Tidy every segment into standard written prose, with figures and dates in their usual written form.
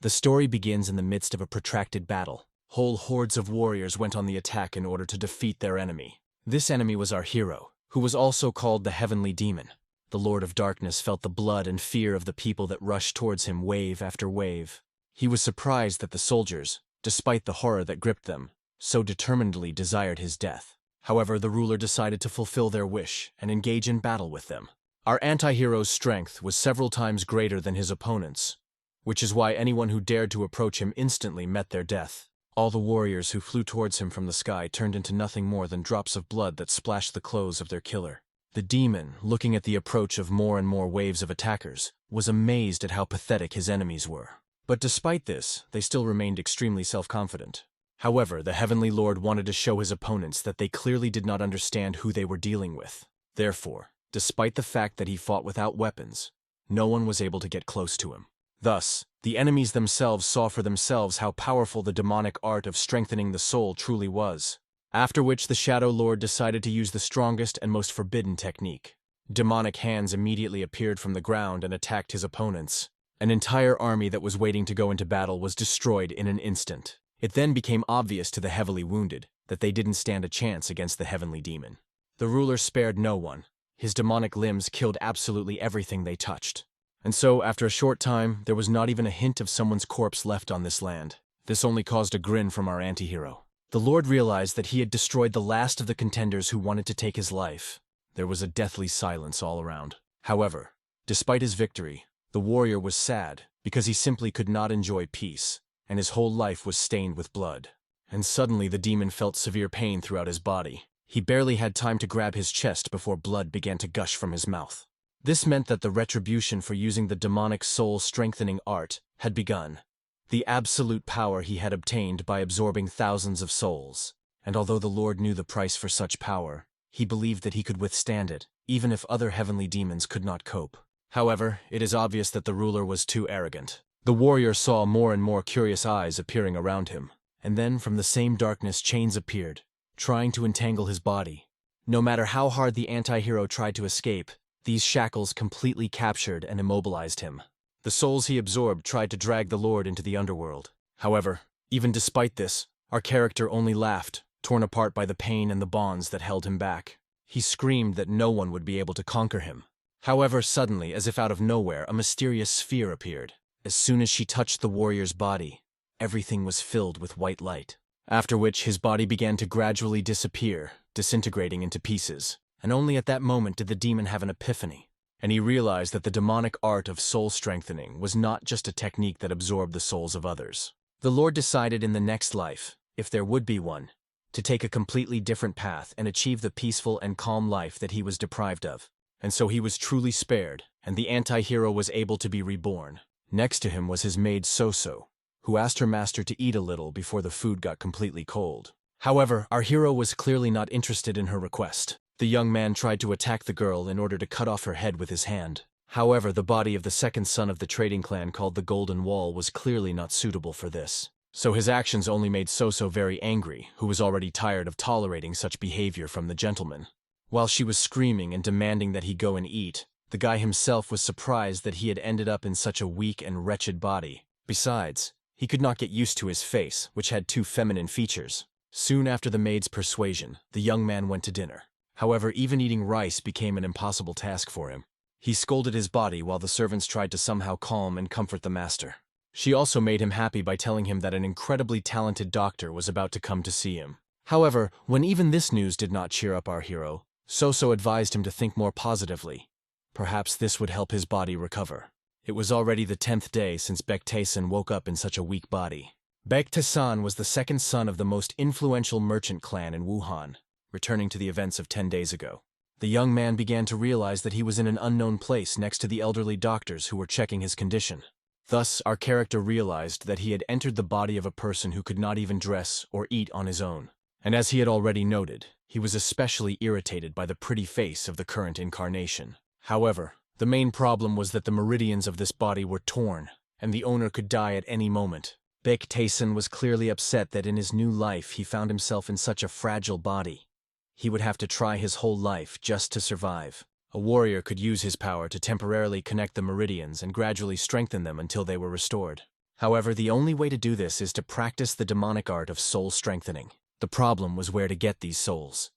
The story begins in the midst of a protracted battle. Whole hordes of warriors went on the attack in order to defeat their enemy. This enemy was our hero, who was also called the Heavenly Demon. The Lord of Darkness felt the blood and fear of the people that rushed towards him wave after wave. He was surprised that the soldiers, despite the horror that gripped them, so determinedly desired his death. However, the ruler decided to fulfill their wish and engage in battle with them. Our anti-hero's strength was several times greater than his opponent's, which is why anyone who dared to approach him instantly met their death. All the warriors who flew towards him from the sky turned into nothing more than drops of blood that splashed the clothes of their killer. The demon, looking at the approach of more and more waves of attackers, was amazed at how pathetic his enemies were. But despite this, they still remained extremely self-confident. However, the Heavenly Lord wanted to show his opponents that they clearly did not understand who they were dealing with. Therefore, despite the fact that he fought without weapons, no one was able to get close to him. Thus, the enemies themselves saw for themselves how powerful the demonic art of strengthening the soul truly was. After which the Shadow Lord decided to use the strongest and most forbidden technique. Demonic hands immediately appeared from the ground and attacked his opponents. An entire army that was waiting to go into battle was destroyed in an instant. It then became obvious to the heavily wounded that they didn't stand a chance against the Heavenly Demon. The ruler spared no one. His demonic limbs killed absolutely everything they touched. And so, after a short time, there was not even a hint of someone's corpse left on this land. This only caused a grin from our anti-hero. The Lord realized that he had destroyed the last of the contenders who wanted to take his life. There was a deathly silence all around. However, despite his victory, the warrior was sad because he simply could not enjoy peace, and his whole life was stained with blood. And suddenly the demon felt severe pain throughout his body. He barely had time to grab his chest before blood began to gush from his mouth. This meant that the retribution for using the demonic soul-strengthening art had begun. The absolute power he had obtained by absorbing thousands of souls. And although the Lord knew the price for such power, he believed that he could withstand it, even if other heavenly demons could not cope. However, it is obvious that the ruler was too arrogant. The warrior saw more and more curious eyes appearing around him. And then from the same darkness chains appeared, trying to entangle his body. No matter how hard the anti-hero tried to escape, these shackles completely captured and immobilized him. The souls he absorbed tried to drag the Lord into the underworld. However, even despite this, our character only laughed, torn apart by the pain and the bonds that held him back. He screamed that no one would be able to conquer him. However, suddenly, as if out of nowhere, a mysterious sphere appeared. As soon as she touched the warrior's body, everything was filled with white light. After which his body began to gradually disappear, disintegrating into pieces. And only at that moment did the demon have an epiphany, and he realized that the demonic art of soul strengthening was not just a technique that absorbed the souls of others. The Lord decided in the next life, if there would be one, to take a completely different path and achieve the peaceful and calm life that he was deprived of. And so he was truly spared, and the anti-hero was able to be reborn. Next to him was his maid Soso, who asked her master to eat a little before the food got completely cold. However, our hero was clearly not interested in her request. The young man tried to attack the girl in order to cut off her head with his hand. However, the body of the second son of the trading clan called the Golden Wall was clearly not suitable for this. So his actions only made Soso very angry, who was already tired of tolerating such behavior from the gentleman. While she was screaming and demanding that he go and eat, the guy himself was surprised that he had ended up in such a weak and wretched body. Besides, he could not get used to his face, which had two feminine features. Soon after the maid's persuasion, the young man went to dinner. However, even eating rice became an impossible task for him. He scolded his body while the servants tried to somehow calm and comfort the master. She also made him happy by telling him that an incredibly talented doctor was about to come to see him. However, when even this news did not cheer up our hero, Soso advised him to think more positively. Perhaps this would help his body recover. It was already the 10th day since Baektaesan woke up in such a weak body. Baektaesan was the second son of the most influential merchant clan in Wuhan, returning to the events of 10 days ago. The young man began to realize that he was in an unknown place next to the elderly doctors who were checking his condition. Thus, our character realized that he had entered the body of a person who could not even dress or eat on his own. And as he had already noted, he was especially irritated by the pretty face of the current incarnation. However, the main problem was that the meridians of this body were torn, and the owner could die at any moment. Baektaesan was clearly upset that in his new life he found himself in such a fragile body. He would have to try his whole life just to survive. A warrior could use his power to temporarily connect the meridians and gradually strengthen them until they were restored. However, the only way to do this is to practice the demonic art of soul strengthening. The problem was where to get these souls.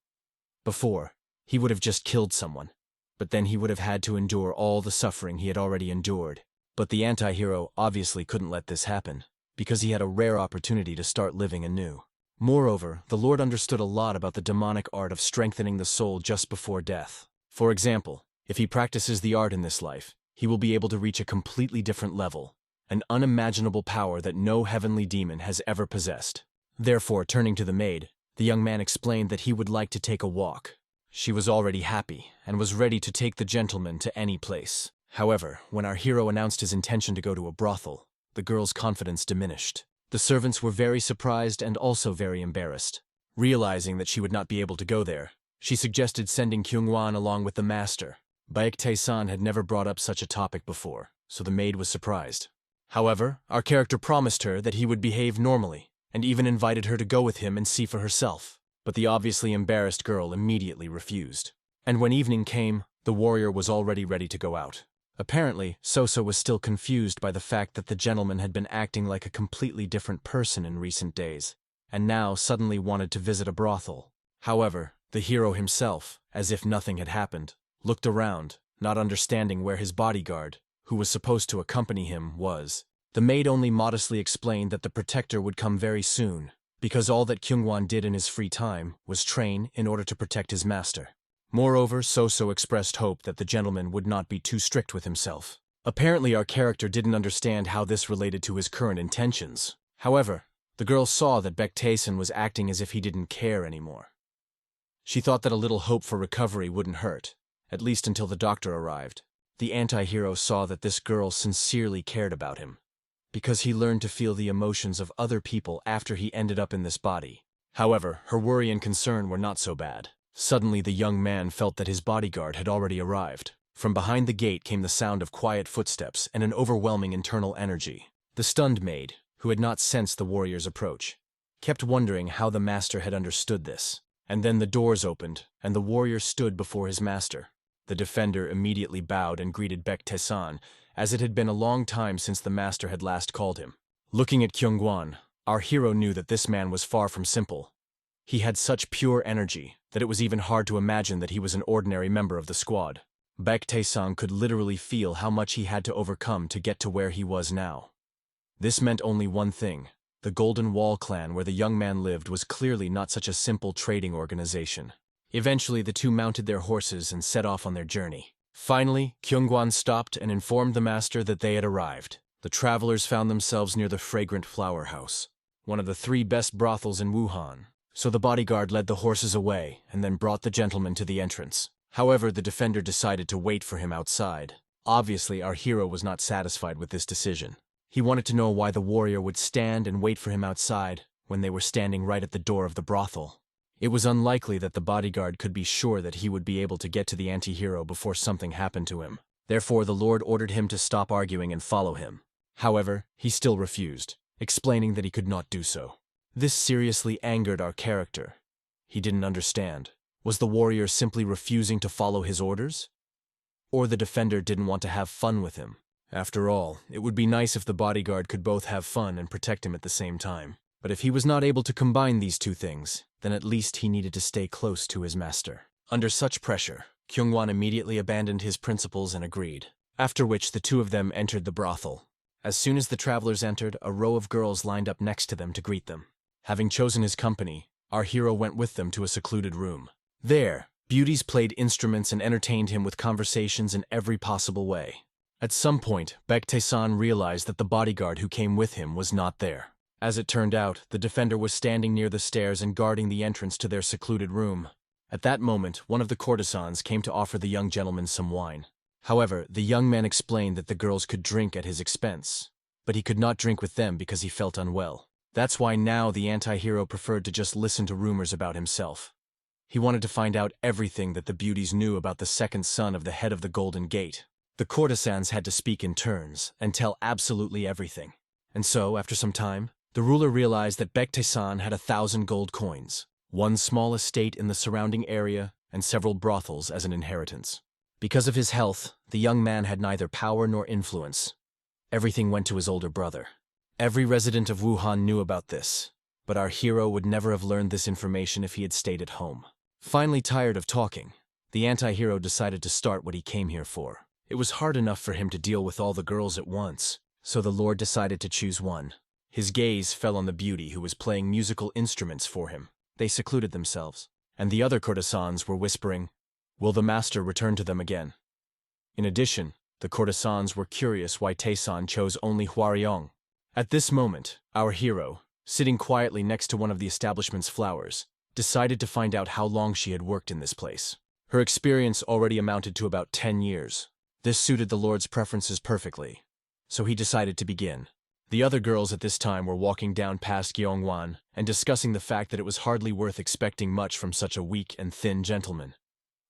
Before, he would have just killed someone, but then he would have had to endure all the suffering he had already endured. But the anti-hero obviously couldn't let this happen, because he had a rare opportunity to start living anew. Moreover, the Lord understood a lot about the demonic art of strengthening the soul just before death. For example, if he practices the art in this life, he will be able to reach a completely different level, an unimaginable power that no heavenly demon has ever possessed. Therefore, turning to the maid, the young man explained that he would like to take a walk. She was already happy and was ready to take the gentleman to any place. However, when our hero announced his intention to go to a brothel, the girl's confidence diminished. The servants were very surprised and also very embarrassed. Realizing that she would not be able to go there, she suggested sending Kyungwon along with the master. Baektae-san had never brought up such a topic before, so the maid was surprised. However, our character promised her that he would behave normally, and even invited her to go with him and see for herself. But the obviously embarrassed girl immediately refused. And when evening came, the warrior was already ready to go out. Apparently, Soso was still confused by the fact that the gentleman had been acting like a completely different person in recent days, and now suddenly wanted to visit a brothel. However, the hero himself, as if nothing had happened, looked around, not understanding where his bodyguard, who was supposed to accompany him, was. The maid only modestly explained that the protector would come very soon, because all that Kyungwon did in his free time was train in order to protect his master. Moreover, Soso expressed hope that the gentleman would not be too strict with himself. Apparently, our character didn't understand how this related to his current intentions. However, the girl saw that Baektae-san was acting as if he didn't care anymore. She thought that a little hope for recovery wouldn't hurt, at least until the doctor arrived. The anti-hero saw that this girl sincerely cared about him, because he learned to feel the emotions of other people after he ended up in this body. However, her worry and concern were not so bad. Suddenly, the young man felt that his bodyguard had already arrived. From behind the gate came the sound of quiet footsteps and an overwhelming internal energy. The stunned maid, who had not sensed the warrior's approach, kept wondering how the master had understood this. And then the doors opened, and the warrior stood before his master. The defender immediately bowed and greeted Baektae-san, as it had been a long time since the master had last called him. Looking at Kyungwon, our hero knew that this man was far from simple. He had such pure energy that it was even hard to imagine that he was an ordinary member of the squad. Baektae-san could literally feel how much he had to overcome to get to where he was now. This meant only one thing. The Golden Wall clan where the young man lived was clearly not such a simple trading organization. Eventually, the two mounted their horses and set off on their journey. Finally, Kyungwon stopped and informed the master that they had arrived. The travelers found themselves near the Fragrant Flower House, one of the 3 best brothels in Wuhan. So the bodyguard led the horses away and then brought the gentleman to the entrance. However, the defender decided to wait for him outside. Obviously, our hero was not satisfied with this decision. He wanted to know why the warrior would stand and wait for him outside when they were standing right at the door of the brothel. It was unlikely that the bodyguard could be sure that he would be able to get to the anti-hero before something happened to him. Therefore, the Lord ordered him to stop arguing and follow him. However, he still refused, explaining that he could not do so. This seriously angered our character. He didn't understand. Was the warrior simply refusing to follow his orders? Or the defender didn't want to have fun with him? After all, it would be nice if the bodyguard could both have fun and protect him at the same time. But if he was not able to combine these two things, then at least he needed to stay close to his master. Under such pressure, Kyungwon immediately abandoned his principles and agreed, after which the two of them entered the brothel. As soon as the travelers entered, a row of girls lined up next to them to greet them. Having chosen his company, our hero went with them to a secluded room. There, beauties played instruments and entertained him with conversations in every possible way. At some point, Baektae-san realized that the bodyguard who came with him was not there. As it turned out, the defender was standing near the stairs and guarding the entrance to their secluded room. At that moment, one of the courtesans came to offer the young gentleman some wine. However, the young man explained that the girls could drink at his expense, but he could not drink with them because he felt unwell. That's why now the anti-hero preferred to just listen to rumors about himself. He wanted to find out everything that the beauties knew about the second son of the head of the Golden Gate. The courtesans had to speak in turns and tell absolutely everything. And so, after some time, the ruler realized that Baektae-san had 1,000 gold coins, one small estate in the surrounding area, and several brothels as an inheritance. Because of his health, the young man had neither power nor influence. Everything went to his older brother. Every resident of Wuhan knew about this, but our hero would never have learned this information if he had stayed at home. Finally tired of talking, the anti-hero decided to start what he came here for. It was hard enough for him to deal with all the girls at once, so the Lord decided to choose one. His gaze fell on the beauty who was playing musical instruments for him. They secluded themselves, and the other courtesans were whispering, "Will the master return to them again?" In addition, the courtesans were curious why Taesan chose only Hwaryong. At this moment, our hero, sitting quietly next to one of the establishment's flowers, decided to find out how long she had worked in this place. Her experience already amounted to about 10 years. This suited the Lord's preferences perfectly, so he decided to begin. The other girls at this time were walking down past Gyeongwan and discussing the fact that it was hardly worth expecting much from such a weak and thin gentleman,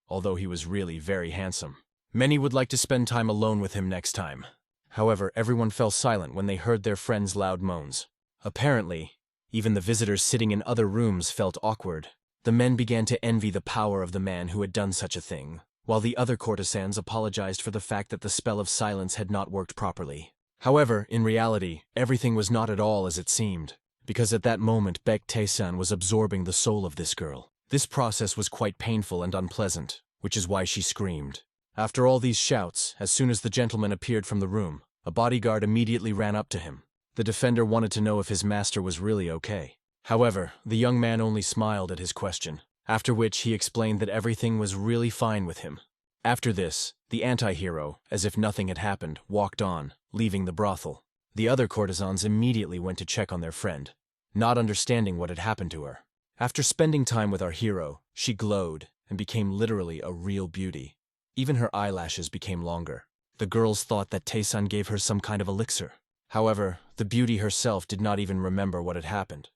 although he was really very handsome. Many would like to spend time alone with him next time. However, everyone fell silent when they heard their friend's loud moans. Apparently, even the visitors sitting in other rooms felt awkward. The men began to envy the power of the man who had done such a thing, while the other courtesans apologized for the fact that the spell of silence had not worked properly. However, in reality, everything was not at all as it seemed, because at that moment Baek Tae-san was absorbing the soul of this girl. This process was quite painful and unpleasant, which is why she screamed. After all these shouts, as soon as the gentleman appeared from the room, a bodyguard immediately ran up to him. The defender wanted to know if his master was really okay. However, the young man only smiled at his question, after which he explained that everything was really fine with him. After this, the anti-hero, as if nothing had happened, walked on, leaving the brothel. The other courtesans immediately went to check on their friend, not understanding what had happened to her. After spending time with our hero, she glowed and became literally a real beauty. Even her eyelashes became longer. The girls thought that Tae-san gave her some kind of elixir. However, the beauty herself did not even remember what had happened.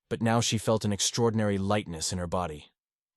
But now she felt an extraordinary lightness in her body,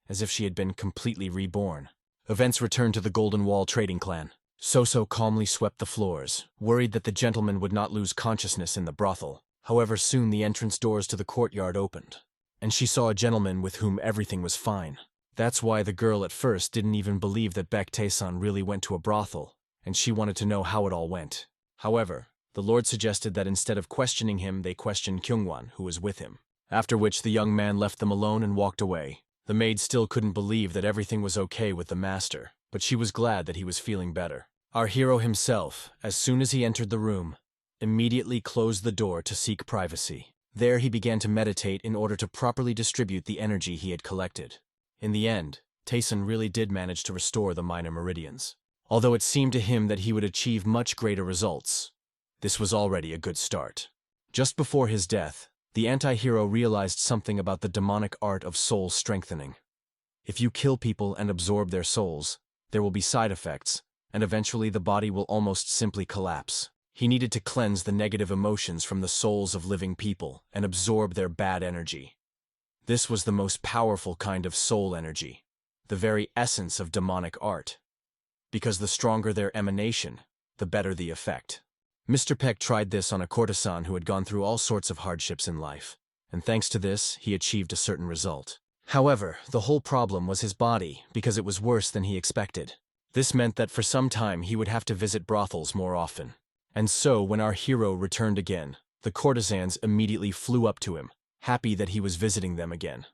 as if she had been completely reborn. Events returned to the Golden Wall trading clan. So calmly swept the floors, worried that the gentleman would not lose consciousness in the brothel. However, soon the entrance doors to the courtyard opened, and she saw a gentleman with whom everything was fine. That's why the girl at first didn't even believe that Baek Tae-san really went to a brothel, and she wanted to know how it all went. However, the Lord suggested that instead of questioning him, they questioned Kyungwan, who was with him. After which the young man left them alone and walked away. The maid still couldn't believe that everything was okay with the master, but she was glad that he was feeling better. Our hero himself, as soon as he entered the room, immediately closed the door to seek privacy. There he began to meditate in order to properly distribute the energy he had collected. In the end, Taesan really did manage to restore the minor meridians. Although it seemed to him that he would achieve much greater results, this was already a good start. Just before his death, the anti-hero realized something about the demonic art of soul strengthening. If you kill people and absorb their souls, there will be side effects, and eventually the body will almost simply collapse. He needed to cleanse the negative emotions from the souls of living people and absorb their bad energy. This was the most powerful kind of soul energy, the very essence of demonic art. Because the stronger their emanation, the better the effect. Mr. Peck tried this on a courtesan who had gone through all sorts of hardships in life, and thanks to this, he achieved a certain result. However, the whole problem was his body, because it was worse than he expected. This meant that for some time he would have to visit brothels more often. And so, when our hero returned again, the courtesans immediately flew up to him, happy that he was visiting them again.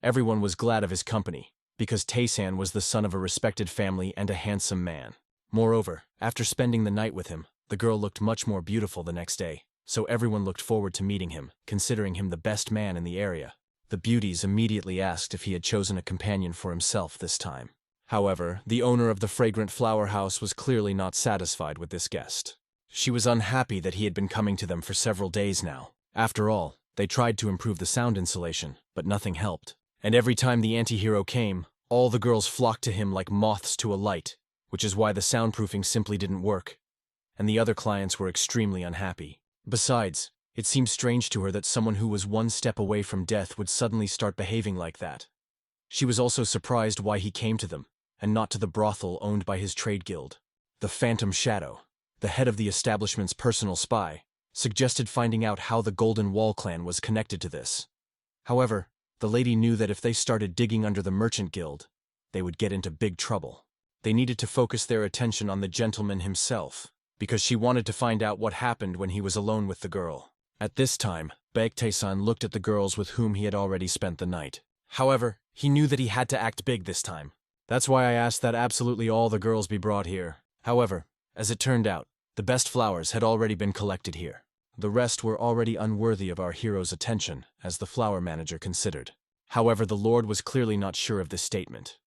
Everyone was glad of his company, because Taesan was the son of a respected family and a handsome man. Moreover, after spending the night with him, the girl looked much more beautiful the next day, so everyone looked forward to meeting him, considering him the best man in the area. The beauties immediately asked if he had chosen a companion for himself this time. However, the owner of the fragrant flower house was clearly not satisfied with this guest. She was unhappy that he had been coming to them for several days now. After all, they tried to improve the sound insulation, but nothing helped. And every time the anti-hero came, all the girls flocked to him like moths to a light, which is why the soundproofing simply didn't work. And the other clients were extremely unhappy. Besides, it seemed strange to her that someone who was one step away from death would suddenly start behaving like that. She was also surprised why he came to them, and not to the brothel owned by his trade guild. The Phantom Shadow, the head of the establishment's personal spy, suggested finding out how the Golden Wall clan was connected to this. However, the lady knew that if they started digging under the merchant guild, they would get into big trouble. They needed to focus their attention on the gentleman himself. because she wanted to find out what happened when he was alone with the girl. At this time, Baek Tae-san looked at the girls with whom he had already spent the night. However, he knew that he had to act big this time. That's why I asked that absolutely all the girls be brought here. However, as it turned out, the best flowers had already been collected here. The rest were already unworthy of our hero's attention, as the flower manager considered. However, the Lord was clearly not sure of this statement.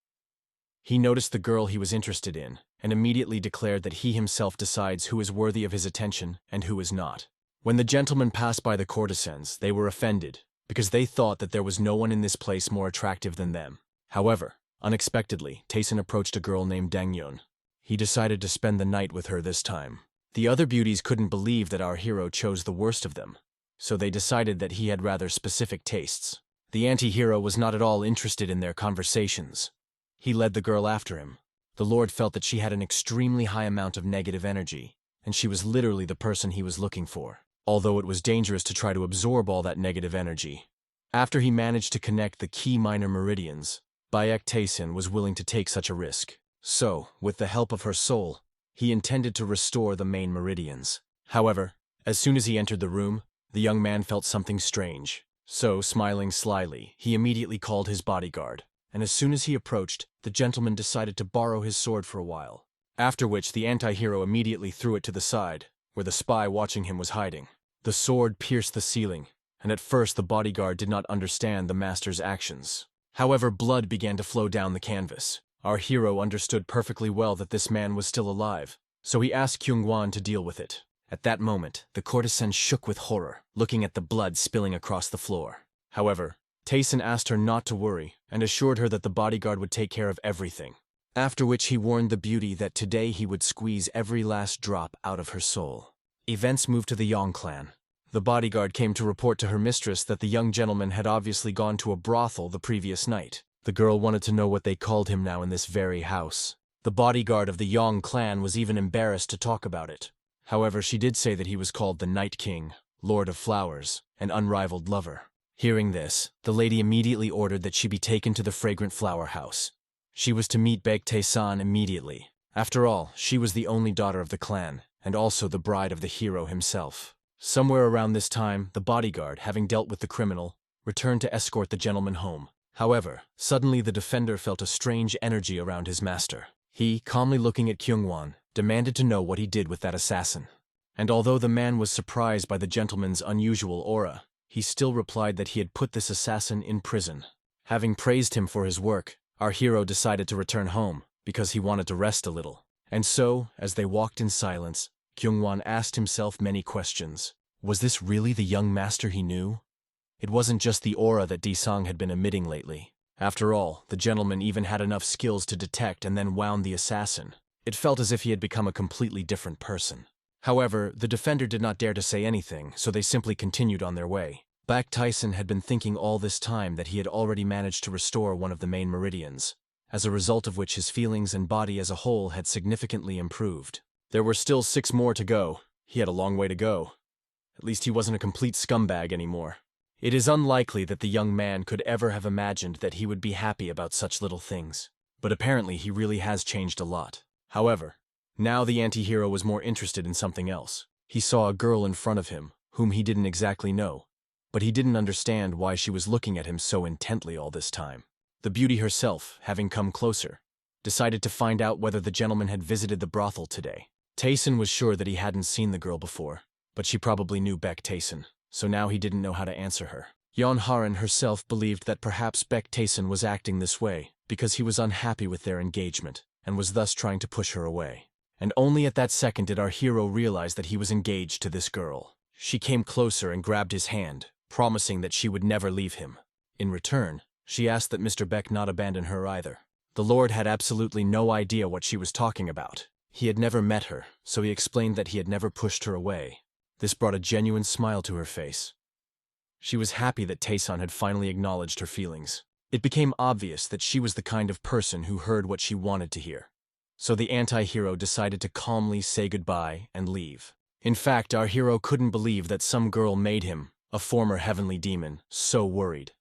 He noticed the girl he was interested in, and immediately declared that he himself decides who is worthy of his attention and who is not. When the gentlemen passed by the courtesans, they were offended, because they thought that there was no one in this place more attractive than them. However, unexpectedly, Taesun approached a girl named Danyong. He decided to spend the night with her this time. The other beauties couldn't believe that our hero chose the worst of them, so they decided that he had rather specific tastes. The anti-hero was not at all interested in their conversations. He led the girl after him. The Lord felt that she had an extremely high amount of negative energy, and she was literally the person he was looking for, although it was dangerous to try to absorb all that negative energy. After he managed to connect the key minor meridians, Baek Taesun was willing to take such a risk. So, with the help of her soul, he intended to restore the main meridians. However, as soon as he entered the room, the young man felt something strange. So, smiling slyly, he immediately called his bodyguard, and as soon as he approached, the gentleman decided to borrow his sword for a while. After which, the anti-hero immediately threw it to the side, where the spy watching him was hiding. The sword pierced the ceiling, and at first the bodyguard did not understand the master's actions. However, blood began to flow down the canvas. Our hero understood perfectly well that this man was still alive, so he asked Kyungwon to deal with it. At that moment, the courtesan shook with horror, looking at the blood spilling across the floor. However, Taesun asked her not to worry and assured her that the bodyguard would take care of everything. After which he warned the beauty that today he would squeeze every last drop out of her soul. Events moved to the Yong clan. The bodyguard came to report to her mistress that the young gentleman had obviously gone to a brothel the previous night. The girl wanted to know what they called him now in this very house. The bodyguard of the Yong clan was even embarrassed to talk about it. However, she did say that he was called the Night King, Lord of Flowers, and unrivaled lover. Hearing this, the lady immediately ordered that she be taken to the fragrant flower house. She was to meet Baek Tae-san immediately. After all, she was the only daughter of the clan, and also the bride of the hero himself. Somewhere around this time, the bodyguard, having dealt with the criminal, returned to escort the gentleman home. However, suddenly the defender felt a strange energy around his master. He, calmly looking at Kyungwon, demanded to know what he did with that assassin. And although the man was surprised by the gentleman's unusual aura, he still replied that he had put this assassin in prison. Having praised him for his work, our hero decided to return home, because he wanted to rest a little. And so, as they walked in silence, Kyungwon asked himself many questions. Was this really the young master he knew? It wasn't just the aura that Disang had been emitting lately. After all, the gentleman even had enough skills to detect and then wound the assassin. It felt as if he had become a completely different person. However, the defender did not dare to say anything, so they simply continued on their way. Baek Taesun had been thinking all this time that he had already managed to restore one of the main meridians, as a result of which his feelings and body as a whole had significantly improved. There were still 6 more to go. He had a long way to go. At least he wasn't a complete scumbag anymore. It is unlikely that the young man could ever have imagined that he would be happy about such little things. But apparently he really has changed a lot. However, now the anti-hero was more interested in something else. He saw a girl in front of him, whom he didn't exactly know, but he didn't understand why she was looking at him so intently all this time. The beauty herself, having come closer, decided to find out whether the gentleman had visited the brothel today. Taesun was sure that he hadn't seen the girl before, but she probably knew Baek Taesun, so now he didn't know how to answer her. Yeon Haran herself believed that perhaps Baek Taesun was acting this way because he was unhappy with their engagement and was thus trying to push her away. And only at that second did our hero realize that he was engaged to this girl. She came closer and grabbed his hand, promising that she would never leave him. In return, she asked that Mr. Baek not abandon her either. The Lord had absolutely no idea what she was talking about. He had never met her, so he explained that he had never pushed her away. This brought a genuine smile to her face. She was happy that Taesun had finally acknowledged her feelings. It became obvious that she was the kind of person who heard what she wanted to hear. So the anti-hero decided to calmly say goodbye and leave. In fact, our hero couldn't believe that some girl made him, a former heavenly demon, so worried.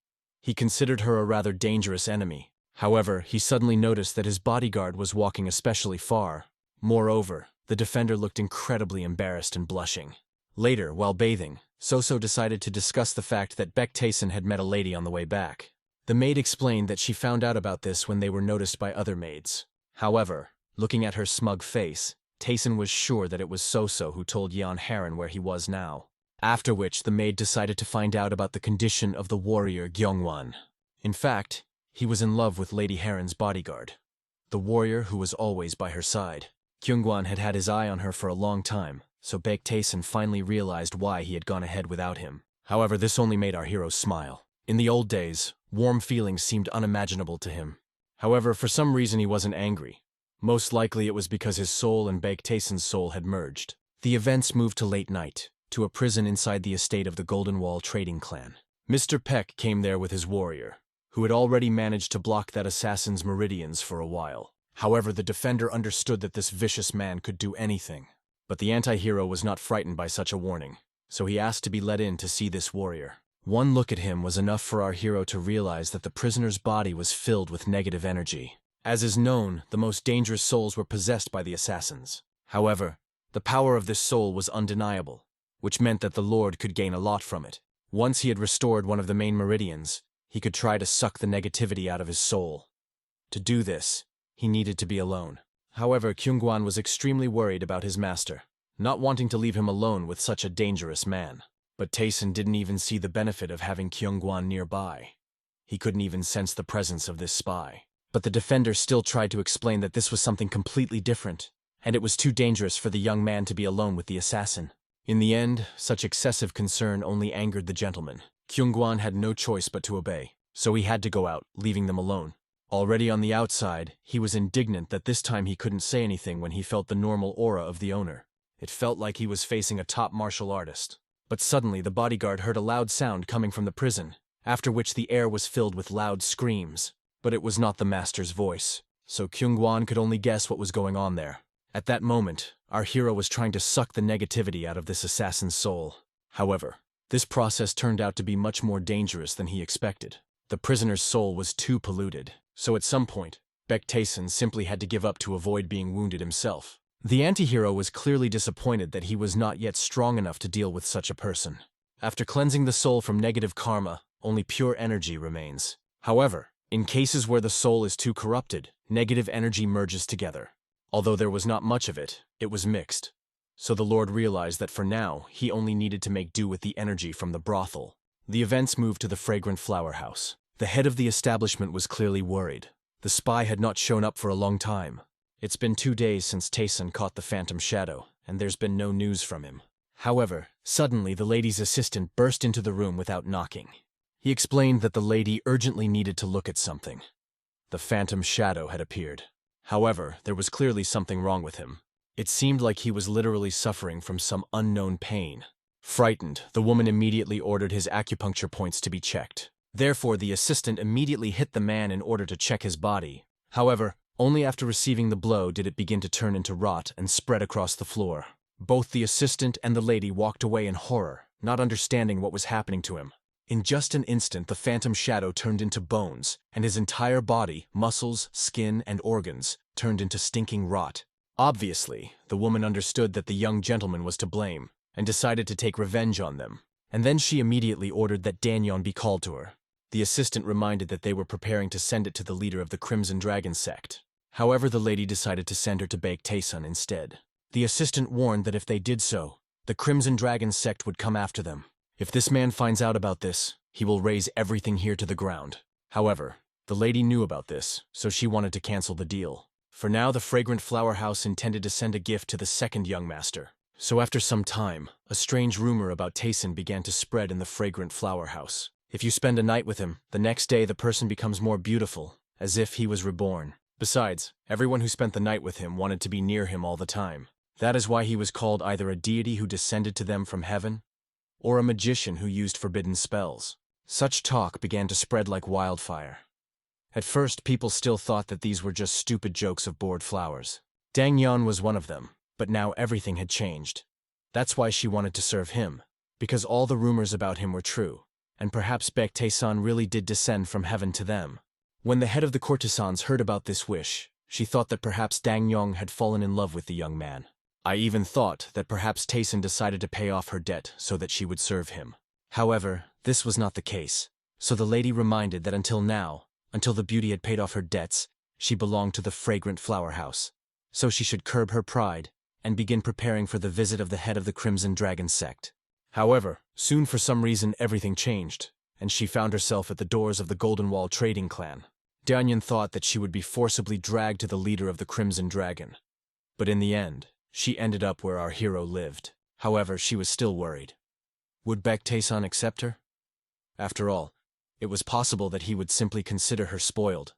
He considered her a rather dangerous enemy. However, he suddenly noticed that his bodyguard was walking especially far. Moreover, The defender looked incredibly embarrassed and blushing. Later, while bathing, Soso decided to discuss the fact that Baek Taesun had met a lady on the way back. The maid explained that she found out about this when they were noticed by other maids. However, looking at her smug face, Taesun was sure that it was Soso who told Yeon Haran where he was now. After which, the maid decided to find out about the condition of the warrior Gyeongwon. In fact, he was in love with Lady Haran's bodyguard, the warrior who was always by her side. Gyeongwon had had his eye on her for a long time, so Baek Taesun finally realized why he had gone ahead without him. However, this only made our hero smile. In the old days, warm feelings seemed unimaginable to him. However, for some reason he wasn't angry. Most likely it was because his soul and Baek Taesun's soul had merged. The events moved to late night, to a prison inside the estate of the Golden Wall trading clan. Mr. Peck came there with his warrior, who had already managed to block that assassin's meridians for a while. However, the defender understood that this vicious man could do anything. But the anti-hero was not frightened by such a warning, so he asked to be let in to see this warrior. One look at him was enough for our hero to realize that the prisoner's body was filled with negative energy. As is known, the most dangerous souls were possessed by the assassins. However, the power of this soul was undeniable, which meant that the Lord could gain a lot from it. Once he had restored one of the main meridians, he could try to suck the negativity out of his soul. To do this, he needed to be alone. However, Kyungwan was extremely worried about his master, not wanting to leave him alone with such a dangerous man. But Taesun didn't even see the benefit of having Kyungwan nearby. He couldn't even sense the presence of this spy. But the defender still tried to explain that this was something completely different, and it was too dangerous for the young man to be alone with the assassin. In the end, such excessive concern only angered the gentleman. Kyungwan had no choice but to obey, so he had to go out, leaving them alone. Already on the outside, he was indignant that this time he couldn't say anything when he felt the normal aura of the owner. It felt like he was facing a top martial artist. But suddenly the bodyguard heard a loud sound coming from the prison, after which the air was filled with loud screams. But it was not the master's voice, so Kyungwan could only guess what was going on there. At that moment, our hero was trying to suck the negativity out of this assassin's soul. However, this process turned out to be much more dangerous than he expected. The prisoner's soul was too polluted, so at some point, Baek Taesun simply had to give up to avoid being wounded himself. The anti-hero was clearly disappointed that he was not yet strong enough to deal with such a person. After cleansing the soul from negative karma, only pure energy remains. However, in cases where the soul is too corrupted, negative energy merges together. Although there was not much of it, it was mixed. So the Lord realized that for now, he only needed to make do with the energy from the brothel. The events moved to the fragrant flower house. The head of the establishment was clearly worried. The spy had not shown up for a long time. It's been 2 days since Taesun caught the phantom shadow, and there's been no news from him. However, suddenly the lady's assistant burst into the room without knocking. He explained that the lady urgently needed to look at something. The phantom shadow had appeared. However, there was clearly something wrong with him. It seemed like he was literally suffering from some unknown pain. Frightened, the woman immediately ordered his acupuncture points to be checked. Therefore, the assistant immediately hit the man in order to check his body. However, only after receiving the blow did it begin to turn into rot and spread across the floor. Both the assistant and the lady walked away in horror, not understanding what was happening to him. In just an instant, the phantom shadow turned into bones, and his entire body, muscles, skin, and organs, turned into stinking rot. Obviously, the woman understood that the young gentleman was to blame, and decided to take revenge on them. And then she immediately ordered that Danyong be called to her. The assistant reminded that they were preparing to send it to the leader of the Crimson Dragon sect. However, the lady decided to send her to Baek Taesun instead. The assistant warned that if they did so, the Crimson Dragon sect would come after them. If this man finds out about this, he will raze everything here to the ground. However, the lady knew about this, so she wanted to cancel the deal. For now, the Fragrant Flower House intended to send a gift to the second young master. So after some time, a strange rumor about Taesun began to spread in the Fragrant Flower House. If you spend a night with him, the next day the person becomes more beautiful, as if he was reborn. Besides, everyone who spent the night with him wanted to be near him all the time. That is why he was called either a deity who descended to them from heaven, or a magician who used forbidden spells. Such talk began to spread like wildfire. At first, people still thought that these were just stupid jokes of bored flowers. Danyong was one of them, but now everything had changed. That's why she wanted to serve him, because all the rumors about him were true, and perhaps Baek Taesun really did descend from heaven to them. When the head of the courtesans heard about this wish, she thought that perhaps Danyong had fallen in love with the young man. I even thought that perhaps Tayson decided to pay off her debt so that she would serve him. However, this was not the case. So the lady reminded that until now, until the beauty had paid off her debts, she belonged to the fragrant flower house. So she should curb her pride and begin preparing for the visit of the head of the Crimson Dragon sect. However, soon for some reason everything changed, and she found herself at the doors of the Golden Wall trading clan. Danyong thought that she would be forcibly dragged to the leader of the Crimson Dragon. But in the end, she ended up where our hero lived. However, she was still worried. Would Baek Tae-san accept her? After all, it was possible that he would simply consider her spoiled.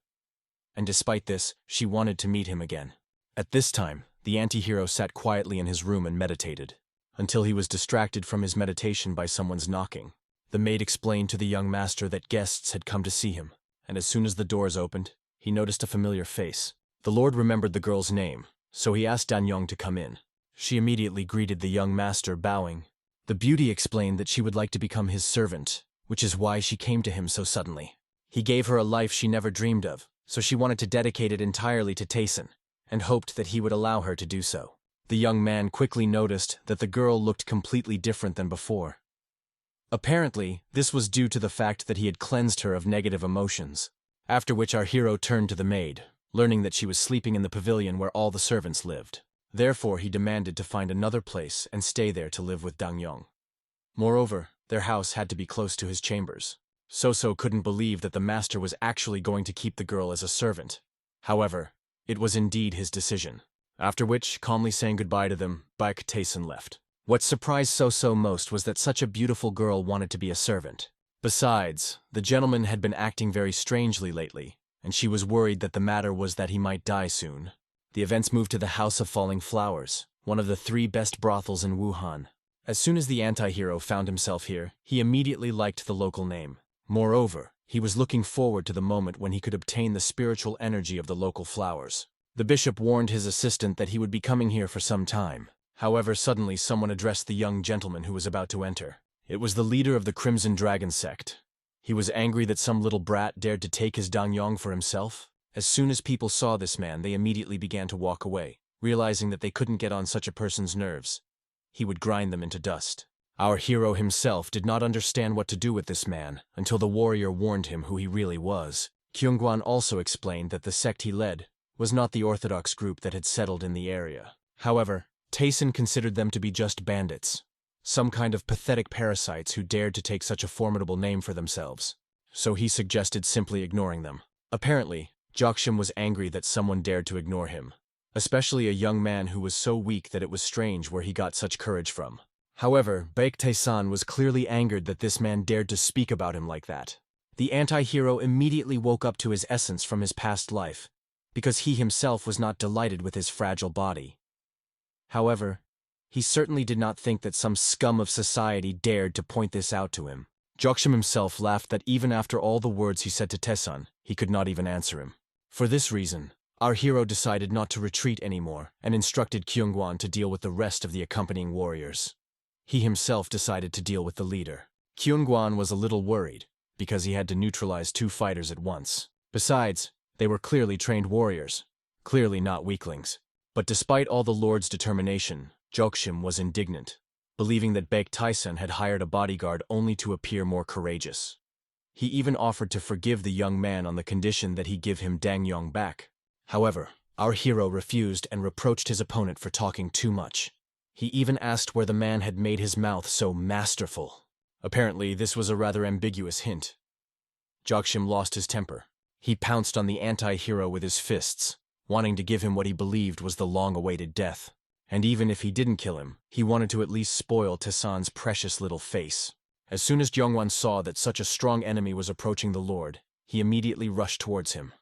And despite this, she wanted to meet him again. At this time, the anti-hero sat quietly in his room and meditated, until he was distracted from his meditation by someone's knocking. The maid explained to the young master that guests had come to see him, and as soon as the doors opened, he noticed a familiar face. The lord remembered the girl's name, so he asked Danyong to come in. She immediately greeted the young master, bowing. The beauty explained that she would like to become his servant, which is why she came to him so suddenly. He gave her a life she never dreamed of, so she wanted to dedicate it entirely to Tayson, and hoped that he would allow her to do so. The young man quickly noticed that the girl looked completely different than before. Apparently, this was due to the fact that he had cleansed her of negative emotions, after which our hero turned to the maid, learning that she was sleeping in the pavilion where all the servants lived. Therefore, he demanded to find another place and stay there to live with Danyong. Moreover, their house had to be close to his chambers. So couldn't believe that the master was actually going to keep the girl as a servant. However, it was indeed his decision. After which, calmly saying goodbye to them, Baek Tae-san left. What surprised So most was that such a beautiful girl wanted to be a servant. Besides, the gentleman had been acting very strangely lately, and she was worried that the matter was that he might die soon. The events moved to the House of Falling Flowers, one of the 3 best brothels in Wuhan. As soon as the anti-hero found himself here, he immediately liked the local name. Moreover, he was looking forward to the moment when he could obtain the spiritual energy of the local flowers. The bishop warned his assistant that he would be coming here for some time. However, suddenly someone addressed the young gentleman who was about to enter. It was the leader of the Crimson Dragon sect. He was angry that some little brat dared to take his Danyong for himself. As soon as people saw this man, they immediately began to walk away, realizing that they couldn't get on such a person's nerves. He would grind them into dust. Our hero himself did not understand what to do with this man until the warrior warned him who he really was. Kyungwan also explained that the sect he led was not the orthodox group that had settled in the area. However, Tayson considered them to be just bandits, some kind of pathetic parasites who dared to take such a formidable name for themselves. So he suggested simply ignoring them. Apparently, Jokshim was angry that someone dared to ignore him, especially a young man who was so weak that it was strange where he got such courage from. However, Baek Tae-san was clearly angered that this man dared to speak about him like that. The anti-hero immediately woke up to his essence from his past life, because he himself was not delighted with his fragile body. However, he certainly did not think that some scum of society dared to point this out to him. Jokshim himself laughed that even after all the words he said to Tae-san, he could not even answer him. For this reason, our hero decided not to retreat anymore and instructed Kyungwan to deal with the rest of the accompanying warriors. He himself decided to deal with the leader. Kyungwan was a little worried, because he had to neutralize 2 fighters at once. Besides, they were clearly trained warriors, clearly not weaklings. But despite all the lord's determination, Jokshim was indignant, believing that Baek Tae-san had hired a bodyguard only to appear more courageous. He even offered to forgive the young man on the condition that he give him Danyong back. However, our hero refused and reproached his opponent for talking too much. He even asked where the man had made his mouth so masterful. Apparently, this was a rather ambiguous hint. Jokshim lost his temper. He pounced on the anti-hero with his fists, wanting to give him what he believed was the long-awaited death. And even if he didn't kill him, he wanted to at least spoil Tae-san's precious little face. As soon as Jongwan saw that such a strong enemy was approaching the lord, he immediately rushed towards him.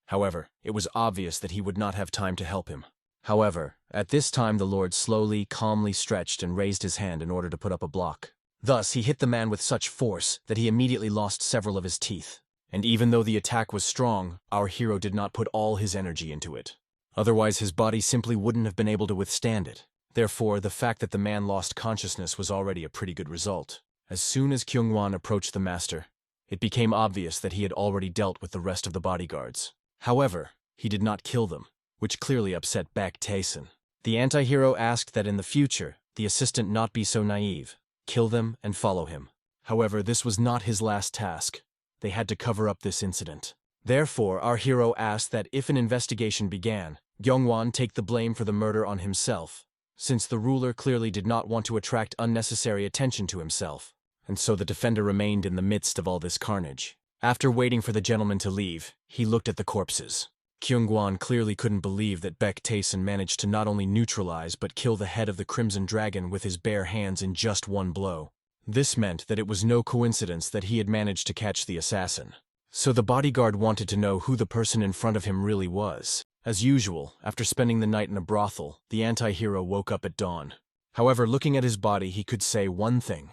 However, it was obvious that he would not have time to help him. However, at this time the lord slowly, calmly stretched and raised his hand in order to put up a block. Thus, he hit the man with such force that he immediately lost several of his teeth. And even though the attack was strong, our hero did not put all his energy into it. Otherwise, his body simply wouldn't have been able to withstand it. Therefore, the fact that the man lost consciousness was already a pretty good result. As soon as Kyungwan approached the master, it became obvious that he had already dealt with the rest of the bodyguards. However, he did not kill them, which clearly upset Baek Tae-san. The anti-hero asked that in the future, the assistant not be so naive, kill them and follow him. However, this was not his last task. They had to cover up this incident. Therefore, our hero asked that if an investigation began, Gyeongwon take the blame for the murder on himself, since the ruler clearly did not want to attract unnecessary attention to himself. And so the defender remained in the midst of all this carnage. After waiting for the gentleman to leave, he looked at the corpses. Gyeongwon clearly couldn't believe that Baek Taesun managed to not only neutralize but kill the head of the Crimson Dragon with his bare hands in just one blow. This meant that it was no coincidence that he had managed to catch the assassin. So the bodyguard wanted to know who the person in front of him really was. As usual, after spending the night in a brothel, the anti-hero woke up at dawn. However, looking at his body, he could say one thing.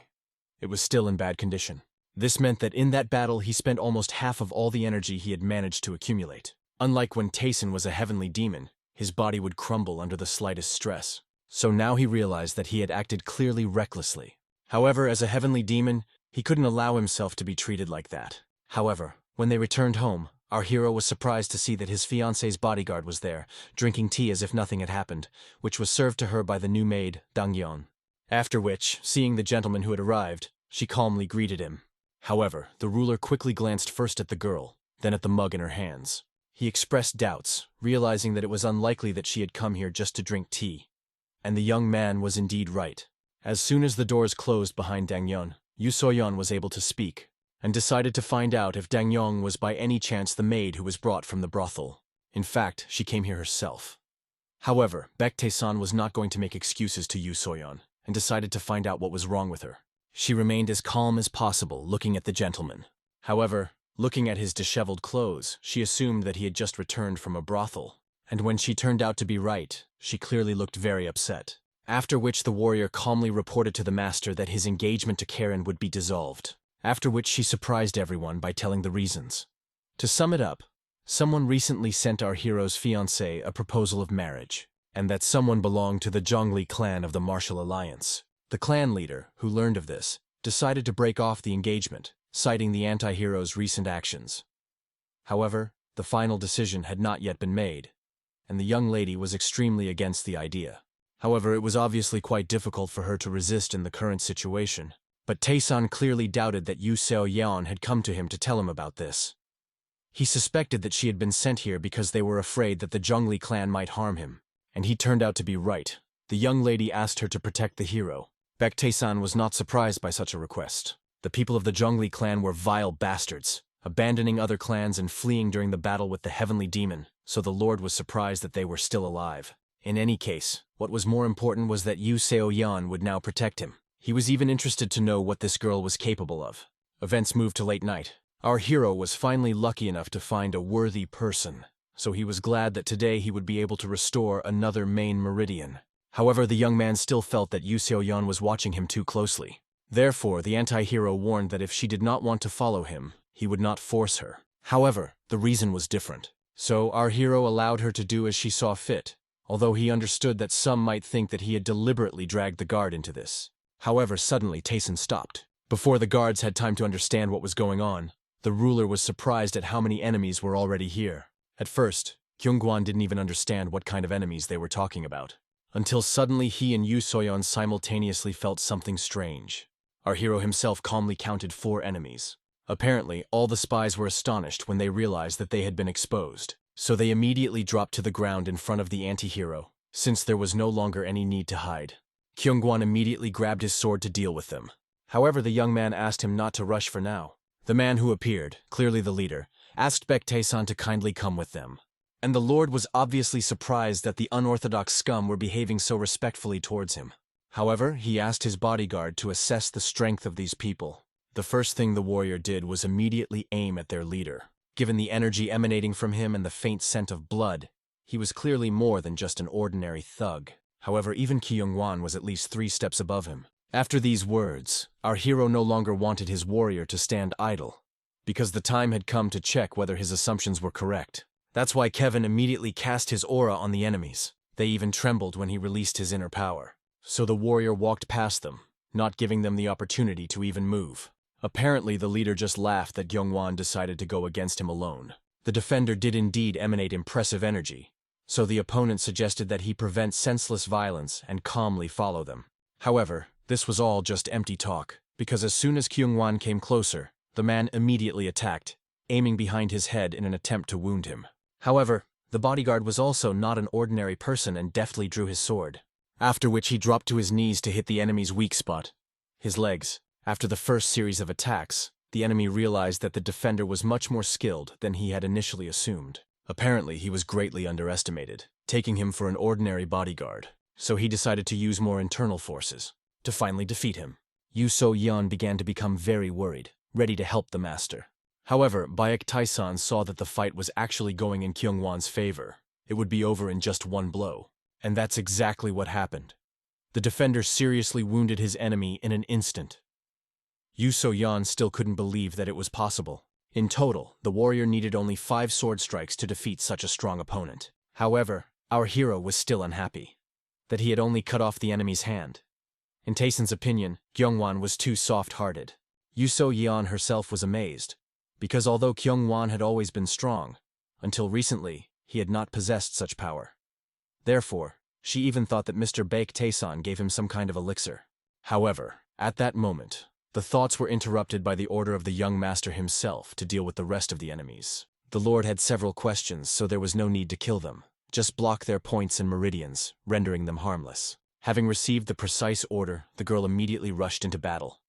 It was still in bad condition. This meant that in that battle he spent almost half of all the energy he had managed to accumulate. Unlike when Taesun was a heavenly demon, his body would crumble under the slightest stress. So now he realized that he had acted clearly recklessly. However, as a heavenly demon, he couldn't allow himself to be treated like that. However, when they returned home, our hero was surprised to see that his fiancée's bodyguard was there, drinking tea as if nothing had happened, which was served to her by the new maid, Danyong. After which, seeing the gentleman who had arrived, she calmly greeted him. However, the ruler quickly glanced first at the girl, then at the mug in her hands. He expressed doubts, realizing that it was unlikely that she had come here just to drink tea. And the young man was indeed right. As soon as the doors closed behind Danyong, Yu Soyeon was able to speak, and decided to find out if Danyong was by any chance the maid who was brought from the brothel. In fact, she came here herself. However, Baek Taesun was not going to make excuses to Yu Soyeon, and decided to find out what was wrong with her. She remained as calm as possible, looking at the gentleman. However, looking at his disheveled clothes, she assumed that he had just returned from a brothel, and when she turned out to be right, she clearly looked very upset. After which the warrior calmly reported to the master that his engagement to Karen would be dissolved, after which she surprised everyone by telling the reasons. To sum it up, someone recently sent our hero's fiancé a proposal of marriage, and that someone belonged to the Jongli clan of the Martial Alliance. The clan leader, who learned of this, decided to break off the engagement, citing the anti-hero's recent actions. However, the final decision had not yet been made, and the young lady was extremely against the idea. However, it was obviously quite difficult for her to resist in the current situation, but Taesun clearly doubted that Yu Seo-yeon had come to him to tell him about this. He suspected that she had been sent here because they were afraid that the Jongli clan might harm him, and he turned out to be right. The young lady asked her to protect the hero. Baek Taesun was not surprised by such a request. The people of the Jongli clan were vile bastards, abandoning other clans and fleeing during the battle with the heavenly demon, so the lord was surprised that they were still alive. In any case, what was more important was that Yu Seo-yeon would now protect him. He was even interested to know what this girl was capable of. Events moved to late night. Our hero was finally lucky enough to find a worthy person, so he was glad that today he would be able to restore another main meridian. However, the young man still felt that Yu Seo-yeon was watching him too closely. Therefore, the anti-hero warned that if she did not want to follow him, he would not force her. However, the reason was different. So our hero allowed her to do as she saw fit, although he understood that some might think that he had deliberately dragged the guard into this. However, suddenly Taesun stopped. Before the guards had time to understand what was going on, the ruler was surprised at how many enemies were already here. At first, Gyeongwon didn't even understand what kind of enemies they were talking about, until suddenly he and Yu Soyeon simultaneously felt something strange. Our hero himself calmly counted 4 enemies. Apparently, all the spies were astonished when they realized that they had been exposed, so they immediately dropped to the ground in front of the anti-hero, since there was no longer any need to hide. Gyeongwon immediately grabbed his sword to deal with them. However, the young man asked him not to rush for now. The man who appeared, clearly the leader, asked Baek Taesun to kindly come with them. And the lord was obviously surprised that the unorthodox scum were behaving so respectfully towards him. However, he asked his bodyguard to assess the strength of these people. The first thing the warrior did was immediately aim at their leader. Given the energy emanating from him and the faint scent of blood, he was clearly more than just an ordinary thug. However, even Gyeongwon was at least 3 steps above him. After these words, our hero no longer wanted his warrior to stand idle, because the time had come to check whether his assumptions were correct. That's why Kevin immediately cast his aura on the enemies. They even trembled when he released his inner power. So the warrior walked past them, not giving them the opportunity to even move. Apparently, the leader just laughed that Gyeongwon decided to go against him alone. The defender did indeed emanate impressive energy, so the opponent suggested that he prevent senseless violence and calmly follow them. However, this was all just empty talk, because as soon as Kyungwon came closer, the man immediately attacked, aiming behind his head in an attempt to wound him. However, the bodyguard was also not an ordinary person and deftly drew his sword, after which he dropped to his knees to hit the enemy's weak spot, his legs. After the first series of attacks, the enemy realized that the defender was much more skilled than he had initially assumed. Apparently, he was greatly underestimated, taking him for an ordinary bodyguard, so he decided to use more internal forces to finally defeat him. Yu So-yeon began to become very worried, ready to help the master. However, Baek Taesan saw that the fight was actually going in Kyungwon's favor. It would be over in just one blow. And that's exactly what happened. The defender seriously wounded his enemy in an instant. Yu So-yeon still couldn't believe that it was possible. In total, the warrior needed only 5 sword strikes to defeat such a strong opponent. However, our hero was still unhappy that he had only cut off the enemy's hand. In Taesan's opinion, Kyungwon was too soft-hearted. Yu So-yeon herself was amazed, because although Kyungwon had always been strong, until recently, he had not possessed such power. Therefore, she even thought that Mr. Baek Taesan gave him some kind of elixir. However, at that moment, the thoughts were interrupted by the order of the young master himself to deal with the rest of the enemies. The Lord had several questions, so there was no need to kill them. Just block their points and meridians, rendering them harmless. Having received the precise order, the girl immediately rushed into battle.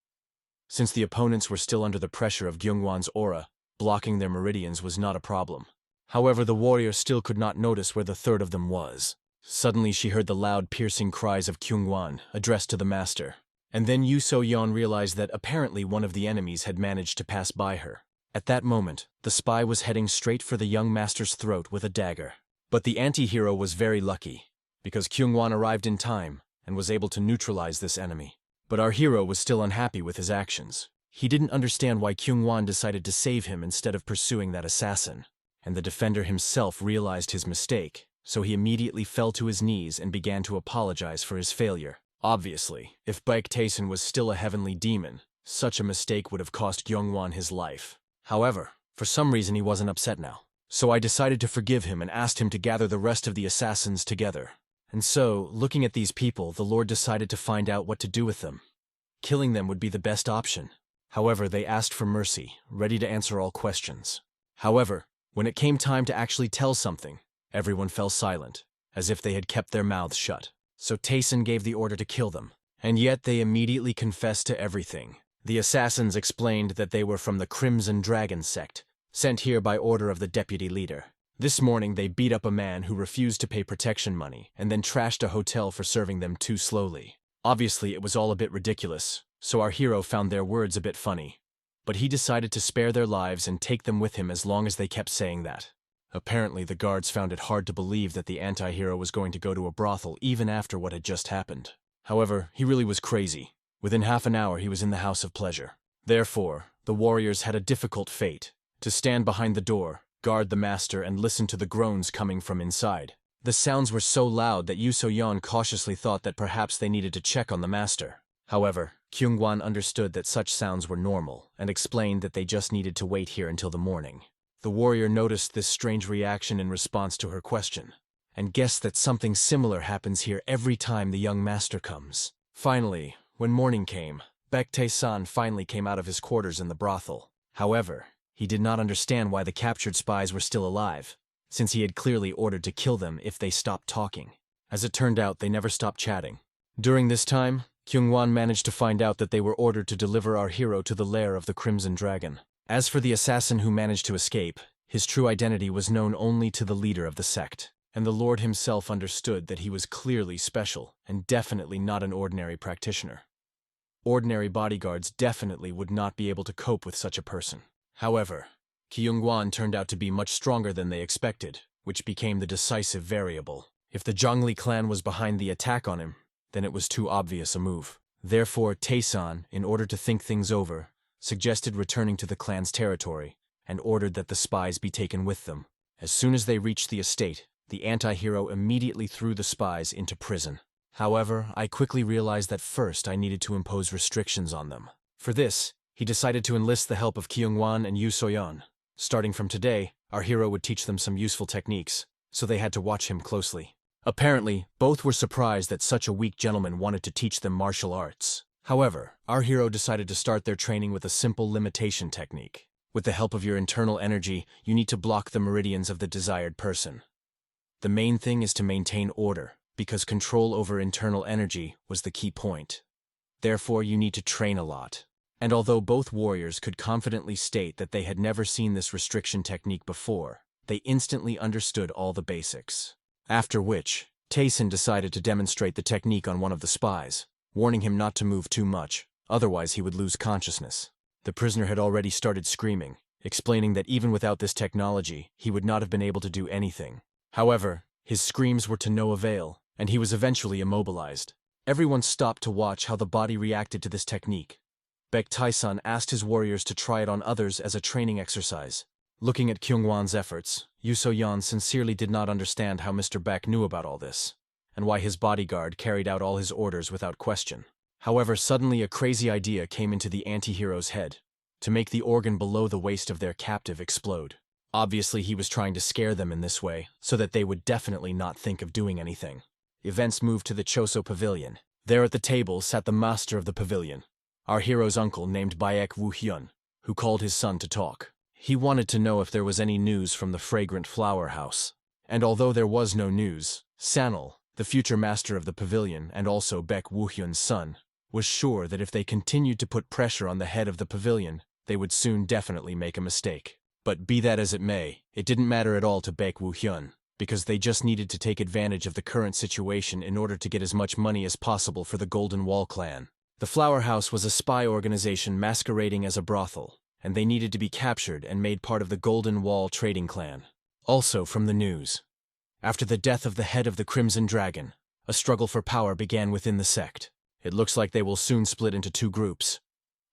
Since the opponents were still under the pressure of Kyungwon's aura, blocking their meridians was not a problem. However, the warrior still could not notice where the third of them was. Suddenly she heard the loud piercing cries of Kyungwon, addressed to the master. And then Yu So-yeon realized that apparently one of the enemies had managed to pass by her. At that moment, the spy was heading straight for the young master's throat with a dagger. But the anti-hero was very lucky, because Kyungwon arrived in time and was able to neutralize this enemy. But our hero was still unhappy with his actions. He didn't understand why Kyungwon decided to save him instead of pursuing that assassin. And the defender himself realized his mistake, so he immediately fell to his knees and began to apologize for his failure. Obviously, if Baek Taesan was still a heavenly demon, such a mistake would have cost Kyungwon his life. However, for some reason he wasn't upset now. So I decided to forgive him and asked him to gather the rest of the assassins together. And so, looking at these people, the Lord decided to find out what to do with them. Killing them would be the best option. However, they asked for mercy, ready to answer all questions. However, when it came time to actually tell something, everyone fell silent, as if they had kept their mouths shut. So Taesan gave the order to kill them, and yet they immediately confessed to everything. The assassins explained that they were from the Crimson Dragon sect, sent here by order of the deputy leader. This morning they beat up a man who refused to pay protection money and then trashed a hotel for serving them too slowly. Obviously, it was all a bit ridiculous, so our hero found their words a bit funny. But he decided to spare their lives and take them with him as long as they kept saying that. Apparently, the guards found it hard to believe that the anti-hero was going to go to a brothel even after what had just happened. However, he really was crazy. Within half an hour, he was in the house of pleasure. Therefore, the warriors had a difficult fate: to stand behind the door, guard the master, and listen to the groans coming from inside. The sounds were so loud that Yu So-yeon cautiously thought that perhaps they needed to check on the master. However, Kyungwon understood that such sounds were normal and explained that they just needed to wait here until the morning. The warrior noticed this strange reaction in response to her question, and guessed that something similar happens here every time the young master comes. Finally, when morning came, Baek Taesan finally came out of his quarters in the brothel. However, he did not understand why the captured spies were still alive, since he had clearly ordered to kill them if they stopped talking. As it turned out, they never stopped chatting. During this time, Kyungwon managed to find out that they were ordered to deliver our hero to the lair of the Crimson Dragon. As for the assassin who managed to escape, his true identity was known only to the leader of the sect, and the Lord himself understood that he was clearly special and definitely not an ordinary practitioner. Ordinary bodyguards definitely would not be able to cope with such a person. However, Kyungwon turned out to be much stronger than they expected, which became the decisive variable. If the Jongli clan was behind the attack on him, then it was too obvious a move. Therefore, Taesan, in order to think things over, suggested returning to the clan's territory and ordered that the spies be taken with them. As soon as they reached the estate, the anti-hero immediately threw the spies into prison. However, I quickly realized that first I needed to impose restrictions on them. For this, he decided to enlist the help of Kyungwon and Yu So-yeon. Starting from today, our hero would teach them some useful techniques, so they had to watch him closely. Apparently, both were surprised that such a weak gentleman wanted to teach them martial arts. However, our hero decided to start their training with a simple limitation technique. With the help of your internal energy, you need to block the meridians of the desired person. The main thing is to maintain order, because control over internal energy was the key point. Therefore, you need to train a lot. And although both warriors could confidently state that they had never seen this restriction technique before, they instantly understood all the basics. After which, Tayson decided to demonstrate the technique on one of the spies, warning him not to move too much, otherwise he would lose consciousness. The prisoner had already started screaming, explaining that even without this technology, he would not have been able to do anything. However, his screams were to no avail, and he was eventually immobilized. Everyone stopped to watch how the body reacted to this technique. Baek Taesan asked his warriors to try it on others as a training exercise. Looking at Kyungwon's efforts, Yoo So-yeon sincerely did not understand how Mr. Baek knew about all this, and why his bodyguard carried out all his orders without question. However, suddenly a crazy idea came into the anti-hero's head, to make the organ below the waist of their captive explode. Obviously, he was trying to scare them in this way, so that they would definitely not think of doing anything. Events moved to the Choso Pavilion. There at the table sat the master of the pavilion, our hero's uncle named Baek Woo-hyun, who called his son to talk. He wanted to know if there was any news from the fragrant flower house. And although there was no news, Sanil, the future master of the pavilion and also Baek Woo-hyun's son, was sure that if they continued to put pressure on the head of the pavilion, they would soon definitely make a mistake. But be that as it may, it didn't matter at all to Baek Woo-hyun, because they just needed to take advantage of the current situation in order to get as much money as possible for the Golden Wall clan. The Flower House was a spy organization masquerading as a brothel, and they needed to be captured and made part of the Golden Wall trading clan. Also from the news, after the death of the head of the Crimson Dragon, a struggle for power began within the sect. It looks like they will soon split into two groups,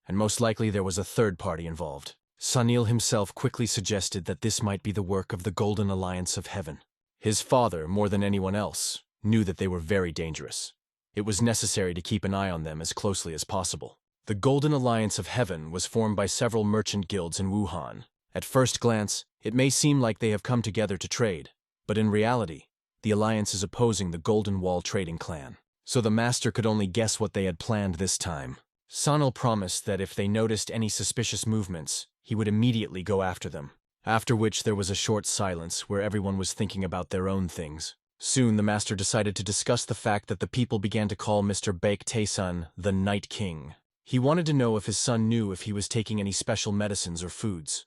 and most likely there was a third party involved. Sanil himself quickly suggested that this might be the work of the Golden Alliance of Heaven. His father, more than anyone else, knew that they were very dangerous. It was necessary to keep an eye on them as closely as possible. The Golden Alliance of Heaven was formed by several merchant guilds in Wuhan. At first glance, it may seem like they have come together to trade, but in reality, the alliance is opposing the Golden Wall trading clan. So the master could only guess what they had planned this time. Sanil promised that if they noticed any suspicious movements, he would immediately go after them. After which there was a short silence where everyone was thinking about their own things. Soon the master decided to discuss the fact that the people began to call Mr. Baek Taesan the Night King. He wanted to know if his son knew if he was taking any special medicines or foods.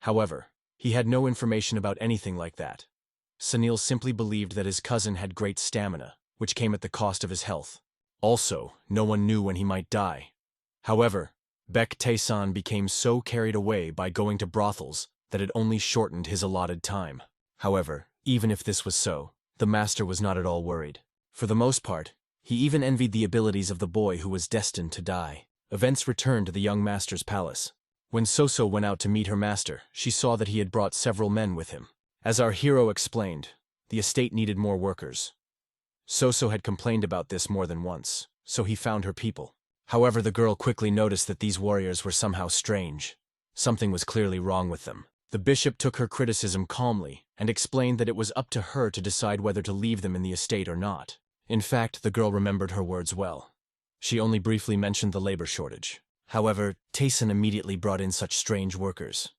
However, he had no information about anything like that. Sanil simply believed that his cousin had great stamina, which came at the cost of his health. Also, no one knew when he might die. However, Baek Taesan became so carried away by going to brothels that it only shortened his allotted time. However, even if this was so, the master was not at all worried. For the most part, he even envied the abilities of the boy who was destined to die. Events returned to the young master's palace. When Soso went out to meet her master, she saw that he had brought several men with him. As our hero explained, the estate needed more workers. Soso had complained about this more than once, so he found her people. However, the girl quickly noticed that these warriors were somehow strange. Something was clearly wrong with them. The bishop took her criticism calmly and explained that it was up to her to decide whether to leave them in the estate or not. In fact, the girl remembered her words well. She only briefly mentioned the labor shortage. However, Taesan immediately brought in such strange workers.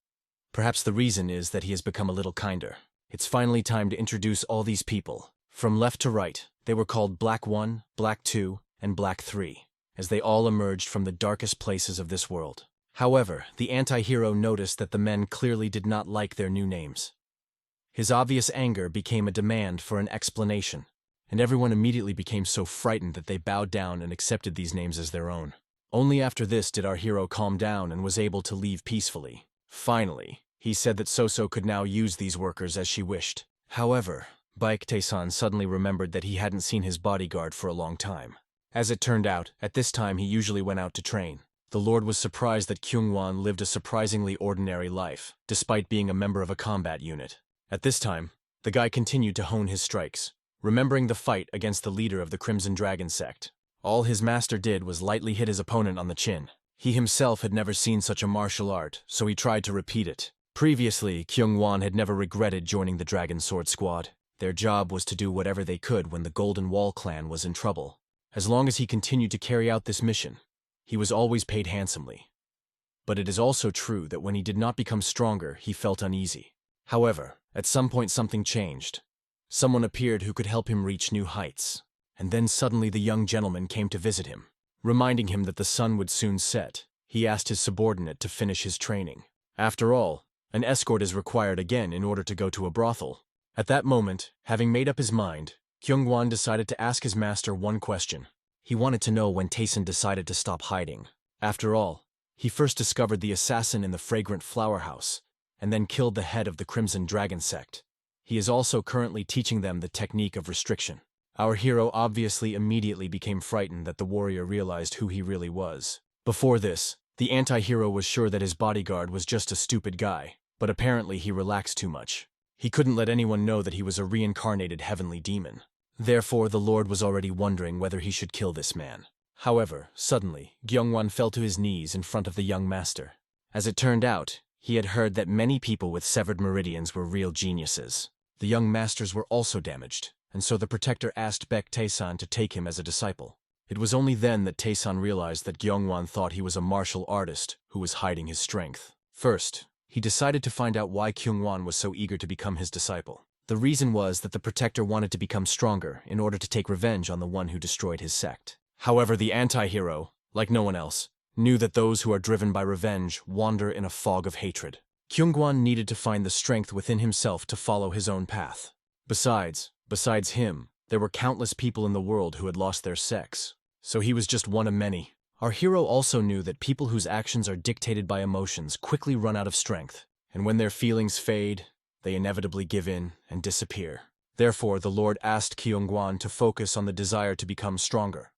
Perhaps the reason is that he has become a little kinder. It's finally time to introduce all these people. From left to right, they were called Black 1, Black 2, and Black 3, as they all emerged from the darkest places of this world. However, the anti-hero noticed that the men clearly did not like their new names. His obvious anger became a demand for an explanation, and everyone immediately became so frightened that they bowed down and accepted these names as their own. Only after this did our hero calm down and was able to leave peacefully. Finally, he said that Soso could now use these workers as she wished. However, Baek Taesan suddenly remembered that he hadn't seen his bodyguard for a long time. As it turned out, at this time he usually went out to train. The Lord was surprised that Kyungwon lived a surprisingly ordinary life, despite being a member of a combat unit. At this time, the guy continued to hone his strikes, remembering the fight against the leader of the Crimson Dragon sect. All his master did was lightly hit his opponent on the chin. He himself had never seen such a martial art, so he tried to repeat it. Previously, Kyungwon had never regretted joining the Dragon Sword Squad. Their job was to do whatever they could when the Golden Wall clan was in trouble. As long as he continued to carry out this mission, he was always paid handsomely. But it is also true that when he did not become stronger, he felt uneasy. However, at some point something changed. Someone appeared who could help him reach new heights. And then suddenly the young gentleman came to visit him. Reminding him that the sun would soon set, he asked his subordinate to finish his training. After all, an escort is required again in order to go to a brothel. At that moment, having made up his mind, Kyungwon decided to ask his master one question. He wanted to know when Taesun decided to stop hiding. After all, he first discovered the assassin in the fragrant flower house, and then killed the head of the Crimson Dragon sect. He is also currently teaching them the technique of restriction. Our hero obviously immediately became frightened that the warrior realized who he really was. Before this, the anti-hero was sure that his bodyguard was just a stupid guy, but apparently he relaxed too much. He couldn't let anyone know that he was a reincarnated heavenly demon. Therefore, the Lord was already wondering whether he should kill this man. However, suddenly, Gyeongwon fell to his knees in front of the young master. As it turned out, he had heard that many people with severed meridians were real geniuses. The young masters were also damaged, and so the protector asked Baek Taesan to take him as a disciple. It was only then that Taesan realized that Gyeongwon thought he was a martial artist who was hiding his strength. First, he decided to find out why Kyungwon was so eager to become his disciple. The reason was that the protector wanted to become stronger in order to take revenge on the one who destroyed his sect. However, the anti-hero, like no one else, knew that those who are driven by revenge wander in a fog of hatred. Kyungwon needed to find the strength within himself to follow his own path. Besides him, there were countless people in the world who had lost their sects, so he was just one of many. Our hero also knew that people whose actions are dictated by emotions quickly run out of strength, and when their feelings fade, they inevitably give in and disappear. Therefore, the Lord asked Kyungwon to focus on the desire to become stronger.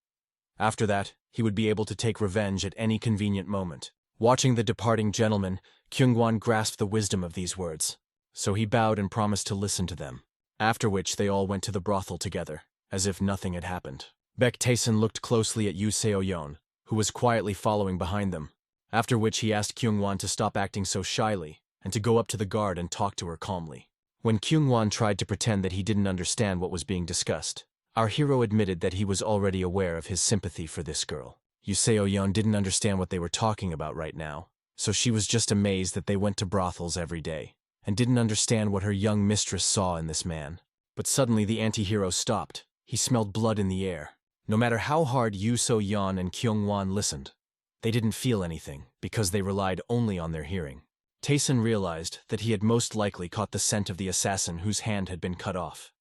After that, he would be able to take revenge at any convenient moment. Watching the departing gentleman, Kyungwon grasped the wisdom of these words, so he bowed and promised to listen to them. After which they all went to the brothel together, as if nothing had happened. Baek Taesan looked closely at Yu Seo-yeon, who was quietly following behind them, after which he asked Kyungwon to stop acting so shyly and to go up to the guard and talk to her calmly. When Kyungwon tried to pretend that he didn't understand what was being discussed, our hero admitted that he was already aware of his sympathy for this girl. Yu Seo-yeon didn't understand what they were talking about right now, so she was just amazed that they went to brothels every day, and didn't understand what her young mistress saw in this man. But suddenly the anti-hero stopped. He smelled blood in the air. No matter how hard Yu So-yeon and Kyungwon listened, they didn't feel anything because they relied only on their hearing. Taesan realized that he had most likely caught the scent of the assassin whose hand had been cut off.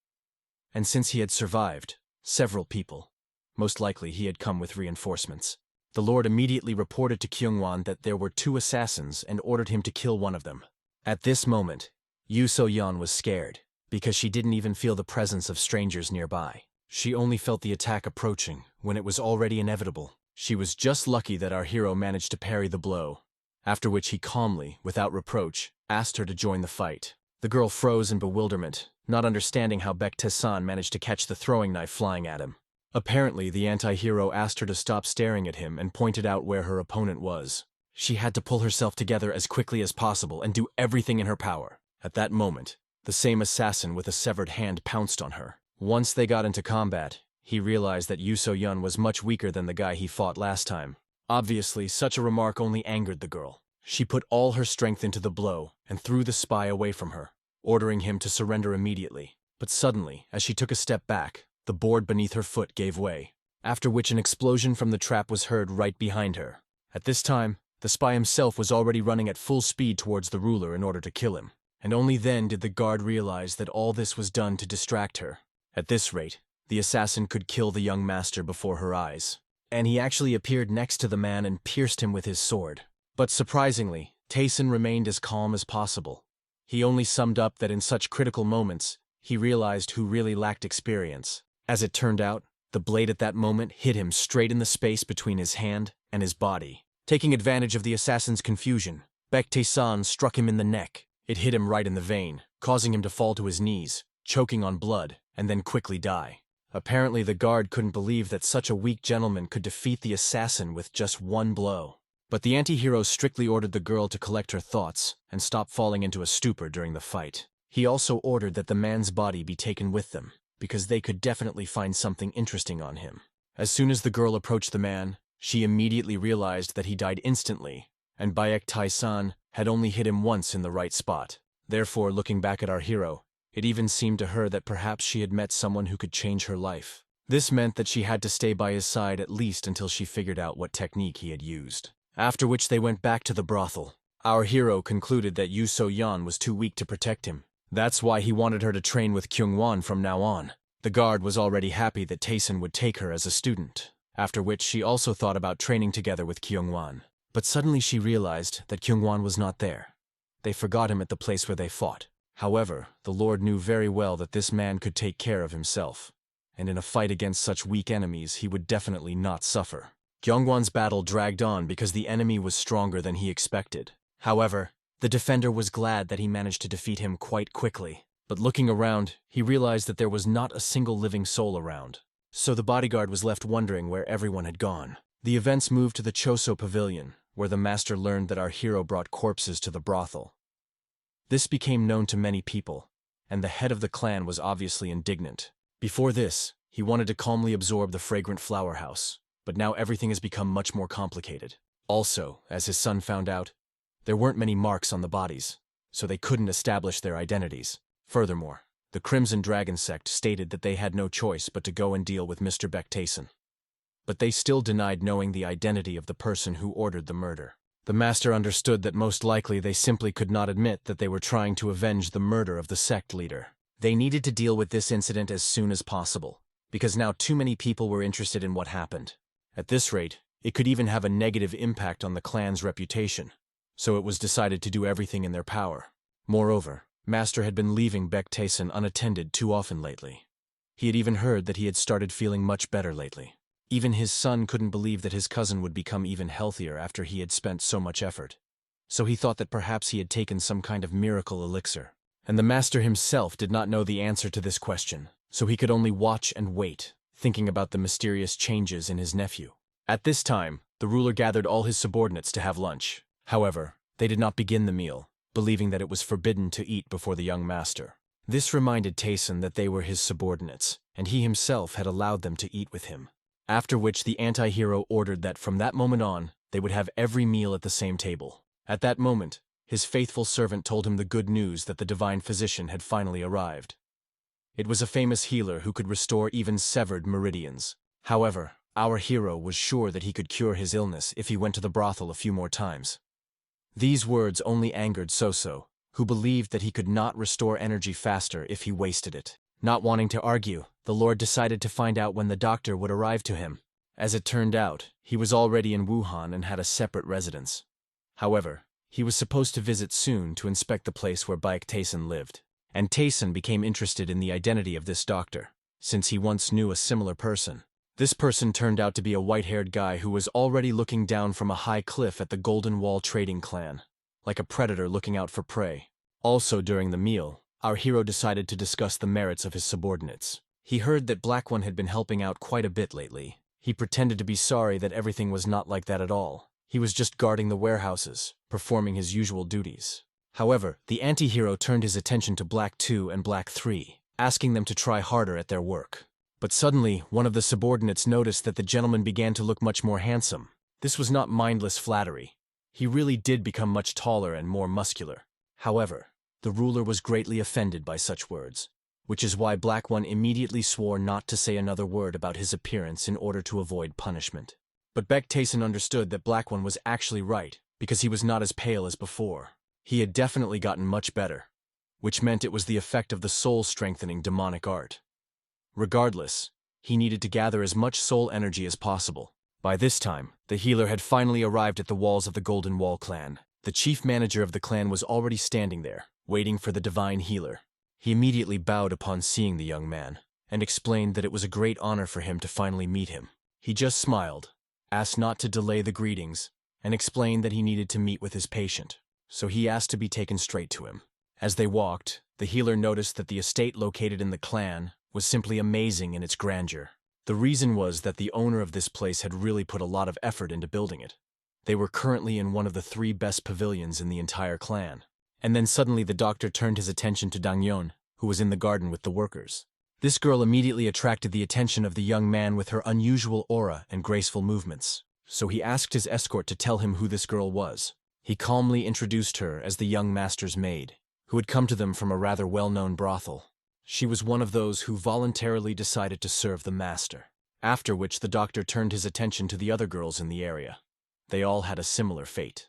And since he had survived, several people, most likely he had come with reinforcements. The Lord immediately reported to Kyungwon that there were 2 assassins and ordered him to kill one of them. At this moment, Yu So-yeon was scared because she didn't even feel the presence of strangers nearby. She only felt the attack approaching when it was already inevitable. She was just lucky that our hero managed to parry the blow, after which he calmly, without reproach, asked her to join the fight. The girl froze in bewilderment, not understanding how Baek Taesan managed to catch the throwing knife flying at him. Apparently, the anti-hero asked her to stop staring at him and pointed out where her opponent was. She had to pull herself together as quickly as possible and do everything in her power. At that moment, the same assassin with a severed hand pounced on her. Once they got into combat, he realized that Yu So-yeon was much weaker than the guy he fought last time. Obviously, such a remark only angered the girl. She put all her strength into the blow and threw the spy away from her, ordering him to surrender immediately. But suddenly, as she took a step back, the board beneath her foot gave way, after which an explosion from the trap was heard right behind her. At this time, the spy himself was already running at full speed towards the ruler in order to kill him, and only then did the guard realize that all this was done to distract her. At this rate, the assassin could kill the young master before her eyes, and he actually appeared next to the man and pierced him with his sword. But surprisingly, Taesan remained as calm as possible. He only summed up that in such critical moments, he realized who really lacked experience. As it turned out, the blade at that moment hit him straight in the space between his hand and his body. Taking advantage of the assassin's confusion, Baek Taesan struck him in the neck. It hit him right in the vein, causing him to fall to his knees, choking on blood, and then quickly die. Apparently the guard couldn't believe that such a weak gentleman could defeat the assassin with just one blow. But the anti-hero strictly ordered the girl to collect her thoughts and stop falling into a stupor during the fight. He also ordered that the man's body be taken with them, because they could definitely find something interesting on him. As soon as the girl approached the man, she immediately realized that he died instantly, and Baek Tai-san had only hit him once in the right spot. Therefore, looking back at our hero, it even seemed to her that perhaps she had met someone who could change her life. This meant that she had to stay by his side at least until she figured out what technique he had used. After which they went back to the brothel. Our hero concluded that Yu So-yeon was too weak to protect him. That's why he wanted her to train with Kyung-won from now on. The guard was already happy that Taesun would take her as a student, after which she also thought about training together with Kyung-won. But suddenly she realized that Kyung-won was not there. They forgot him at the place where they fought. However, the Lord knew very well that this man could take care of himself, and in a fight against such weak enemies he would definitely not suffer. Kyung-won's battle dragged on because the enemy was stronger than he expected. However, the defender was glad that he managed to defeat him quite quickly. But looking around, he realized that there was not a single living soul around. So the bodyguard was left wondering where everyone had gone. The events moved to the Choso Pavilion, where the master learned that our hero brought corpses to the brothel. This became known to many people, and the head of the clan was obviously indignant. Before this, he wanted to calmly absorb the fragrant flower house, but now everything has become much more complicated. Also, as his son found out, there weren't many marks on the bodies, so they couldn't establish their identities. Furthermore, the Crimson Dragon sect stated that they had no choice but to go and deal with Mr. Baek Tai-sun. But they still denied knowing the identity of the person who ordered the murder. The master understood that most likely they simply could not admit that they were trying to avenge the murder of the sect leader. They needed to deal with this incident as soon as possible, because now too many people were interested in what happened. At this rate, it could even have a negative impact on the clan's reputation, so it was decided to do everything in their power. Moreover, Master had been leaving Baek Tai-sun unattended too often lately. He had even heard that he had started feeling much better lately. Even his son couldn't believe that his cousin would become even healthier after he had spent so much effort. So he thought that perhaps he had taken some kind of miracle elixir. And the master himself did not know the answer to this question, so he could only watch and wait, thinking about the mysterious changes in his nephew. At this time, the ruler gathered all his subordinates to have lunch. However, they did not begin the meal, believing that it was forbidden to eat before the young master. This reminded Tai-sun that they were his subordinates, and he himself had allowed them to eat with him. After which the anti-hero ordered that from that moment on, they would have every meal at the same table. At that moment, his faithful servant told him the good news that the divine physician had finally arrived. It was a famous healer who could restore even severed meridians. However, our hero was sure that he could cure his illness if he went to the brothel a few more times. These words only angered Soso, who believed that he could not restore energy faster if he wasted it. Not wanting to argue, the Lord decided to find out when the doctor would arrive to him. As it turned out, he was already in Wuhan and had a separate residence. However, he was supposed to visit soon to inspect the place where Baek Tai-sun lived. And Tai-sun became interested in the identity of this doctor, since he once knew a similar person. This person turned out to be a white-haired guy who was already looking down from a high cliff at the Golden Wall trading clan, like a predator looking out for prey. Also during the meal, our hero decided to discuss the merits of his subordinates. He heard that Black One had been helping out quite a bit lately. He pretended to be sorry that everything was not like that at all. He was just guarding the warehouses, performing his usual duties. However, the anti-hero turned his attention to Black 2 and Black 3, asking them to try harder at their work. But suddenly, one of the subordinates noticed that the gentleman began to look much more handsome. This was not mindless flattery. He really did become much taller and more muscular. However, the ruler was greatly offended by such words, which is why Black One immediately swore not to say another word about his appearance in order to avoid punishment. But Baek Tai-sun understood that Black One was actually right, because he was not as pale as before. He had definitely gotten much better, which meant it was the effect of the soul-strengthening demonic art. Regardless, he needed to gather as much soul energy as possible. By this time, the healer had finally arrived at the walls of the Golden Wall clan. The chief manager of the clan was already standing there, waiting for the divine healer. He immediately bowed upon seeing the young man, and explained that it was a great honor for him to finally meet him. He just smiled, asked not to delay the greetings, and explained that he needed to meet with his patient, so he asked to be taken straight to him. As they walked, the healer noticed that the estate located in the clan was simply amazing in its grandeur. The reason was that the owner of this place had really put a lot of effort into building it. They were currently in one of the 3 best pavilions in the entire clan, And then suddenly the doctor turned his attention to Danyong, who was in the garden with the workers. This girl immediately attracted the attention of the young man with her unusual aura and graceful movements. So he asked his escort to tell him who this girl was. He calmly introduced her as the young master's maid, who had come to them from a rather well-known brothel. She was one of those who voluntarily decided to serve the master. After which the doctor turned his attention to the other girls in the area. They all had a similar fate.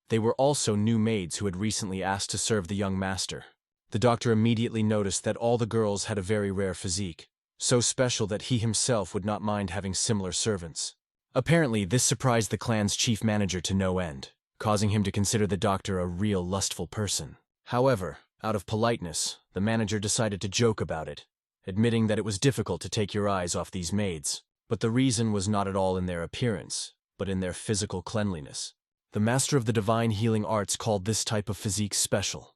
They were also new maids who had recently asked to serve the young master. The doctor immediately noticed that all the girls had a very rare physique, so special that he himself would not mind having similar servants. Apparently, this surprised the clan's chief manager to no end, causing him to consider the doctor a real lustful person. However, out of politeness, the manager decided to joke about it, admitting that it was difficult to take your eyes off these maids, but the reason was not at all in their appearance, but in their physical cleanliness. The master of the divine healing arts called this type of physique special.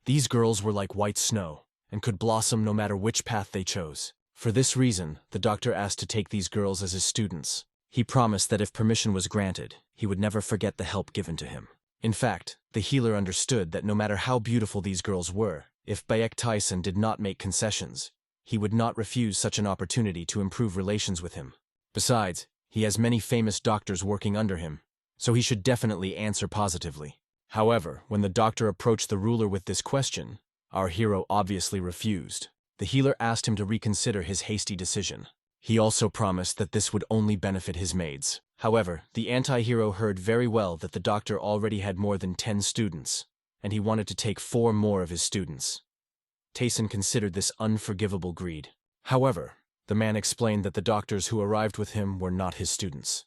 These girls were like white snow, and could blossom no matter which path they chose. For this reason, the doctor asked to take these girls as his students. He promised that if permission was granted, he would never forget the help given to him. In fact, the healer understood that no matter how beautiful these girls were, if Baek Tyson did not make concessions, he would not refuse such an opportunity to improve relations with him. Besides, he has many famous doctors working under him, so he should definitely answer positively. However, when the doctor approached the ruler with this question, our hero obviously refused. The healer asked him to reconsider his hasty decision. He also promised that this would only benefit his maids. However, the anti-hero heard very well that the doctor already had more than 10 students, and he wanted to take 4 more of his students. Tyson considered this unforgivable greed. However, the man explained that the doctors who arrived with him were not his students.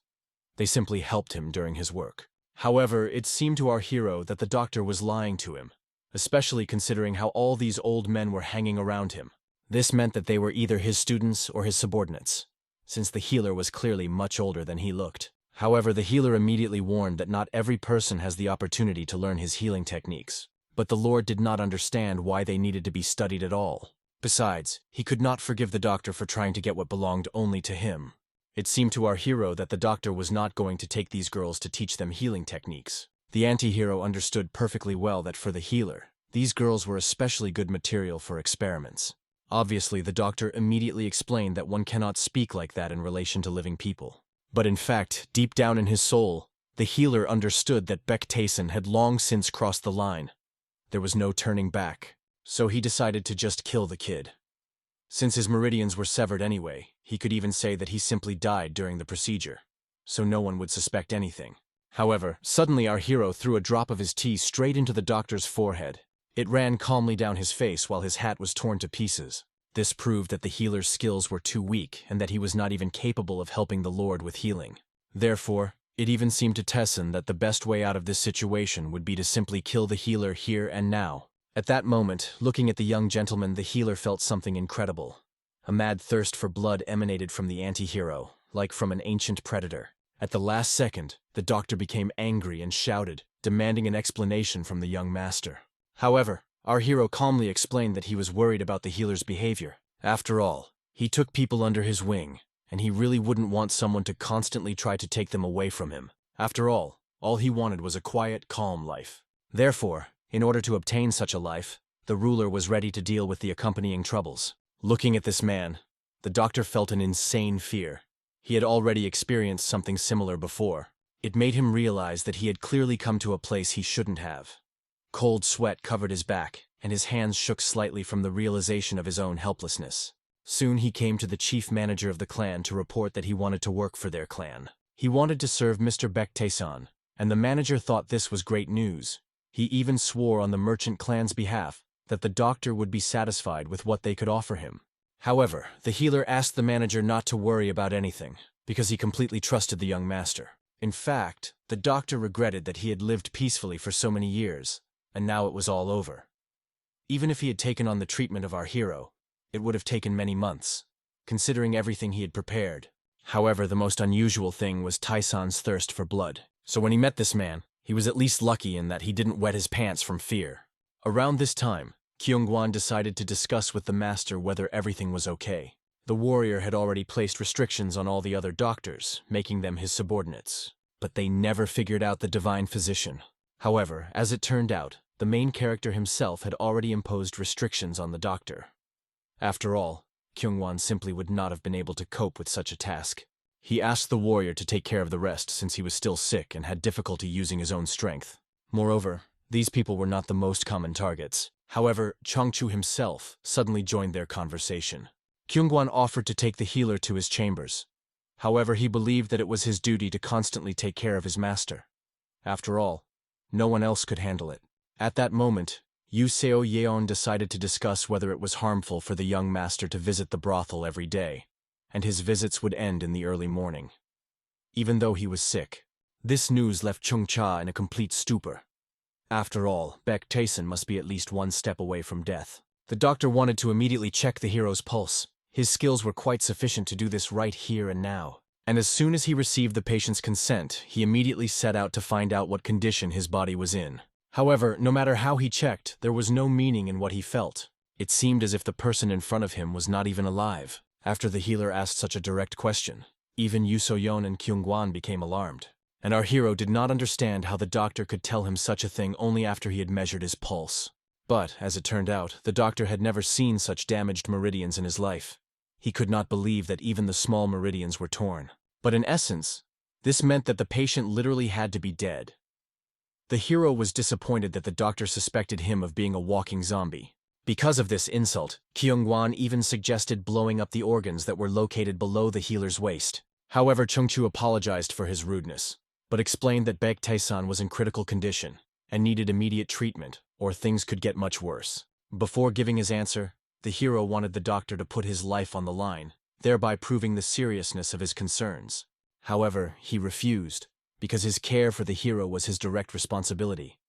They simply helped him during his work. However, it seemed to our hero that the doctor was lying to him, especially considering how all these old men were hanging around him. This meant that they were either his students or his subordinates, since the healer was clearly much older than he looked. However, the healer immediately warned that not every person has the opportunity to learn his healing techniques, but the Lord did not understand why they needed to be studied at all. Besides, he could not forgive the doctor for trying to get what belonged only to him. It seemed to our hero that the doctor was not going to take these girls to teach them healing techniques. The anti-hero understood perfectly well that for the healer, these girls were especially good material for experiments. Obviously, the doctor immediately explained that one cannot speak like that in relation to living people. But in fact, deep down in his soul, the healer understood that Baek Tyson had long since crossed the line. There was no turning back, so he decided to just kill the kid. Since his meridians were severed anyway, he could even say that he simply died during the procedure, so no one would suspect anything. However, suddenly our hero threw a drop of his tea straight into the doctor's forehead. It ran calmly down his face while his hat was torn to pieces. This proved that the healer's skills were too weak and that he was not even capable of helping the Lord with healing. Therefore, it even seemed to Tyson that the best way out of this situation would be to simply kill the healer here and now. At that moment, looking at the young gentleman, the healer felt something incredible. A mad thirst for blood emanated from the anti-hero, like from an ancient predator. At the last second, the doctor became angry and shouted, demanding an explanation from the young master. However, our hero calmly explained that he was worried about the healer's behavior. After all, he took people under his wing, and he really wouldn't want someone to constantly try to take them away from him. After all he wanted was a quiet, calm life. Therefore, in order to obtain such a life, the ruler was ready to deal with the accompanying troubles. Looking at this man, the doctor felt an insane fear. He had already experienced something similar before. It made him realize that he had clearly come to a place he shouldn't have. Cold sweat covered his back, and his hands shook slightly from the realization of his own helplessness. Soon he came to the chief manager of the clan to report that he wanted to work for their clan. He wanted to serve Mr. Baek Tyson, and the manager thought this was great news. He even swore on the merchant clan's behalf that the doctor would be satisfied with what they could offer him. However, the healer asked the manager not to worry about anything, because he completely trusted the young master. In fact, the doctor regretted that he had lived peacefully for so many years, and now it was all over. Even if he had taken on the treatment of our hero, it would have taken many months, considering everything he had prepared. However, the most unusual thing was Tyson's thirst for blood. So when he met this man, he was at least lucky in that he didn't wet his pants from fear. Around this time, Kyungwon decided to discuss with the master whether everything was okay. The warrior had already placed restrictions on all the other doctors, making them his subordinates, but they never figured out the divine physician. However, as it turned out, the main character himself had already imposed restrictions on the doctor. After all, Kyungwon simply would not have been able to cope with such a task. He asked the warrior to take care of the rest since he was still sick and had difficulty using his own strength. Moreover, these people were not the most common targets. However, Chongchu himself suddenly joined their conversation. Kyungwon offered to take the healer to his chambers. However, he believed that it was his duty to constantly take care of his master. After all, no one else could handle it. At that moment, Yu Seo Yeon decided to discuss whether it was harmful for the young master to visit the brothel every day, and his visits would end in the early morning. Even though he was sick, this news left Chung Cha in a complete stupor. After all, Baek Taesun must be at least one step away from death. The doctor wanted to immediately check the hero's pulse. His skills were quite sufficient to do this right here and now. And as soon as he received the patient's consent, he immediately set out to find out what condition his body was in. However, no matter how he checked, there was no meaning in what he felt. It seemed as if the person in front of him was not even alive. After the healer asked such a direct question, even Yu So-yeon and Kyungwon became alarmed. And our hero did not understand how the doctor could tell him such a thing only after he had measured his pulse. But, as it turned out, the doctor had never seen such damaged meridians in his life. He could not believe that even the small meridians were torn. But in essence, this meant that the patient literally had to be dead. The hero was disappointed that the doctor suspected him of being a walking zombie. Because of this insult, Kyungwon even suggested blowing up the organs that were located below the healer's waist. However, Chungchu apologized for his rudeness, but explained that Baek Taesun was in critical condition and needed immediate treatment, or things could get much worse. Before giving his answer, the hero wanted the doctor to put his life on the line, thereby proving the seriousness of his concerns. However, he refused, because his care for the hero was his direct responsibility,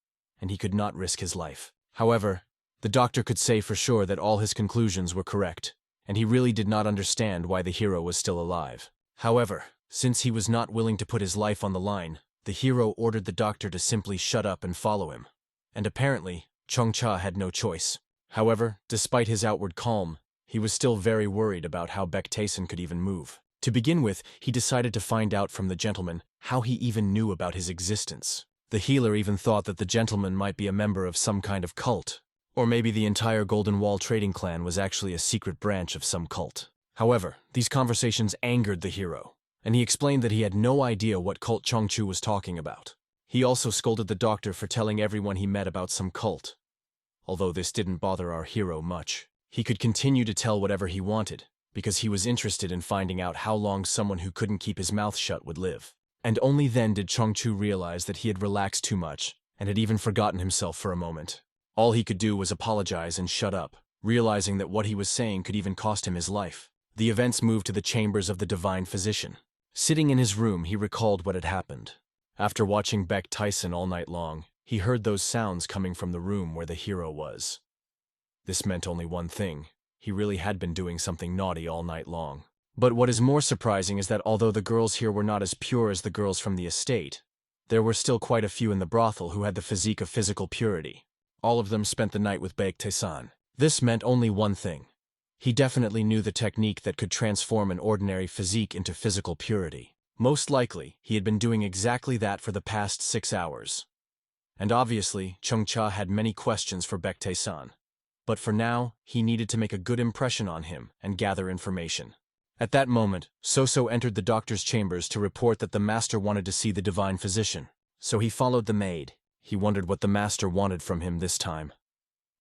and he could not risk his life. However, the doctor could say for sure that all his conclusions were correct, and he really did not understand why the hero was still alive. However, since he was not willing to put his life on the line, the hero ordered the doctor to simply shut up and follow him. And apparently, Chongcha had no choice. However, despite his outward calm, he was still very worried about how Baek Taesun could even move. To begin with, he decided to find out from the gentleman how he even knew about his existence. The healer even thought that the gentleman might be a member of some kind of cult, or maybe the entire Golden Wall trading clan was actually a secret branch of some cult. However, these conversations angered the hero, and he explained that he had no idea what cult Chongchu was talking about. He also scolded the doctor for telling everyone he met about some cult. Although this didn't bother our hero much, he could continue to tell whatever he wanted, because he was interested in finding out how long someone who couldn't keep his mouth shut would live. And only then did Chongchu realize that he had relaxed too much, and had even forgotten himself for a moment. All he could do was apologize and shut up, realizing that what he was saying could even cost him his life. The events moved to the chambers of the divine physician. Sitting in his room, he recalled what had happened. After watching Baek Taesun all night long, he heard those sounds coming from the room where the hero was. This meant only one thing. He really had been doing something naughty all night long. But what is more surprising is that although the girls here were not as pure as the girls from the estate, there were still quite a few in the brothel who had the physique of physical purity. All of them spent the night with Baek Taesun. This meant only one thing. He definitely knew the technique that could transform an ordinary physique into physical purity. Most likely, he had been doing exactly that for the past 6 hours. And obviously, Chongcha had many questions for Baek Taesun. But for now, he needed to make a good impression on him and gather information. At that moment, Soso entered the doctor's chambers to report that the master wanted to see the divine physician. So he followed the maid. He wondered what the master wanted from him this time.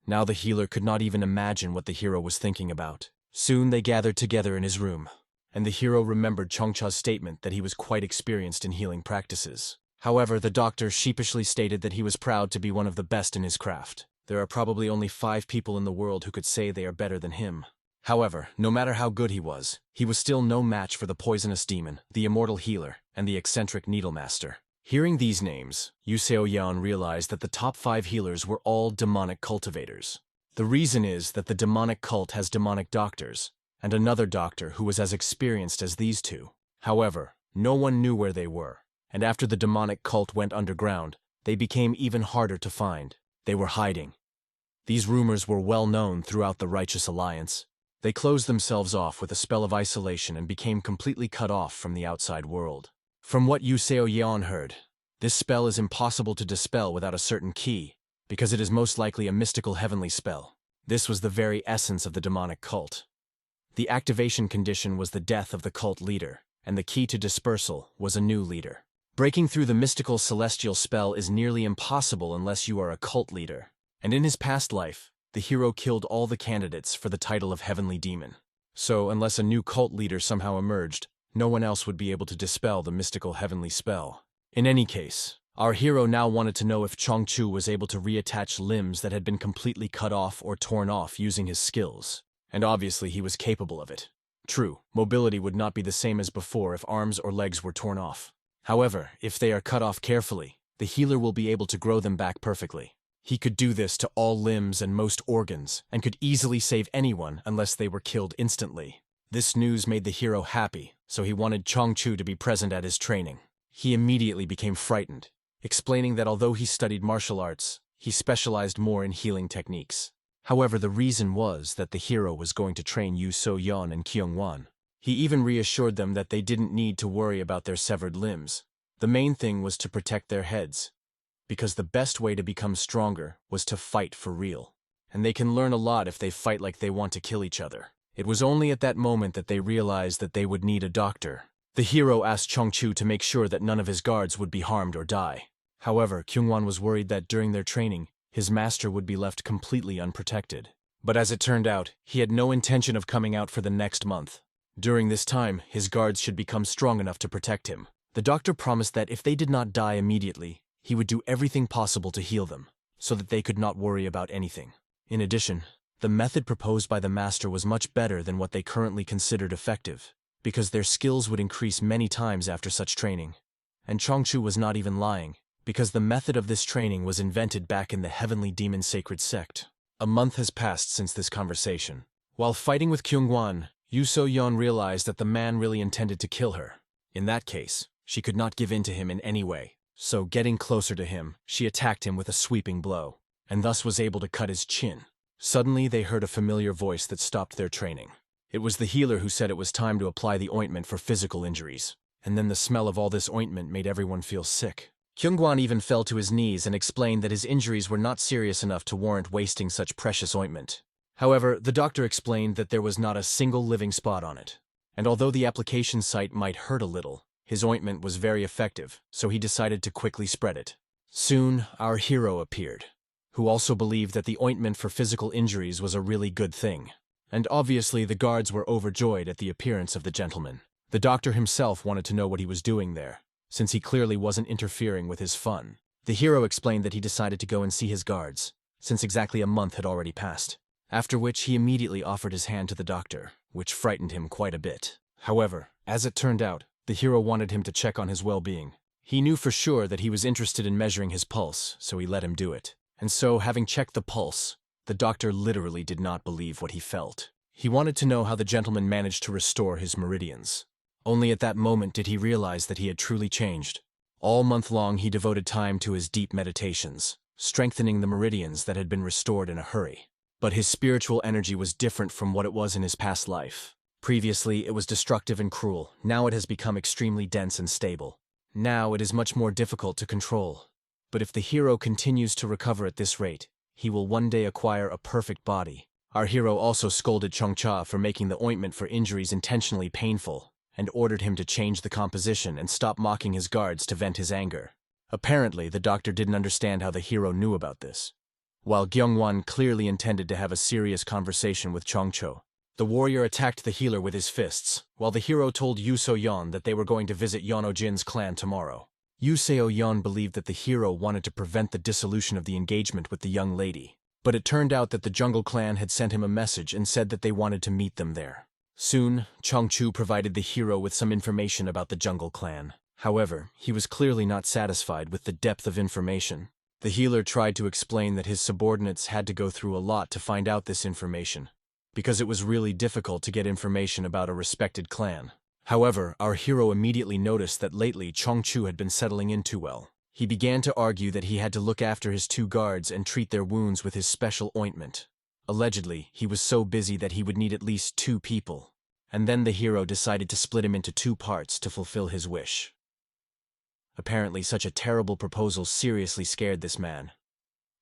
Now the healer could not even imagine what the hero was thinking about. Soon they gathered together in his room, and the hero remembered Chongcha's statement that he was quite experienced in healing practices. However, the doctor sheepishly stated that he was proud to be one of the best in his craft. There are probably only 5 people in the world who could say they are better than him. However, no matter how good he was still no match for the poisonous demon, the immortal healer, and the eccentric needlemaster. Hearing these names, Yu Seo-yeon realized that the top 5 healers were all demonic cultivators. The reason is that the demonic cult has demonic doctors, and another doctor who was as experienced as these 2. However, no one knew where they were, and after the demonic cult went underground, they became even harder to find. They were hiding. These rumors were well known throughout the Righteous Alliance. They closed themselves off with a spell of isolation and became completely cut off from the outside world. From what Yu Seo-yeon heard, this spell is impossible to dispel without a certain key, because it is most likely a mystical heavenly spell. This was the very essence of the demonic cult. The activation condition was the death of the cult leader, and the key to dispersal was a new leader. Breaking through the mystical celestial spell is nearly impossible unless you are a cult leader. And in his past life, the hero killed all the candidates for the title of Heavenly Demon. So, unless a new cult leader somehow emerged, no one else would be able to dispel the mystical heavenly spell. In any case, our hero now wanted to know if Chongchu was able to reattach limbs that had been completely cut off or torn off using his skills. And obviously he was capable of it. True, mobility would not be the same as before if arms or legs were torn off. However, if they are cut off carefully, the healer will be able to grow them back perfectly. He could do this to all limbs and most organs, and could easily save anyone unless they were killed instantly. This news made the hero happy, so he wanted Chongchu to be present at his training. He immediately became frightened, explaining that although he studied martial arts, he specialized more in healing techniques. However, the reason was that the hero was going to train Yu So-yeon and Kyung-won. He even reassured them that they didn't need to worry about their severed limbs. The main thing was to protect their heads, because the best way to become stronger was to fight for real. And they can learn a lot if they fight like they want to kill each other. It was only at that moment that they realized that they would need a doctor. The hero asked Chongchu to make sure that none of his guards would be harmed or die. However, Kyung-won was worried that during their training, his master would be left completely unprotected. But as it turned out, he had no intention of coming out for the next month. During this time, his guards should become strong enough to protect him. The doctor promised that if they did not die immediately, he would do everything possible to heal them, so that they could not worry about anything. In addition, the method proposed by the master was much better than what they currently considered effective, because their skills would increase many times after such training. And Chongchu was not even lying, because the method of this training was invented back in the Heavenly Demon Sacred Sect. A month has passed since this conversation. While fighting with Kyung-won, Yu So-yeon realized that the man really intended to kill her. In that case, she could not give in to him in any way. So, getting closer to him, she attacked him with a sweeping blow, and thus was able to cut his chin. Suddenly, they heard a familiar voice that stopped their training. It was the healer who said it was time to apply the ointment for physical injuries. And then the smell of all this ointment made everyone feel sick. Kyung-won even fell to his knees and explained that his injuries were not serious enough to warrant wasting such precious ointment. However, the doctor explained that there was not a single living spot on it. And although the application site might hurt a little, his ointment was very effective, so he decided to quickly spread it. Soon, our hero appeared, who also believed that the ointment for physical injuries was a really good thing. And obviously the guards were overjoyed at the appearance of the gentleman. The doctor himself wanted to know what he was doing there, since he clearly wasn't interfering with his fun. The hero explained that he decided to go and see his guards, since exactly a month had already passed. After which he immediately offered his hand to the doctor, which frightened him quite a bit. However, as it turned out, the hero wanted him to check on his well-being. He knew for sure that he was interested in measuring his pulse, so he let him do it. And so, having checked the pulse, the doctor literally did not believe what he felt. He wanted to know how the gentleman managed to restore his meridians. Only at that moment did he realize that he had truly changed. All month long he devoted time to his deep meditations, strengthening the meridians that had been restored in a hurry. But his spiritual energy was different from what it was in his past life. Previously, it was destructive and cruel. Now it has become extremely dense and stable. Now it is much more difficult to control. But if the hero continues to recover at this rate, he will one day acquire a perfect body. Our hero also scolded Chongcha for making the ointment for injuries intentionally painful, and ordered him to change the composition and stop mocking his guards to vent his anger. Apparently, the doctor didn't understand how the hero knew about this. While Kyung-won clearly intended to have a serious conversation with Chongcho, the warrior attacked the healer with his fists, while the hero told Yu So-yeon that they were going to visit Yeon-oh-jin's clan tomorrow. Yu So-yeon believed that the hero wanted to prevent the dissolution of the engagement with the young lady, but it turned out that the jungle clan had sent him a message and said that they wanted to meet them there. Soon, Chongchu provided the hero with some information about the jungle clan. However, he was clearly not satisfied with the depth of information. The healer tried to explain that his subordinates had to go through a lot to find out this information, because it was really difficult to get information about a respected clan. However, our hero immediately noticed that lately Chongchu had been settling in too well. He began to argue that he had to look after his two guards and treat their wounds with his special ointment. Allegedly, he was so busy that he would need at least 2 people. And then the hero decided to split him into 2 parts to fulfill his wish. Apparently, such a terrible proposal seriously scared this man.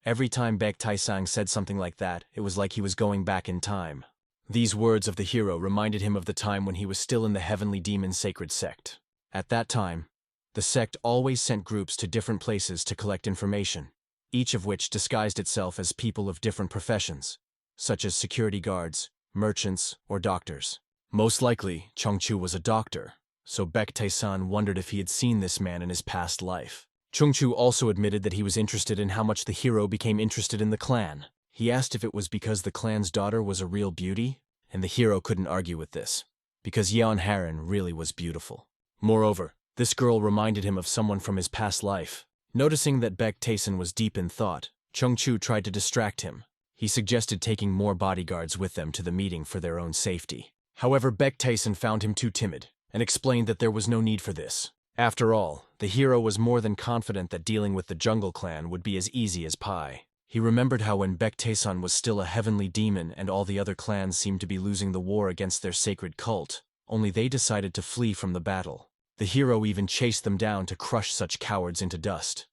Every time Baek Taesang said something like that, it was like he was going back in time. These words of the hero reminded him of the time when he was still in the Heavenly Demon Sacred Sect. At that time, the sect always sent groups to different places to collect information, each of which disguised itself as people of different professions, such as security guards, merchants, or doctors. Most likely, Chungchu was a doctor, so Baek Taesan wondered if he had seen this man in his past life. Chungchu also admitted that he was interested in how much the hero became interested in the clan. He asked if it was because the clan's daughter was a real beauty, and the hero couldn't argue with this, because Yeon Haran really was beautiful. Moreover, this girl reminded him of someone from his past life. Noticing that Baek Taesan was deep in thought, Chungchu tried to distract him. He suggested taking more bodyguards with them to the meeting for their own safety. However, Baek Taesan found him too timid, and explained that there was no need for this. After all, the hero was more than confident that dealing with the Jungle Clan would be as easy as pie. He remembered how when Baek Taesan was still a heavenly demon and all the other clans seemed to be losing the war against their sacred cult, only they decided to flee from the battle. The hero even chased them down to crush such cowards into dust.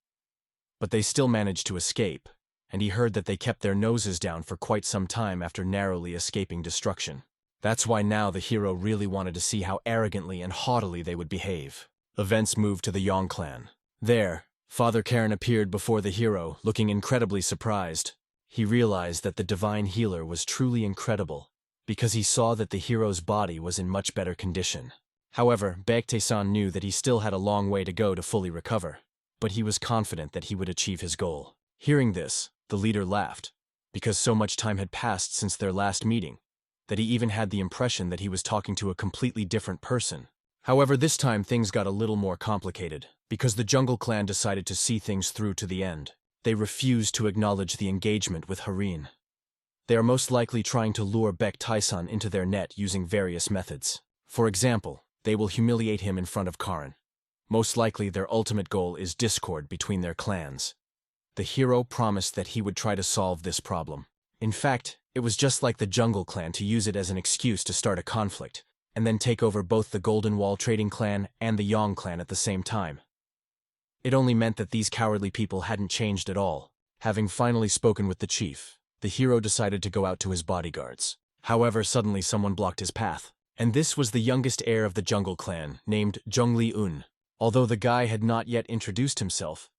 But they still managed to escape, and he heard that they kept their noses down for quite some time after narrowly escaping destruction. That's why now the hero really wanted to see how arrogantly and haughtily they would behave. Events moved to the Yong clan. There, Father Karen appeared before the hero, looking incredibly surprised. He realized that the divine healer was truly incredible, because he saw that the hero's body was in much better condition. However, Baek Taesan knew that he still had a long way to go to fully recover, but he was confident that he would achieve his goal. Hearing this, the leader laughed, because so much time had passed since their last meeting, that he even had the impression that he was talking to a completely different person. However, this time things got a little more complicated, because the Jungle Clan decided to see things through to the end. They refused to acknowledge the engagement with Harin. They are most likely trying to lure Baek Taesan into their net using various methods. For example, they will humiliate him in front of Karen. Most likely their ultimate goal is discord between their clans. The hero promised that he would try to solve this problem. In fact, it was just like the Jungle Clan to use it as an excuse to start a conflict, and then take over both the Golden Wall Trading Clan and the Yong Clan at the same time. It only meant that these cowardly people hadn't changed at all. Having finally spoken with the chief, the hero decided to go out to his bodyguards. However, suddenly someone blocked his path, and this was the youngest heir of the Jungle Clan, named Jongli. Although the guy had not yet introduced himself,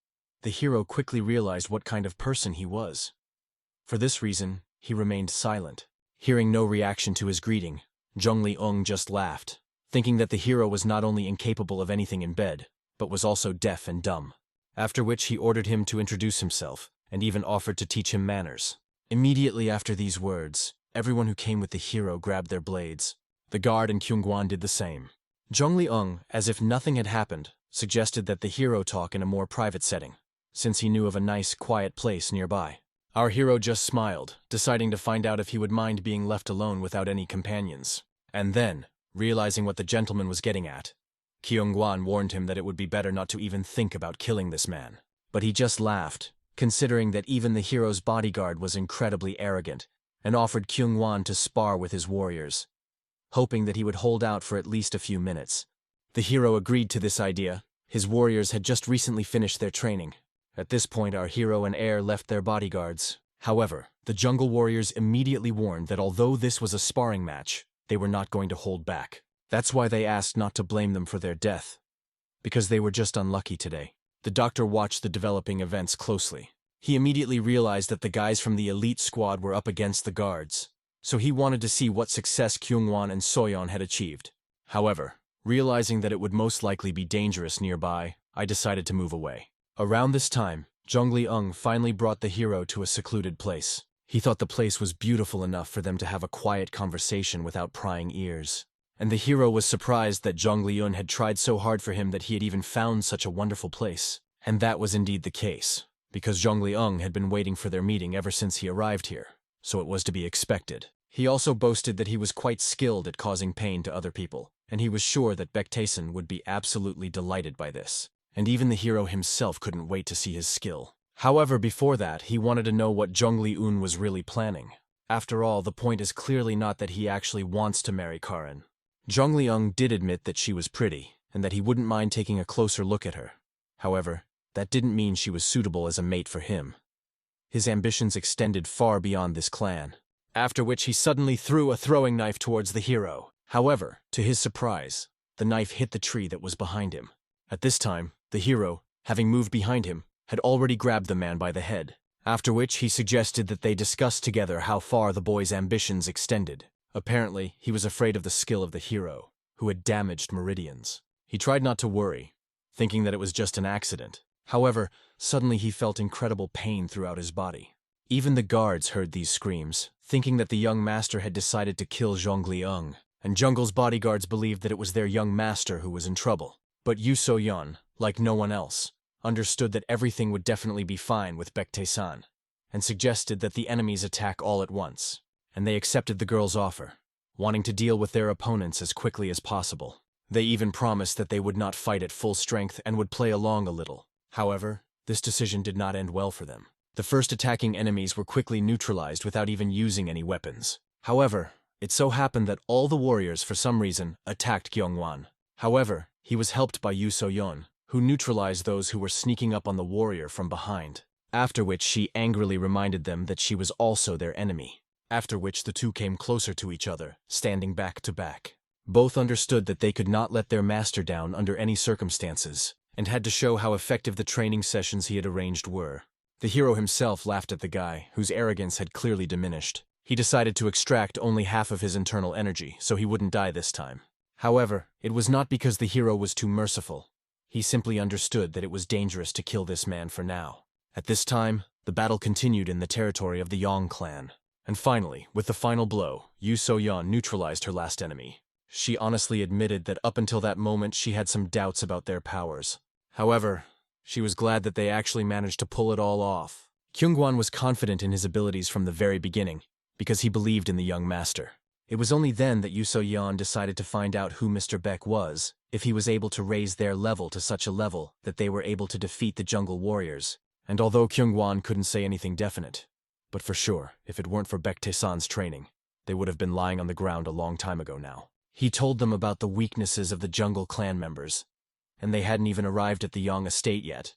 the hero quickly realized what kind of person he was. For this reason, he remained silent. Hearing no reaction to his greeting, Jongli just laughed, thinking that the hero was not only incapable of anything in bed, but was also deaf and dumb. After which he ordered him to introduce himself, and even offered to teach him manners. Immediately after these words, everyone who came with the hero grabbed their blades. The guard and Kyungwan did the same. Jongli, as if nothing had happened, suggested that the hero talk in a more private setting, since he knew of a nice, quiet place nearby. Our hero just smiled, deciding to find out if he would mind being left alone without any companions. And then, realizing what the gentleman was getting at, Kyungwan warned him that it would be better not to even think about killing this man. But he just laughed, considering that even the hero's bodyguard was incredibly arrogant, and offered Kyungwan to spar with his warriors, hoping that he would hold out for at least a few minutes. The hero agreed to this idea. His warriors had just recently finished their training. At this point, our hero and heir left their bodyguards. However, the jungle warriors immediately warned that although this was a sparring match, they were not going to hold back. That's why they asked not to blame them for their death, because they were just unlucky today. The doctor watched the developing events closely. He immediately realized that the guys from the elite squad were up against the guards, so he wanted to see what success Kyungwan and Soyeon had achieved. However, realizing that it would most likely be dangerous nearby, I decided to move away. Around this time, Jongli finally brought the hero to a secluded place. He thought the place was beautiful enough for them to have a quiet conversation without prying ears. And the hero was surprised that Jongli had tried so hard for him that he had even found such a wonderful place. And that was indeed the case, because Jongli had been waiting for their meeting ever since he arrived here, so it was to be expected. He also boasted that he was quite skilled at causing pain to other people, and he was sure that Baek Taesan would be absolutely delighted by this. And even the hero himself couldn't wait to see his skill. However, before that, he wanted to know what Jongli was really planning. After all, the point is clearly not that he actually wants to marry Karen. Jongli did admit that she was pretty, and that he wouldn't mind taking a closer look at her. However, that didn't mean she was suitable as a mate for him. his ambitions extended far beyond this clan. After which he suddenly threw a throwing knife towards the hero. However, to his surprise, the knife hit the tree that was behind him. At this time, the hero, having moved behind him, had already grabbed the man by the head. After which he suggested that they discuss together how far the boy's ambitions extended. Apparently, he was afraid of the skill of the hero, who had damaged meridians. He tried not to worry, thinking that it was just an accident. However, suddenly he felt incredible pain throughout his body. Even the guards heard these screams, thinking that the young master had decided to kill Jongli, and Jungle's bodyguards believed that it was their young master who was in trouble. But Yu So-yeon, like no one else, understood that everything would definitely be fine with Baek-tae-san, and suggested that the enemies attack all at once, and they accepted the girl's offer, wanting to deal with their opponents as quickly as possible. They even promised that they would not fight at full strength and would play along a little. However, this decision did not end well for them. The first attacking enemies were quickly neutralized without even using any weapons. However, it so happened that all the warriors, for some reason, attacked Kyungwon. However, he was helped by Yu So-yeon, who neutralized those who were sneaking up on the warrior from behind. After which she angrily reminded them that she was also their enemy. After which the two came closer to each other, standing back to back. Both understood that they could not let their master down under any circumstances, and had to show how effective the training sessions he had arranged were. The hero himself laughed at the guy, whose arrogance had clearly diminished. He decided to extract only half of his internal energy, so he wouldn't die this time. However, it was not because the hero was too merciful. He simply understood that it was dangerous to kill this man for now. At this time, the battle continued in the territory of the Yong clan. And finally, with the final blow, Yu So-yeon neutralized her last enemy. She honestly admitted that up until that moment she had some doubts about their powers. However, she was glad that they actually managed to pull it all off. Kyungwon was confident in his abilities from the very beginning, because he believed in the young master. It was only then that Yu So-yeon decided to find out who Mr. Baek was, if he was able to raise their level to such a level that they were able to defeat the jungle warriors. And although Kyungwon couldn't say anything definite, but for sure, if it weren't for Baek-tae-san's training, they would have been lying on the ground a long time ago now. He told them about the weaknesses of the jungle clan members, and they hadn't even arrived at the Yong estate yet.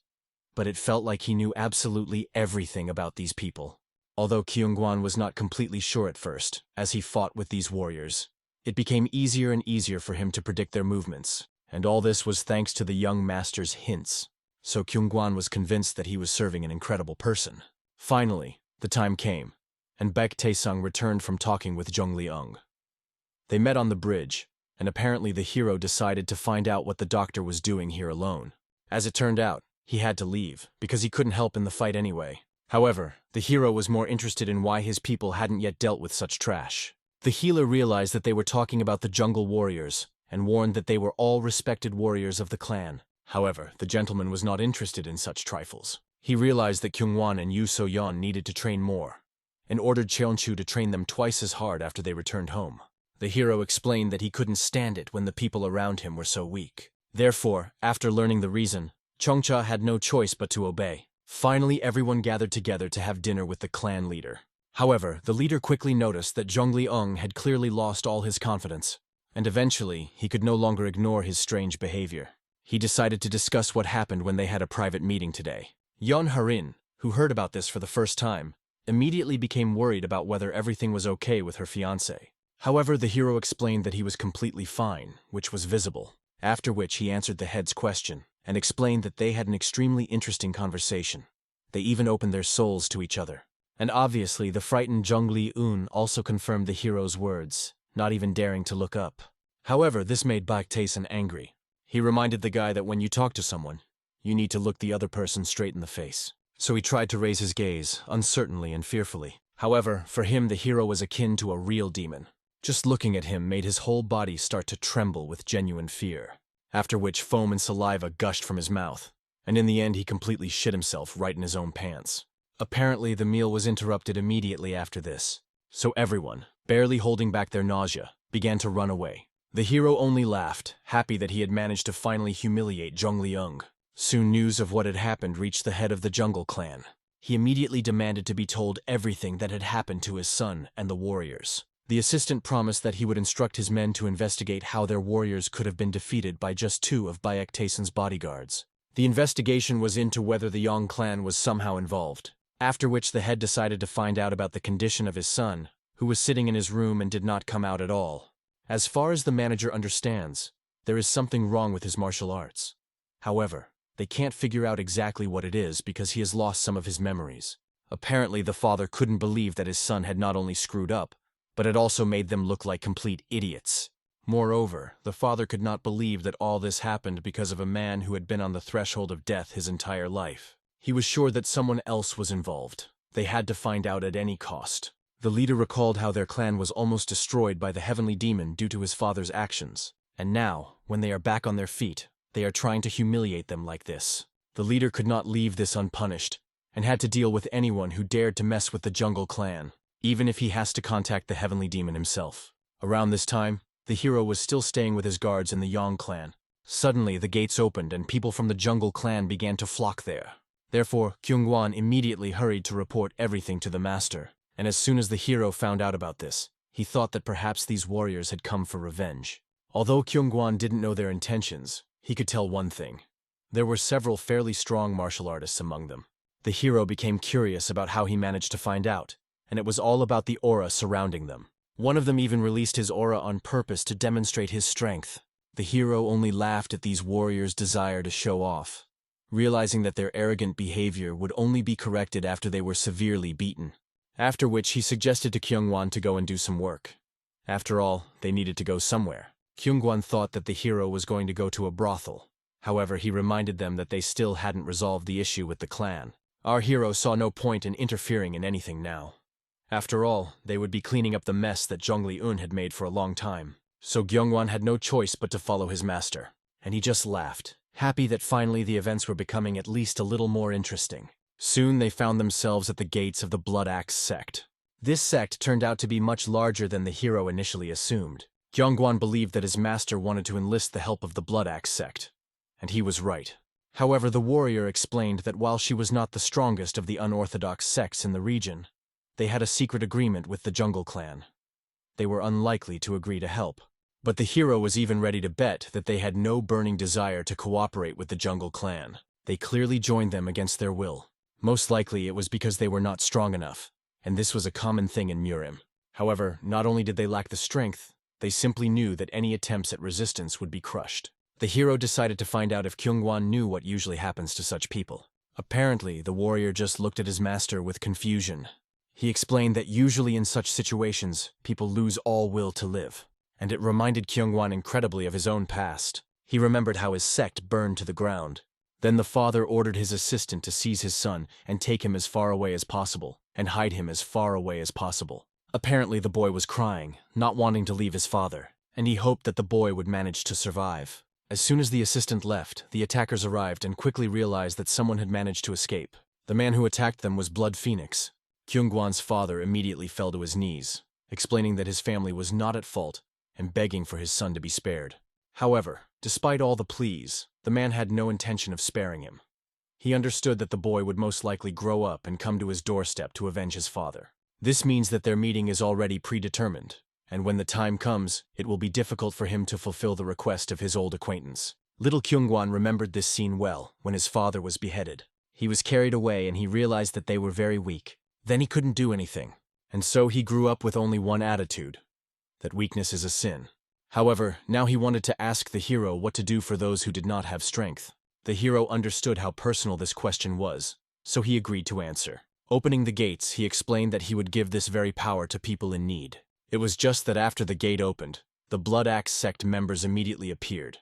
But it felt like he knew absolutely everything about these people. Although Kyungwon was not completely sure at first, as he fought with these warriors, it became easier and easier for him to predict their movements, and all this was thanks to the young master's hints. So Kyungwon was convinced that he was serving an incredible person. Finally, the time came, and Baek-tae-sung returned from talking with Jongli. They met on the bridge, and apparently the hero decided to find out what the doctor was doing here alone. As it turned out, he had to leave, because he couldn't help in the fight anyway. However, the hero was more interested in why his people hadn't yet dealt with such trash. The healer realized that they were talking about the jungle warriors, and warned that they were all respected warriors of the clan. However, the gentleman was not interested in such trifles. He realized that Kyungwon and Yu So-yeon needed to train more, and ordered Cheonchu to train them twice as hard after they returned home. The hero explained that he couldn't stand it when the people around him were so weak. Therefore, after learning the reason, Chongcha had no choice but to obey. Finally, everyone gathered together to have dinner with the clan leader. However, the leader quickly noticed that Jongli had clearly lost all his confidence, and eventually he could no longer ignore his strange behavior. He decided to discuss what happened when they had a private meeting today. Yeon Harin, who heard about this for the first time, immediately became worried about whether everything was okay with her fiancé. However, the hero explained that he was completely fine, which was visible. After which he answered the head's question, and explained that they had an extremely interesting conversation. They even opened their souls to each other. And obviously the frightened Jongli also confirmed the hero's words, not even daring to look up. However, this made Baek-tae-san angry. He reminded the guy that when you talk to someone, you need to look the other person straight in the face. So he tried to raise his gaze, uncertainly and fearfully. However, for him the hero was akin to a real demon. Just looking at him made his whole body start to tremble with genuine fear. After which foam and saliva gushed from his mouth, and in the end he completely shit himself right in his own pants. Apparently the meal was interrupted immediately after this, so everyone, barely holding back their nausea, began to run away. The hero only laughed, happy that he had managed to finally humiliate Jongli. Soon news of what had happened reached the head of the jungle clan. He immediately demanded to be told everything that had happened to his son and the warriors. The assistant promised that he would instruct his men to investigate how their warriors could have been defeated by just 2 of Baek-tae-san's bodyguards. The investigation was into whether the Yong clan was somehow involved. After which the head decided to find out about the condition of his son, who was sitting in his room and did not come out at all. As far as the manager understands, there is something wrong with his martial arts. However, they can't figure out exactly what it is because he has lost some of his memories. Apparently, the father couldn't believe that his son had not only screwed up, but had also made them look like complete idiots. Moreover, the father could not believe that all this happened because of a man who had been on the threshold of death his entire life. He was sure that someone else was involved. They had to find out at any cost. The leader recalled how their clan was almost destroyed by the heavenly demon due to his father's actions. And now, when they are back on their feet, they are trying to humiliate them like this. The leader could not leave this unpunished, and had to deal with anyone who dared to mess with the jungle clan, even if he has to contact the heavenly demon himself. Around this time, the hero was still staying with his guards in the Yong clan. Suddenly, the gates opened and people from the jungle clan began to flock there. Therefore, Kyungwon immediately hurried to report everything to the master, and as soon as the hero found out about this, he thought that perhaps these warriors had come for revenge. Although Kyungwon didn't know their intentions, he could tell one thing. There were several fairly strong martial artists among them. The hero became curious about how he managed to find out, and it was all about the aura surrounding them. One of them even released his aura on purpose to demonstrate his strength. The hero only laughed at these warriors' desire to show off, realizing that their arrogant behavior would only be corrected after they were severely beaten. After which he suggested to Kyungwon to go and do some work. After all, they needed to go somewhere. Kyungwon thought that the hero was going to go to a brothel. However, he reminded them that they still hadn't resolved the issue with the clan. Our hero saw no point in interfering in anything now. After all, they would be cleaning up the mess that Jongli had made for a long time. So Kyungwon had no choice but to follow his master. And he just laughed, happy that finally the events were becoming at least a little more interesting. Soon they found themselves at the gates of the Blood Axe sect. This sect turned out to be much larger than the hero initially assumed. Kyungwon believed that his master wanted to enlist the help of the Blood Axe sect. And he was right. However, the warrior explained that while she was not the strongest of the unorthodox sects in the region, they had a secret agreement with the jungle clan. They were unlikely to agree to help. But the hero was even ready to bet that they had no burning desire to cooperate with the jungle clan. They clearly joined them against their will. Most likely it was because they were not strong enough, and this was a common thing in Murim. However, not only did they lack the strength, they simply knew that any attempts at resistance would be crushed. The hero decided to find out if Kyungwon knew what usually happens to such people. Apparently, the warrior just looked at his master with confusion. He explained that usually in such situations, people lose all will to live. And it reminded Kyungwon incredibly of his own past. He remembered how his sect burned to the ground. Then the father ordered his assistant to seize his son and take him as far away as possible, and hide him as far away as possible. Apparently the boy was crying, not wanting to leave his father, and he hoped that the boy would manage to survive. As soon as the assistant left, the attackers arrived and quickly realized that someone had managed to escape. The man who attacked them was Blood Phoenix. Kyungwon's father immediately fell to his knees, explaining that his family was not at fault and begging for his son to be spared. However, despite all the pleas, the man had no intention of sparing him. He understood that the boy would most likely grow up and come to his doorstep to avenge his father. This means that their meeting is already predetermined, and when the time comes, it will be difficult for him to fulfill the request of his old acquaintance. Little Kyungwon remembered this scene well when his father was beheaded. He was carried away and he realized that they were very weak. Then he couldn't do anything, and so he grew up with only one attitude: that weakness is a sin. However, now he wanted to ask the hero what to do for those who did not have strength. The hero understood how personal this question was, so he agreed to answer. Opening the gates, he explained that he would give this very power to people in need. It was just that after the gate opened, the Blood Axe sect members immediately appeared.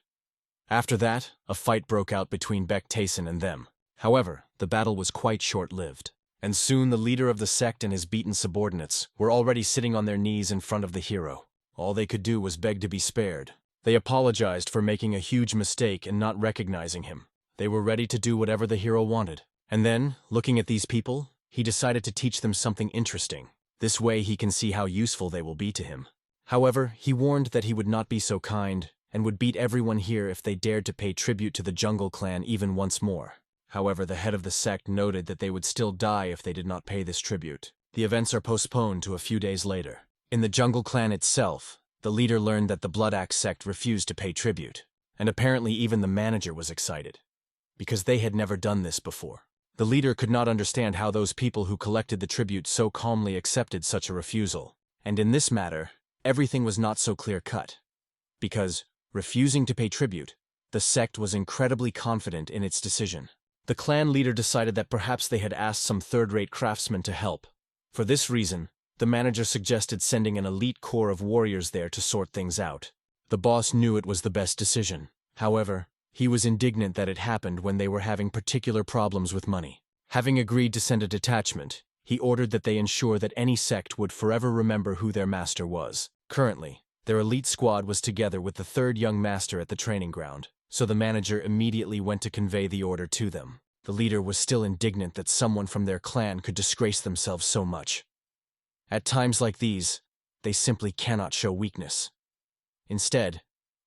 After that, a fight broke out between Baek Taesin and them. However, the battle was quite short-lived, and soon the leader of the sect and his beaten subordinates were already sitting on their knees in front of the hero. All they could do was beg to be spared. They apologized for making a huge mistake and not recognizing him. They were ready to do whatever the hero wanted. And then, looking at these people, he decided to teach them something interesting. This way he can see how useful they will be to him. However, he warned that he would not be so kind and would beat everyone here if they dared to pay tribute to the jungle clan even once more. However, the head of the sect noted that they would still die if they did not pay this tribute. The events are postponed to a few days later. In the jungle clan itself, the leader learned that the Blood Axe sect refused to pay tribute, and apparently even the manager was excited, because they had never done this before. The leader could not understand how those people who collected the tribute so calmly accepted such a refusal. And in this matter, everything was not so clear-cut. Because, refusing to pay tribute, the sect was incredibly confident in its decision. The clan leader decided that perhaps they had asked some third-rate craftsmen to help. For this reason, the manager suggested sending an elite corps of warriors there to sort things out. The boss knew it was the best decision. However, he was indignant that it happened when they were having particular problems with money. Having agreed to send a detachment, he ordered that they ensure that any sect would forever remember who their master was. Currently, their elite squad was together with the third young master at the training ground, so the manager immediately went to convey the order to them. The leader was still indignant that someone from their clan could disgrace themselves so much. At times like these, they simply cannot show weakness. Instead,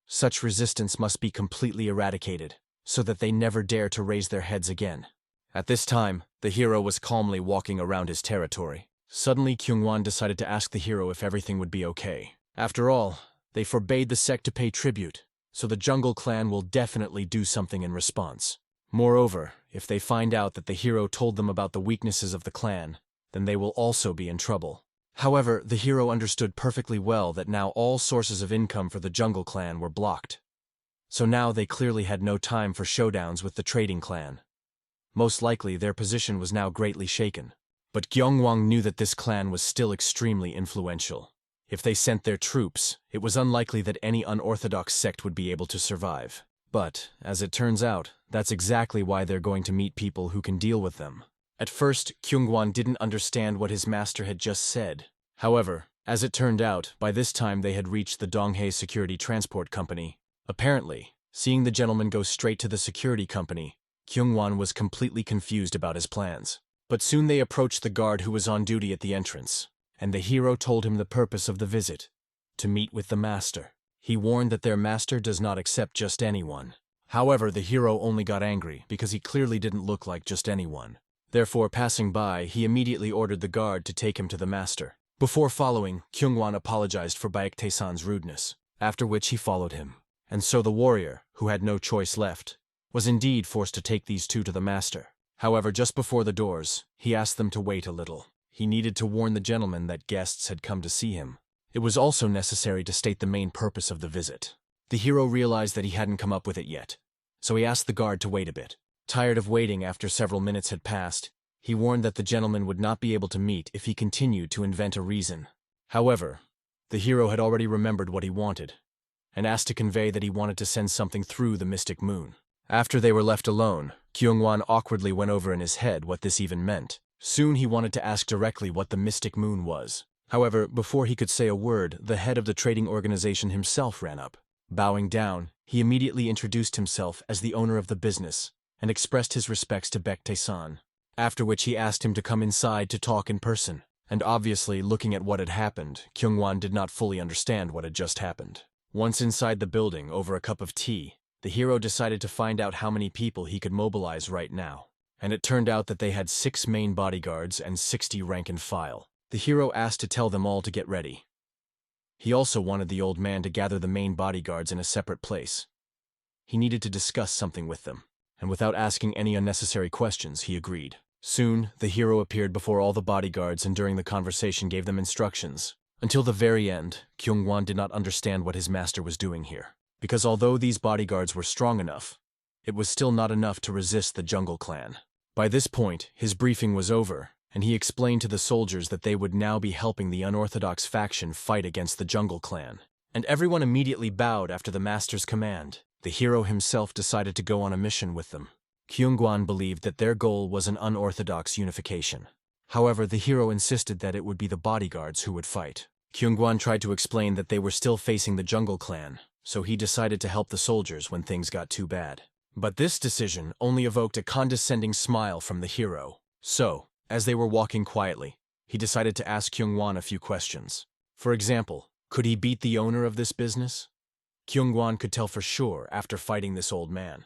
such resistance must be completely eradicated, so that they never dare to raise their heads again. At this time, the hero was calmly walking around his territory. Suddenly, Kyungwon decided to ask the hero if everything would be okay. After all, they forbade the sect to pay tribute, so the jungle clan will definitely do something in response. Moreover, if they find out that the hero told them about the weaknesses of the clan, then they will also be in trouble. However, the hero understood perfectly well that now all sources of income for the jungle clan were blocked. So now they clearly had no time for showdowns with the trading clan. Most likely their position was now greatly shaken. But Gyeongwang knew that this clan was still extremely influential. If they sent their troops, it was unlikely that any unorthodox sect would be able to survive. But, as it turns out, that's exactly why they're going to meet people who can deal with them. At first, Kyungwon didn't understand what his master had just said. However, as it turned out, by this time they had reached the Donghae Security Transport Company. Apparently, seeing the gentleman go straight to the security company, Kyungwon was completely confused about his plans. But soon they approached the guard who was on duty at the entrance, and the hero told him the purpose of the visit: to meet with the master. He warned that their master does not accept just anyone. However, the hero only got angry because he clearly didn't look like just anyone. Therefore, passing by, he immediately ordered the guard to take him to the master. Before following, Kyungwon apologized for Baektae-san's rudeness, after which he followed him. And so the warrior, who had no choice left, was indeed forced to take these two to the master. However, just before the doors, he asked them to wait a little. He needed to warn the gentleman that guests had come to see him. It was also necessary to state the main purpose of the visit. The hero realized that he hadn't come up with it yet, so he asked the guard to wait a bit. Tired of waiting after several minutes had passed, he warned that the gentleman would not be able to meet if he continued to invent a reason. However, the hero had already remembered what he wanted, and asked to convey that he wanted to send something through the mystic moon. After they were left alone, Kyungwon awkwardly went over in his head what this even meant. Soon he wanted to ask directly what the mystic moon was. However, before he could say a word, the head of the trading organization himself ran up. Bowing down, he immediately introduced himself as the owner of the business and expressed his respects to Baektae-san, after which he asked him to come inside to talk in person. And obviously, looking at what had happened, Kyungwon did not fully understand what had just happened. Once inside the building, over a cup of tea, the hero decided to find out how many people he could mobilize right now. And it turned out that they had 6 main bodyguards and 60 rank and file. The hero asked to tell them all to get ready. He also wanted the old man to gather the main bodyguards in a separate place. He needed to discuss something with them, and without asking any unnecessary questions, he agreed. Soon, the hero appeared before all the bodyguards and during the conversation gave them instructions. Until the very end, Kyungwon did not understand what his master was doing here. Because although these bodyguards were strong enough, it was still not enough to resist the jungle clan. By this point, his briefing was over, and he explained to the soldiers that they would now be helping the unorthodox faction fight against the jungle clan. And everyone immediately bowed after the master's command. The hero himself decided to go on a mission with them. Kyungwon believed that their goal was an unorthodox unification. However, the hero insisted that it would be the bodyguards who would fight. Kyungwon tried to explain that they were still facing the jungle clan, so he decided to help the soldiers when things got too bad. But this decision only evoked a condescending smile from the hero. So, as they were walking quietly, he decided to ask Kyungwon a few questions. For example, could he beat the owner of this business? Kyungwon could tell for sure after fighting this old man.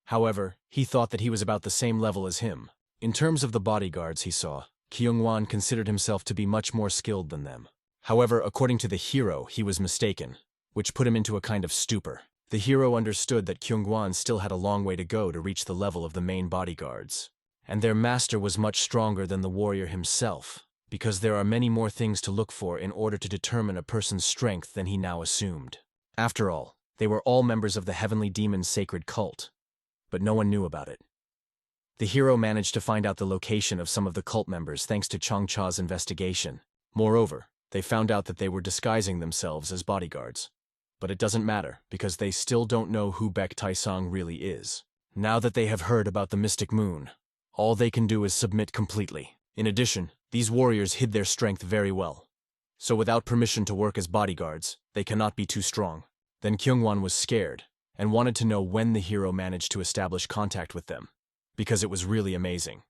However, he thought that he was about the same level as him. In terms of the bodyguards he saw, Kyungwon considered himself to be much more skilled than them. However, according to the hero, he was mistaken, which put him into a kind of stupor. The hero understood that Kyungwon still had a long way to go to reach the level of the main bodyguards, and their master was much stronger than the warrior himself, because there are many more things to look for in order to determine a person's strength than he now assumed. After all, they were all members of the heavenly demon's sacred cult, but no one knew about it. The hero managed to find out the location of some of the cult members thanks to Chang Cha's investigation. Moreover, they found out that they were disguising themselves as bodyguards. But it doesn't matter, because they still don't know who Baek Taesong really is. Now that they have heard about the Mystic Moon, all they can do is submit completely. In addition, these warriors hid their strength very well. So without permission to work as bodyguards, they cannot be too strong. Then Kyungwon was scared, and wanted to know when the hero managed to establish contact with them, because it was really amazing.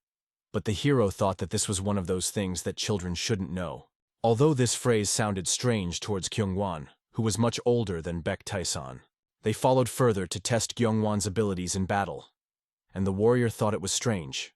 But the hero thought that this was one of those things that children shouldn't know. Although this phrase sounded strange towards Kyungwon, who was much older than Baek Taesong, they followed further to test Kyungwon's abilities in battle, and the warrior thought it was strange.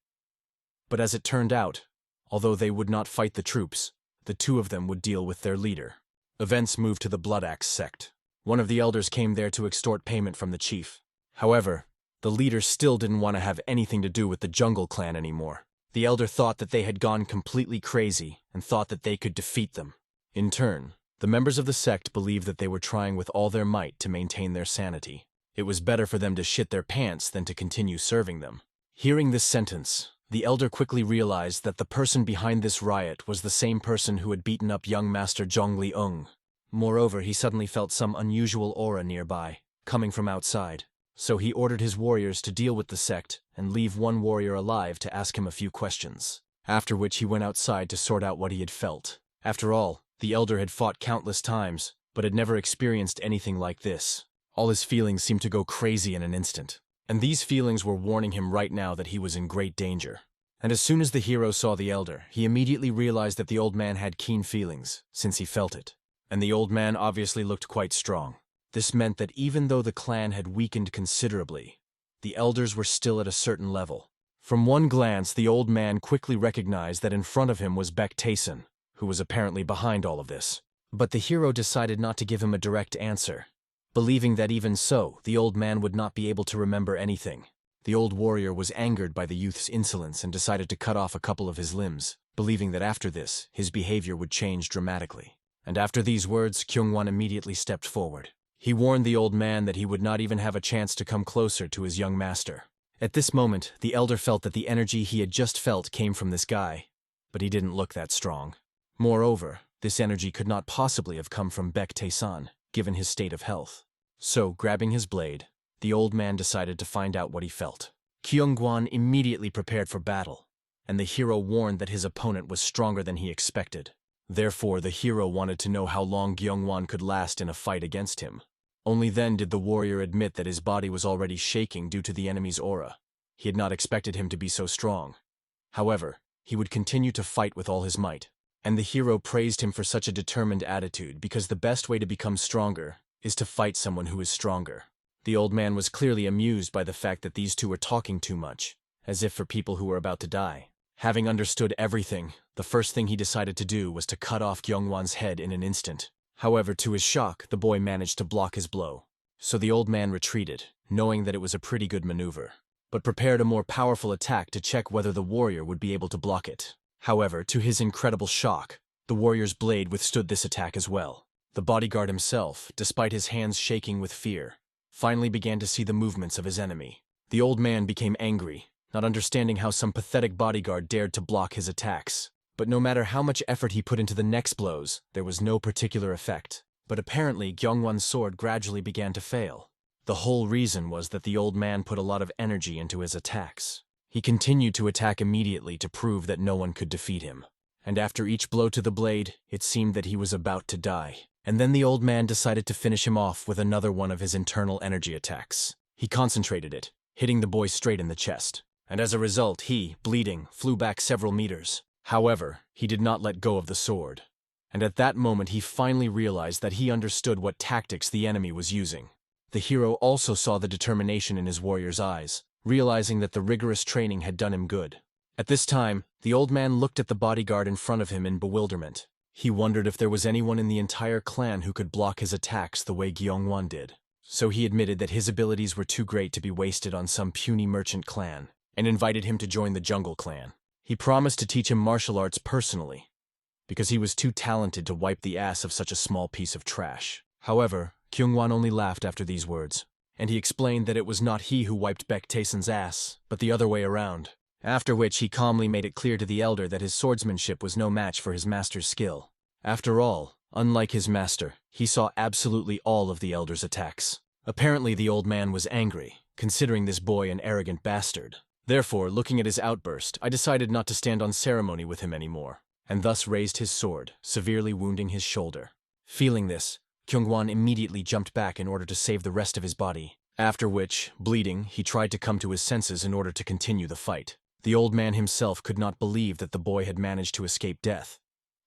But as it turned out, although they would not fight the troops, the two of them would deal with their leader. Events moved to the Blood Axe sect. One of the elders came there to extort payment from the chief. However, the leader still didn't want to have anything to do with the Jungle Clan anymore. The elder thought that they had gone completely crazy and thought that they could defeat them. In turn, the members of the sect believed that they were trying with all their might to maintain their sanity. It was better for them to shit their pants than to continue serving them. Hearing this sentence, the elder quickly realized that the person behind this riot was the same person who had beaten up young master Jongli. Moreover, he suddenly felt some unusual aura nearby, coming from outside. So he ordered his warriors to deal with the sect and leave one warrior alive to ask him a few questions, after which he went outside to sort out what he had felt. After all, the elder had fought countless times, but had never experienced anything like this. All his feelings seemed to go crazy in an instant, and these feelings were warning him right now that he was in great danger. And as soon as the hero saw the elder, he immediately realized that the old man had keen feelings, since he felt it. And the old man obviously looked quite strong. This meant that even though the clan had weakened considerably, the elders were still at a certain level. From one glance, the old man quickly recognized that in front of him was Baek Taesong, who was apparently behind all of this. But the hero decided not to give him a direct answer, believing that even so, the old man would not be able to remember anything. The old warrior was angered by the youth's insolence and decided to cut off a couple of his limbs, believing that after this, his behavior would change dramatically. And after these words, Kyungwon immediately stepped forward. He warned the old man that he would not even have a chance to come closer to his young master. At this moment, the elder felt that the energy he had just felt came from this guy, but he didn't look that strong. Moreover, this energy could not possibly have come from Baek Taesong, given his state of health. So, grabbing his blade, the old man decided to find out what he felt. Kyungwon immediately prepared for battle, and the hero warned that his opponent was stronger than he expected. Therefore, the hero wanted to know how long Kyungwon could last in a fight against him. Only then did the warrior admit that his body was already shaking due to the enemy's aura. He had not expected him to be so strong. However, he would continue to fight with all his might. And the hero praised him for such a determined attitude because the best way to become stronger is to fight someone who is stronger. The old man was clearly amused by the fact that these two were talking too much, as if for people who were about to die. Having understood everything, the first thing he decided to do was to cut off Kyungwon's head in an instant. However, to his shock, the boy managed to block his blow. So the old man retreated, knowing that it was a pretty good maneuver, but prepared a more powerful attack to check whether the warrior would be able to block it. However, to his incredible shock, the warrior's blade withstood this attack as well. The bodyguard himself, despite his hands shaking with fear, finally began to see the movements of his enemy. The old man became angry, not understanding how some pathetic bodyguard dared to block his attacks. But no matter how much effort he put into the next blows, there was no particular effect. But apparently, Kyungwon's sword gradually began to fail. The whole reason was that the old man put a lot of energy into his attacks. He continued to attack immediately to prove that no one could defeat him. And after each blow to the blade, it seemed that he was about to die. And then the old man decided to finish him off with another one of his internal energy attacks. He concentrated it, hitting the boy straight in the chest. And as a result, he, bleeding, flew back several meters. However, he did not let go of the sword. And at that moment he finally realized that he understood what tactics the enemy was using. The hero also saw the determination in his warrior's eyes, realizing that the rigorous training had done him good. At this time, the old man looked at the bodyguard in front of him in bewilderment. He wondered if there was anyone in the entire clan who could block his attacks the way Kyungwon did. So he admitted that his abilities were too great to be wasted on some puny merchant clan. and invited him to join the Jungle Clan. He promised to teach him martial arts personally, because he was too talented to wipe the ass of such a small piece of trash. However, Kyungwon only laughed after these words, and he explained that it was not he who wiped Baek Taeson's ass, but the other way around. After which he calmly made it clear to the elder that his swordsmanship was no match for his master's skill. After all, unlike his master, he saw absolutely all of the elder's attacks. Apparently the old man was angry, considering this boy an arrogant bastard. Therefore, looking at his outburst, I decided not to stand on ceremony with him anymore, and thus raised his sword, severely wounding his shoulder. Feeling this, Kyungwon immediately jumped back in order to save the rest of his body, after which, bleeding, he tried to come to his senses in order to continue the fight. The old man himself could not believe that the boy had managed to escape death,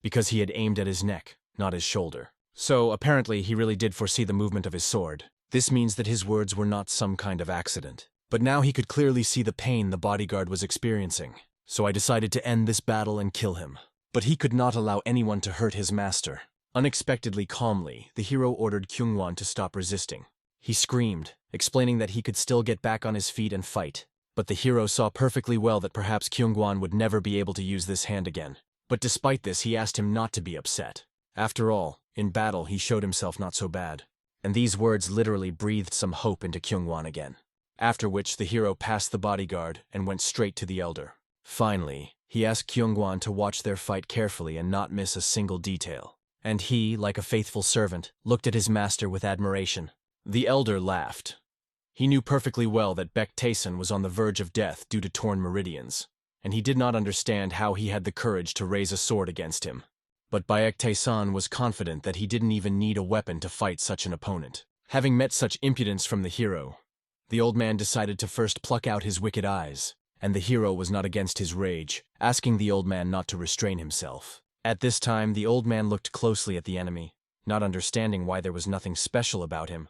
because he had aimed at his neck, not his shoulder. So, apparently, he really did foresee the movement of his sword. This means that his words were not some kind of accident. But now he could clearly see the pain the bodyguard was experiencing, so I decided to end this battle and kill him. But he could not allow anyone to hurt his master. Unexpectedly calmly, the hero ordered Kyungwon to stop resisting. He screamed, explaining that he could still get back on his feet and fight. But the hero saw perfectly well that perhaps Kyungwon would never be able to use this hand again. But despite this, he asked him not to be upset. After all, in battle he showed himself not so bad. And these words literally breathed some hope into Kyungwon again. After which the hero passed the bodyguard and went straight to the elder. Finally, he asked Kyungwon to watch their fight carefully and not miss a single detail. And he, like a faithful servant, looked at his master with admiration. The elder laughed. He knew perfectly well that Baek Taeson was on the verge of death due to torn meridians, and he did not understand how he had the courage to raise a sword against him. But Baek Taeson was confident that he didn't even need a weapon to fight such an opponent. Having met such impudence from the hero, the old man decided to first pluck out his wicked eyes, and the hero was not against his rage, asking the old man not to restrain himself. At this time, the old man looked closely at the enemy, not understanding why there was nothing special about him,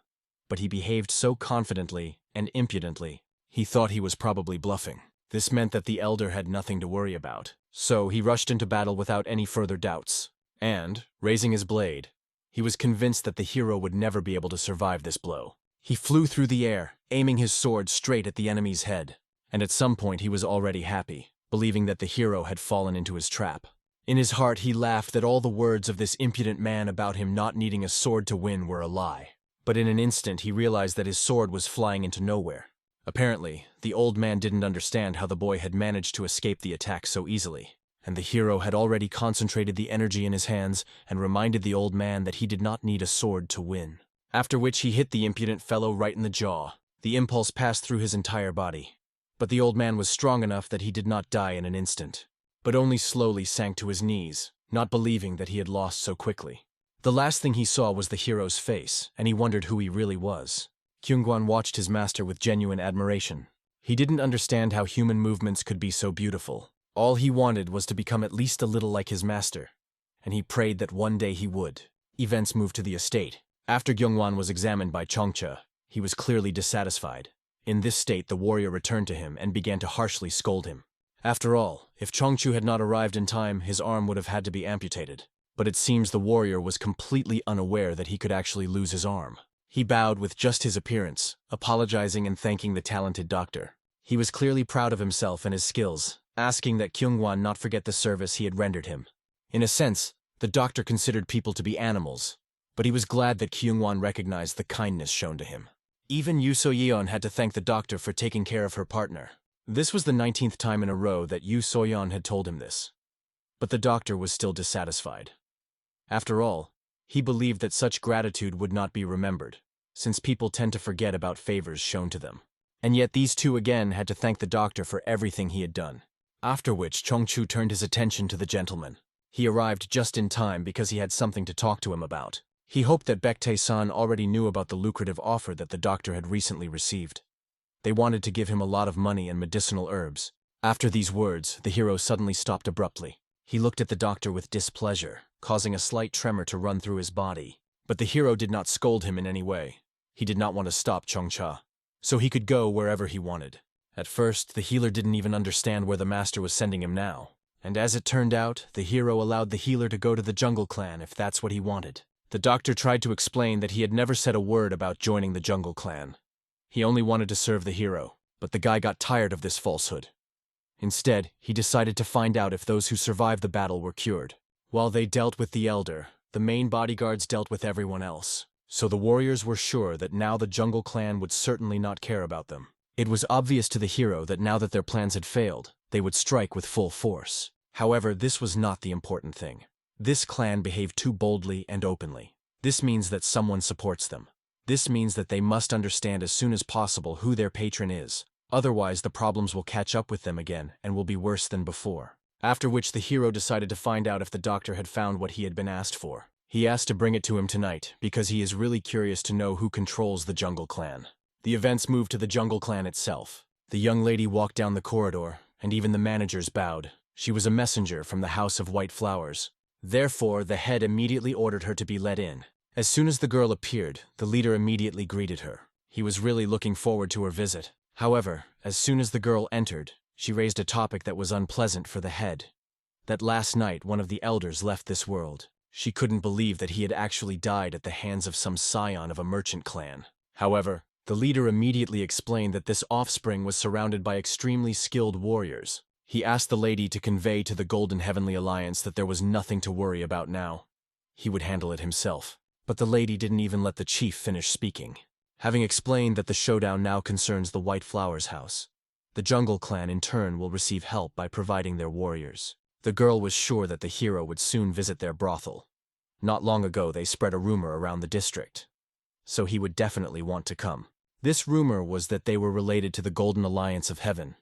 but he behaved so confidently and impudently, he thought he was probably bluffing. This meant that the elder had nothing to worry about, so he rushed into battle without any further doubts. And, raising his blade, he was convinced that the hero would never be able to survive this blow. He flew through the air, aiming his sword straight at the enemy's head, and at some point he was already happy, believing that the hero had fallen into his trap. In his heart he laughed that all the words of this impudent man about him not needing a sword to win were a lie. But in an instant he realized that his sword was flying into nowhere. Apparently, the old man didn't understand how the boy had managed to escape the attack so easily, and the hero had already concentrated the energy in his hands and reminded the old man that he did not need a sword to win. After which he hit the impudent fellow right in the jaw. The impulse passed through his entire body. But the old man was strong enough that he did not die in an instant, but only slowly sank to his knees, not believing that he had lost so quickly. The last thing he saw was the hero's face, and he wondered who he really was. Kyungwon watched his master with genuine admiration. He didn't understand how human movements could be so beautiful. All he wanted was to become at least a little like his master, and he prayed that one day he would. Events moved to the estate. After Kyungwon was examined by Chongcha, he was clearly dissatisfied. In this state, the warrior returned to him and began to harshly scold him. After all, if Chongchu had not arrived in time, his arm would have had to be amputated. But it seems the warrior was completely unaware that he could actually lose his arm. He bowed with just his appearance, apologizing and thanking the talented doctor. He was clearly proud of himself and his skills, asking that Kyungwon not forget the service he had rendered him. In a sense, the doctor considered people to be animals, but he was glad that Kyungwon recognized the kindness shown to him. Even Yoo So-yeon had to thank the doctor for taking care of her partner. This was the 19th time in a row that Yoo So-yeon had told him this. But the doctor was still dissatisfied. After all, he believed that such gratitude would not be remembered, since people tend to forget about favors shown to them. And yet these two again had to thank the doctor for everything he had done. After which Chongchu turned his attention to the gentleman. He arrived just in time because he had something to talk to him about. He hoped that Baek Tae-san already knew about the lucrative offer that the doctor had recently received. They wanted to give him a lot of money and medicinal herbs. After these words, the hero suddenly stopped abruptly. He looked at the doctor with displeasure, causing a slight tremor to run through his body. But the hero did not scold him in any way. He did not want to stop Chongcha, so he could go wherever he wanted. At first, the healer didn't even understand where the master was sending him now. And as it turned out, the hero allowed the healer to go to the Jungle Clan if that's what he wanted. The doctor tried to explain that he had never said a word about joining the Jungle Clan. He only wanted to serve the hero, But the guy got tired of this falsehood. Instead, he decided to find out if those who survived the battle were cured. While they dealt with the elder, the main bodyguards dealt with everyone else. So the warriors were sure that now the jungle clan would certainly not care about them. It was obvious to the hero that now that their plans had failed, they would strike with full force. However, this was not the important thing. This clan behaved too boldly and openly. This means that someone supports them. This means that they must understand as soon as possible who their patron is. Otherwise, the problems will catch up with them again and will be worse than before. After which the hero decided to find out if the doctor had found what he had been asked for. He asked to bring it to him tonight because he is really curious to know who controls the jungle clan. The events moved to the jungle clan itself. The young lady walked down the corridor, and even the managers bowed. She was a messenger from the House of White Flowers. Therefore, the head immediately ordered her to be let in. As soon as the girl appeared, the leader immediately greeted her. He was really looking forward to her visit. However, as soon as the girl entered, she raised a topic that was unpleasant for the head. That last night one of the elders left this world. She couldn't believe that he had actually died at the hands of some scion of a merchant clan. However, the leader immediately explained that this offspring was surrounded by extremely skilled warriors. He asked the lady to convey to the Golden Heavenly Alliance that there was nothing to worry about now. He would handle it himself. But the lady didn't even let the chief finish speaking. Having explained that the showdown now concerns the White Flowers house, the jungle clan in turn will receive help by providing their warriors. The girl was sure that the hero would soon visit their brothel. Not long ago they spread a rumor around the district, so he would definitely want to come. This rumor was that they were related to the Golden Alliance of Heaven,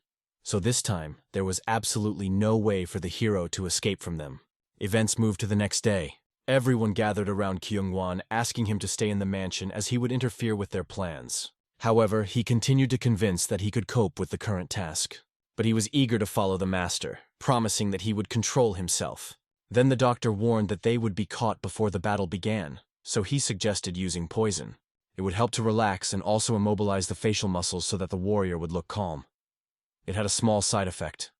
so this time there was absolutely no way for the hero to escape from them. Events moved to the next day. Everyone gathered around Kyungwon, asking him to stay in the mansion as he would interfere with their plans. However, he continued to convince that he could cope with the current task. But he was eager to follow the master, promising that he would control himself. Then the doctor warned that they would be caught before the battle began, so he suggested using poison. It would help to relax and also immobilize the facial muscles so that the warrior would look calm. It had a small side effect.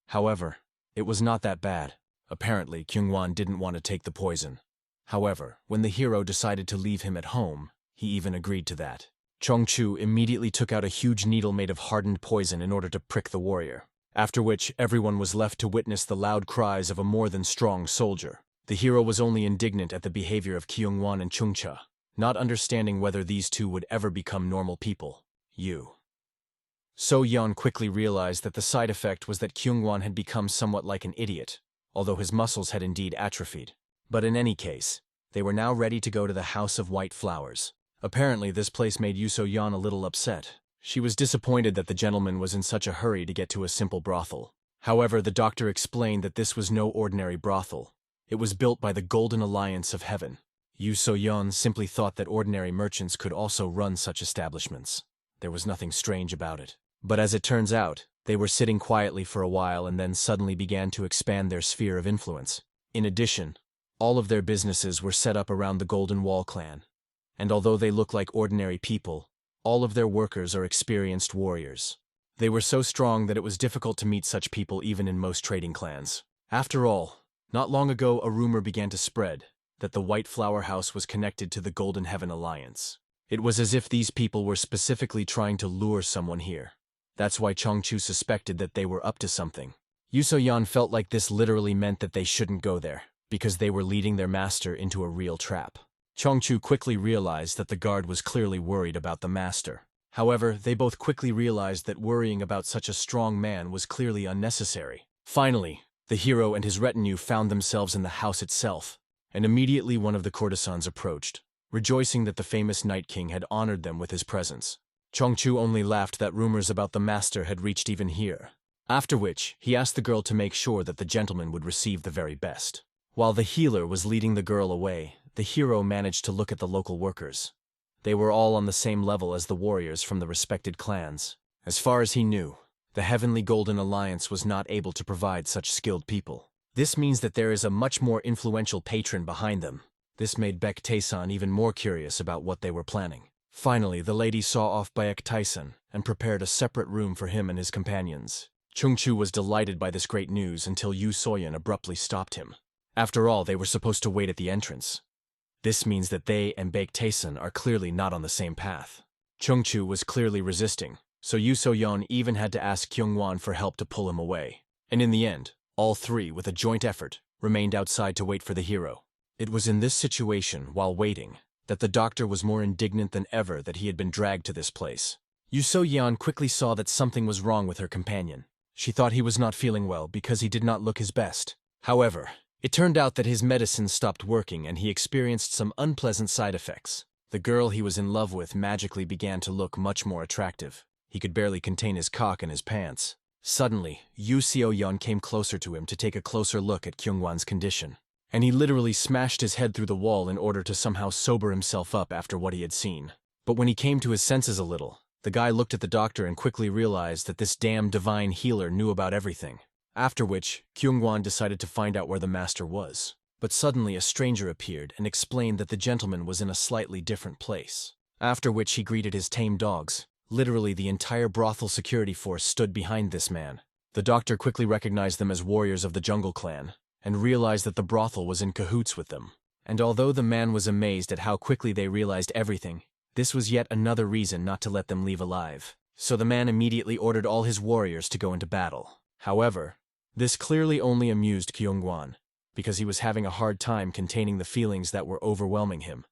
However, it was not that bad. Apparently, Kyungwon didn't want to take the poison. However, when the hero decided to leave him at home, he even agreed to that. Chongchu immediately took out a huge needle made of hardened poison in order to prick the warrior, after which everyone was left to witness the loud cries of a more than strong soldier. The hero was only indignant at the behavior of Kyungwon and Chungcha, not understanding whether these two would ever become normal people. So Yeon quickly realized that the side effect was that Kyungwon had become somewhat like an idiot, although his muscles had indeed atrophied. But in any case, they were now ready to go to the House of White Flowers. Apparently, this place made Yuso-yeon a little upset. She was disappointed that the gentleman was in such a hurry to get to a simple brothel. However, the doctor explained that this was no ordinary brothel. It was built by the Golden Alliance of Heaven. Yuso-yeon simply thought that ordinary merchants could also run such establishments. There was nothing strange about it. But as it turns out, they were sitting quietly for a while and then suddenly began to expand their sphere of influence. In addition, all of their businesses were set up around the Golden Wall clan. And although they look like ordinary people, all of their workers are experienced warriors. They were so strong that it was difficult to meet such people even in most trading clans. After all, not long ago a rumor began to spread that the White Flower House was connected to the Golden Heaven Alliance. It was as if these people were specifically trying to lure someone here. That's why Chongchu suspected that they were up to something. Yuso-yeon felt like this literally meant that they shouldn't go there, because they were leading their master into a real trap. Chongchu quickly realized that the guard was clearly worried about the master. However, they both quickly realized that worrying about such a strong man was clearly unnecessary. Finally, the hero and his retinue found themselves in the house itself, and immediately one of the courtesans approached, rejoicing that the famous Night King had honored them with his presence. Chongchu only laughed that rumors about the master had reached even here. After which, he asked the girl to make sure that the gentleman would receive the very best. While the healer was leading the girl away, the hero managed to look at the local workers. They were all on the same level as the warriors from the respected clans. As far as he knew, the Heavenly Golden Alliance was not able to provide such skilled people. This means that there is a much more influential patron behind them. This made Baek Tae-san even more curious about what they were planning. Finally, the lady saw off Baek Tae-san and prepared a separate room for him and his companions. Chungchu was delighted by this great news until Yu Soyeon abruptly stopped him. After all, they were supposed to wait at the entrance. This means that they and Baek Tae-san are clearly not on the same path. Chungchu was clearly resisting. so Yu So-yeon even had to ask Kyung-won for help to pull him away. And in the end, all three, with a joint effort, remained outside to wait for the hero. It was in this situation, while waiting, that the doctor was more indignant than ever that he had been dragged to this place. Yu So-yeon quickly saw that something was wrong with her companion. She thought he was not feeling well because he did not look his best. However, it turned out that his medicine stopped working and he experienced some unpleasant side effects. The girl he was in love with magically began to look much more attractive. He could barely contain his cock in his pants. Suddenly, Yu So-yeon came closer to him to take a closer look at Kyung-won's condition. And he literally smashed his head through the wall in order to somehow sober himself up after what he had seen. But when he came to his senses a little, the guy looked at the doctor and quickly realized that this damn divine healer knew about everything. After which, Kyung-won decided to find out where the master was. But suddenly a stranger appeared and explained that the gentleman was in a slightly different place. After which he greeted his tame dogs. Literally the entire brothel security force stood behind this man. The doctor quickly recognized them as warriors of the Jungle Clan, and realized that the brothel was in cahoots with them. And although the man was amazed at how quickly they realized everything, this was yet another reason not to let them leave alive. So the man immediately ordered all his warriors to go into battle. However, this clearly only amused Kyung-won, because he was having a hard time containing the feelings that were overwhelming him,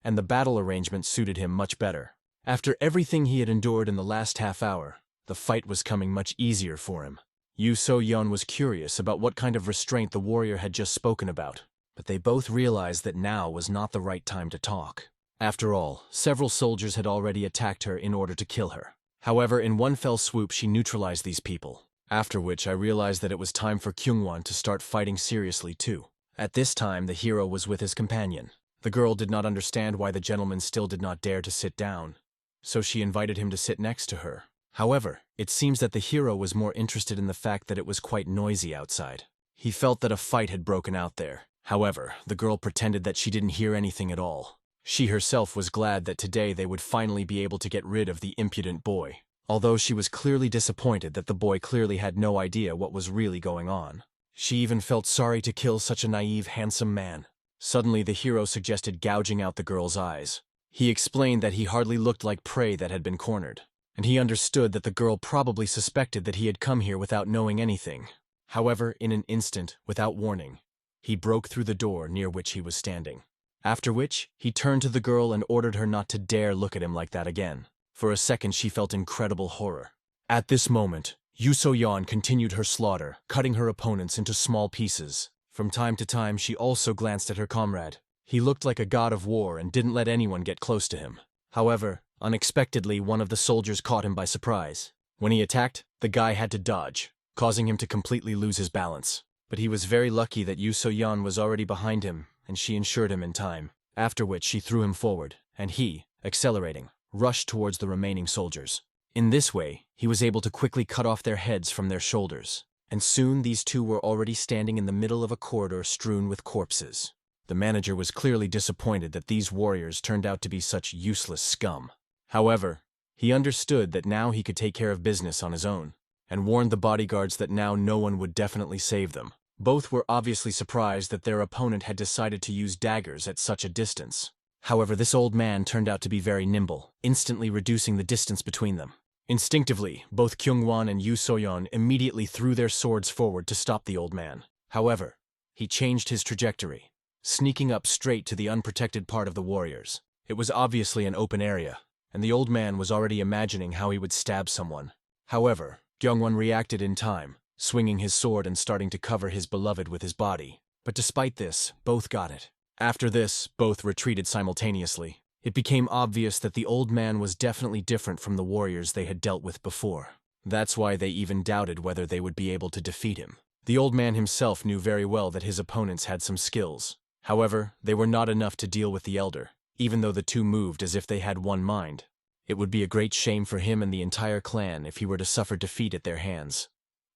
and the battle arrangement suited him much better. After everything he had endured in the last half hour, the fight was coming much easier for him. Yu So-yeon was curious about what kind of restraint the warrior had just spoken about, but they both realized that now was not the right time to talk. After all, several soldiers had already attacked her in order to kill her. However, in one fell swoop she neutralized these people, after which I realized that it was time for Kyung-won to start fighting seriously too. At this time the hero was with his companion. The girl did not understand why the gentleman still did not dare to sit down, so she invited him to sit next to her. However, it seems that the hero was more interested in the fact that it was quite noisy outside. He felt that a fight had broken out there. However, the girl pretended that she didn't hear anything at all. She herself was glad that today they would finally be able to get rid of the impudent boy, although she was clearly disappointed that the boy clearly had no idea what was really going on. She even felt sorry to kill such a naive, handsome man. Suddenly the hero suggested gouging out the girl's eyes. He explained that he hardly looked like prey that had been cornered, and he understood that the girl probably suspected that he had come here without knowing anything. However, in an instant, without warning, he broke through the door near which he was standing. After which, he turned to the girl and ordered her not to dare look at him like that again. For a second she felt incredible horror. At this moment, Yu So-yeon continued her slaughter, cutting her opponents into small pieces. From time to time she also glanced at her comrade. He looked like a god of war and didn't let anyone get close to him. However, unexpectedly one of the soldiers caught him by surprise. When he attacked, the guy had to dodge, causing him to completely lose his balance. But he was very lucky that Yu So-yeon was already behind him, and she ensured him in time. After which she threw him forward, and he, accelerating, rushed towards the remaining soldiers. In this way, he was able to quickly cut off their heads from their shoulders, and soon these two were already standing in the middle of a corridor strewn with corpses. The manager was clearly disappointed that these warriors turned out to be such useless scum. However, he understood that now he could take care of business on his own, and warned the bodyguards that now no one would definitely save them. Both were obviously surprised that their opponent had decided to use daggers at such a distance. However, this old man turned out to be very nimble, instantly reducing the distance between them. Instinctively, both Kyung-won and Yu So-yeon immediately threw their swords forward to stop the old man. However, he changed his trajectory, sneaking up straight to the unprotected part of the warriors. It was obviously an open area, and the old man was already imagining how he would stab someone. However, Kyung-won reacted in time, swinging his sword and starting to cover his beloved with his body. But despite this, both got it. After this, both retreated simultaneously. It became obvious that the old man was definitely different from the warriors they had dealt with before. That's why they even doubted whether they would be able to defeat him. The old man himself knew very well that his opponents had some skills. However, they were not enough to deal with the elder, even though the two moved as if they had one mind. It would be a great shame for him and the entire clan if he were to suffer defeat at their hands.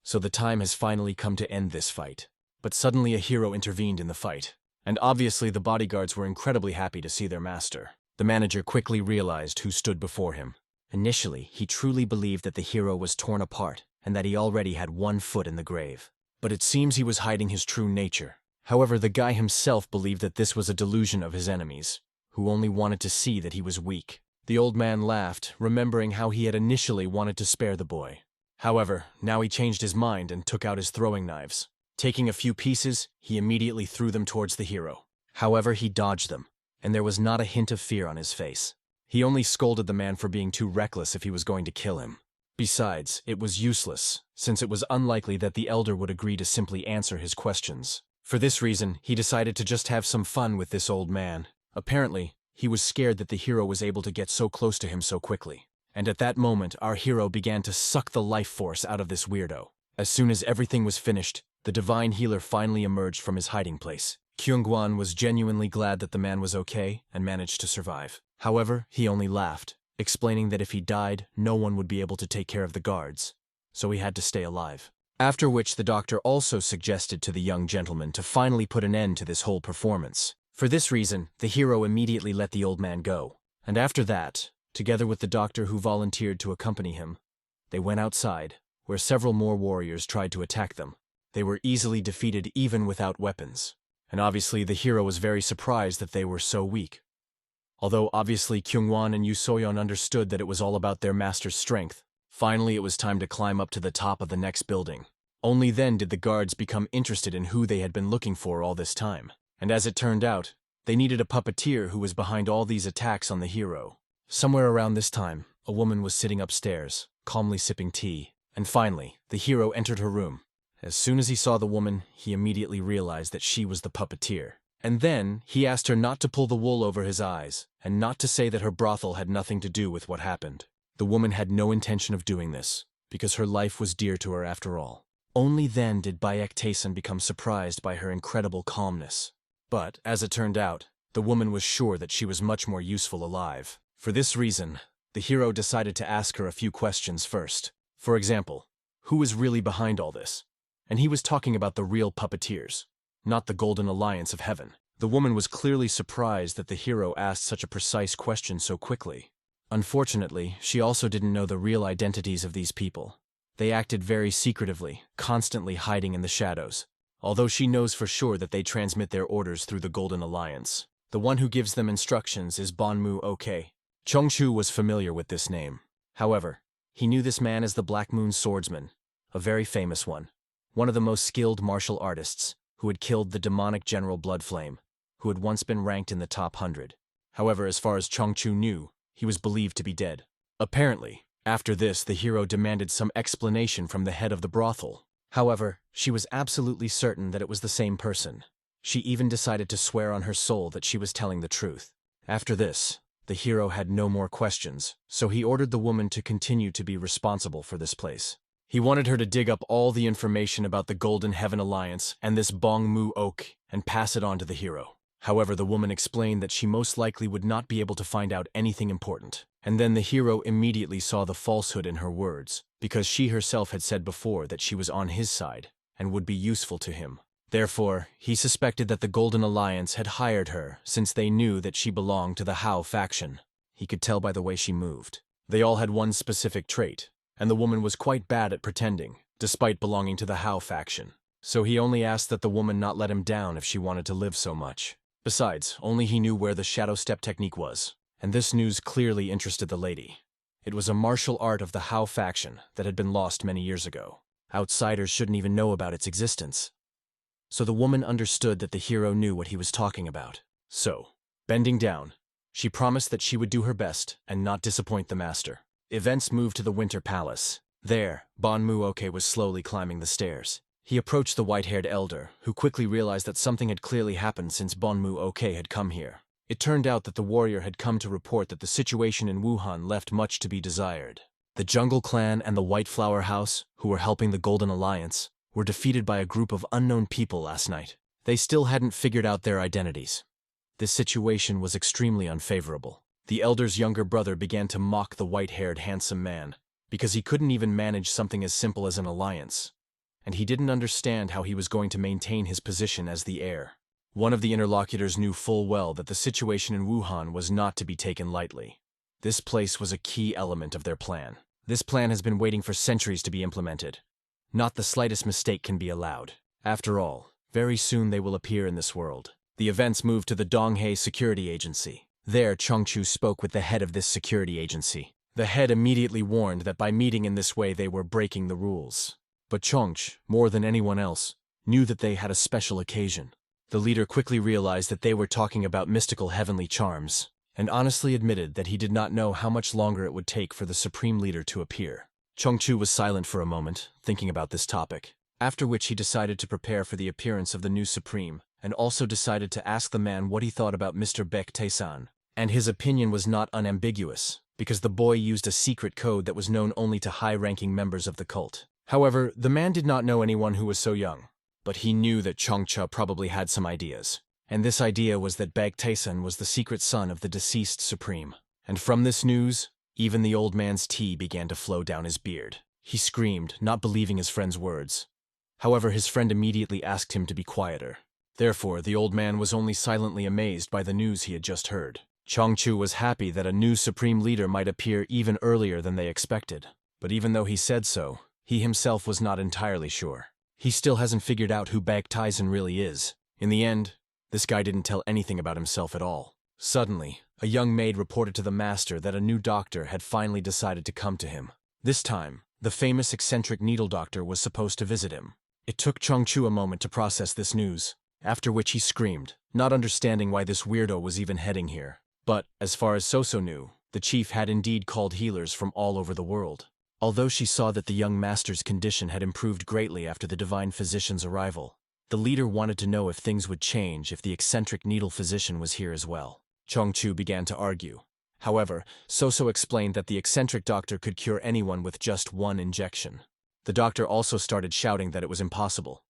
So the time has finally come to end this fight. But suddenly a hero intervened in the fight, and obviously the bodyguards were incredibly happy to see their master. The manager quickly realized who stood before him. Initially, he truly believed that the hero was torn apart, and that he already had one foot in the grave. But it seems he was hiding his true nature. However, the guy himself believed that this was a delusion of his enemies, who only wanted to see that he was weak. The old man laughed, remembering how he had initially wanted to spare the boy. However, now he changed his mind and took out his throwing knives. Taking a few pieces, he immediately threw them towards the hero. However, he dodged them, and there was not a hint of fear on his face. He only scolded the man for being too reckless if he was going to kill him. Besides, it was useless, since it was unlikely that the elder would agree to simply answer his questions. For this reason, he decided to just have some fun with this old man. Apparently, he was scared that the hero was able to get so close to him so quickly. And at that moment, our hero began to suck the life force out of this weirdo. As soon as everything was finished, the divine healer finally emerged from his hiding place. Kyungwon was genuinely glad that the man was okay and managed to survive. However, he only laughed, explaining that if he died, no one would be able to take care of the guards, so he had to stay alive. After which the doctor also suggested to the young gentleman to finally put an end to this whole performance. For this reason, the hero immediately let the old man go. And after that, together with the doctor who volunteered to accompany him, they went outside, where several more warriors tried to attack them. They were easily defeated even without weapons. And obviously the hero was very surprised that they were so weak. Although obviously Kyungwon and Yusoyeon understood that it was all about their master's strength, finally it was time to climb up to the top of the next building. Only then did the guards become interested in who they had been looking for all this time. And as it turned out, they needed a puppeteer who was behind all these attacks on the hero. Somewhere around this time, a woman was sitting upstairs, calmly sipping tea. And finally, the hero entered her room. As soon as he saw the woman, he immediately realized that she was the puppeteer. And then, he asked her not to pull the wool over his eyes, and not to say that her brothel had nothing to do with what happened. The woman had no intention of doing this, because her life was dear to her after all. Only then did Bayek Taesun become surprised by her incredible calmness. But, as it turned out, the woman was sure that she was much more useful alive. For this reason, the hero decided to ask her a few questions first. For example, who is really behind all this? And he was talking about the real puppeteers, not the Golden Alliance of Heaven. The woman was clearly surprised that the hero asked such a precise question so quickly. Unfortunately, she also didn't know the real identities of these people. They acted very secretively, constantly hiding in the shadows. Although she knows for sure that they transmit their orders through the Golden Alliance. The one who gives them instructions is Bonmu Ok. Chongchu was familiar with this name. However, he knew this man as the Black Moon Swordsman, a very famous one of the most skilled martial artists, who had killed the demonic General Bloodflame, who had once been ranked in the top 100. However, as far as Chongchu knew, he was believed to be dead. Apparently, after this, the hero demanded some explanation from the head of the brothel. However, she was absolutely certain that it was the same person. She even decided to swear on her soul that she was telling the truth. After this, the hero had no more questions, so he ordered the woman to continue to be responsible for this place. He wanted her to dig up all the information about the Golden Heaven Alliance and this Bongmu Oak and pass it on to the hero. However, the woman explained that she most likely would not be able to find out anything important. And then the hero immediately saw the falsehood in her words, because she herself had said before that she was on his side and would be useful to him. Therefore, he suspected that the Golden Alliance had hired her since they knew that she belonged to the Hao faction. He could tell by the way she moved. They all had one specific trait, and the woman was quite bad at pretending, despite belonging to the Hao faction. So he only asked that the woman not let him down if she wanted to live so much. Besides, only he knew where the shadow step technique was, and this news clearly interested the lady. It was a martial art of the Hao faction that had been lost many years ago. Outsiders shouldn't even know about its existence. So the woman understood that the hero knew what he was talking about. So, bending down, she promised that she would do her best and not disappoint the master. Events moved to the Winter Palace. There, Bonmu Ok was slowly climbing the stairs. He approached the white-haired elder, who quickly realized that something had clearly happened since Bonmu Ok had come here. It turned out that the warrior had come to report that the situation in Wuhan left much to be desired. The Jungle Clan and the White Flower House, who were helping the Golden Alliance, were defeated by a group of unknown people last night. They still hadn't figured out their identities. This situation was extremely unfavorable. The elder's younger brother began to mock the white-haired handsome man, because he couldn't even manage something as simple as an alliance, and he didn't understand how he was going to maintain his position as the heir. One of the interlocutors knew full well that the situation in Wuhan was not to be taken lightly. This place was a key element of their plan. This plan has been waiting for centuries to be implemented. Not the slightest mistake can be allowed. After all, very soon they will appear in this world. The events moved to the Donghae Security Agency. There, Chongchu spoke with the head of this security agency. The head immediately warned that by meeting in this way they were breaking the rules. But Chongchu, more than anyone else, knew that they had a special occasion. The leader quickly realized that they were talking about mystical heavenly charms, and honestly admitted that he did not know how much longer it would take for the supreme leader to appear. Chongchu was silent for a moment, thinking about this topic, after which he decided to prepare for the appearance of the new supreme, and also decided to ask the man what he thought about Mr. Baek Tae-san. And his opinion was not unambiguous, because the boy used a secret code that was known only to high-ranking members of the cult. However, the man did not know anyone who was so young, but he knew that Chongchu probably had some ideas. And this idea was that Baek Tae-san was the secret son of the deceased supreme. And from this news, even the old man's tea began to flow down his beard. He screamed, not believing his friend's words. However, his friend immediately asked him to be quieter. Therefore, the old man was only silently amazed by the news he had just heard. Chongchu was happy that a new supreme leader might appear even earlier than they expected. But even though he said so, he himself was not entirely sure. He still hasn't figured out who Baek Tae-san really is. In the end, this guy didn't tell anything about himself at all. Suddenly, a young maid reported to the master that a new doctor had finally decided to come to him. This time, the famous eccentric needle doctor was supposed to visit him. It took Chongchu a moment to process this news, after which he screamed, not understanding why this weirdo was even heading here. But, as far as Soso knew, the chief had indeed called healers from all over the world. Although she saw that the young master's condition had improved greatly after the divine physician's arrival, the leader wanted to know if things would change if the eccentric needle physician was here as well. Chongchu began to argue. However, Soso explained that the eccentric doctor could cure anyone with just one injection. The doctor also started shouting that it was impossible.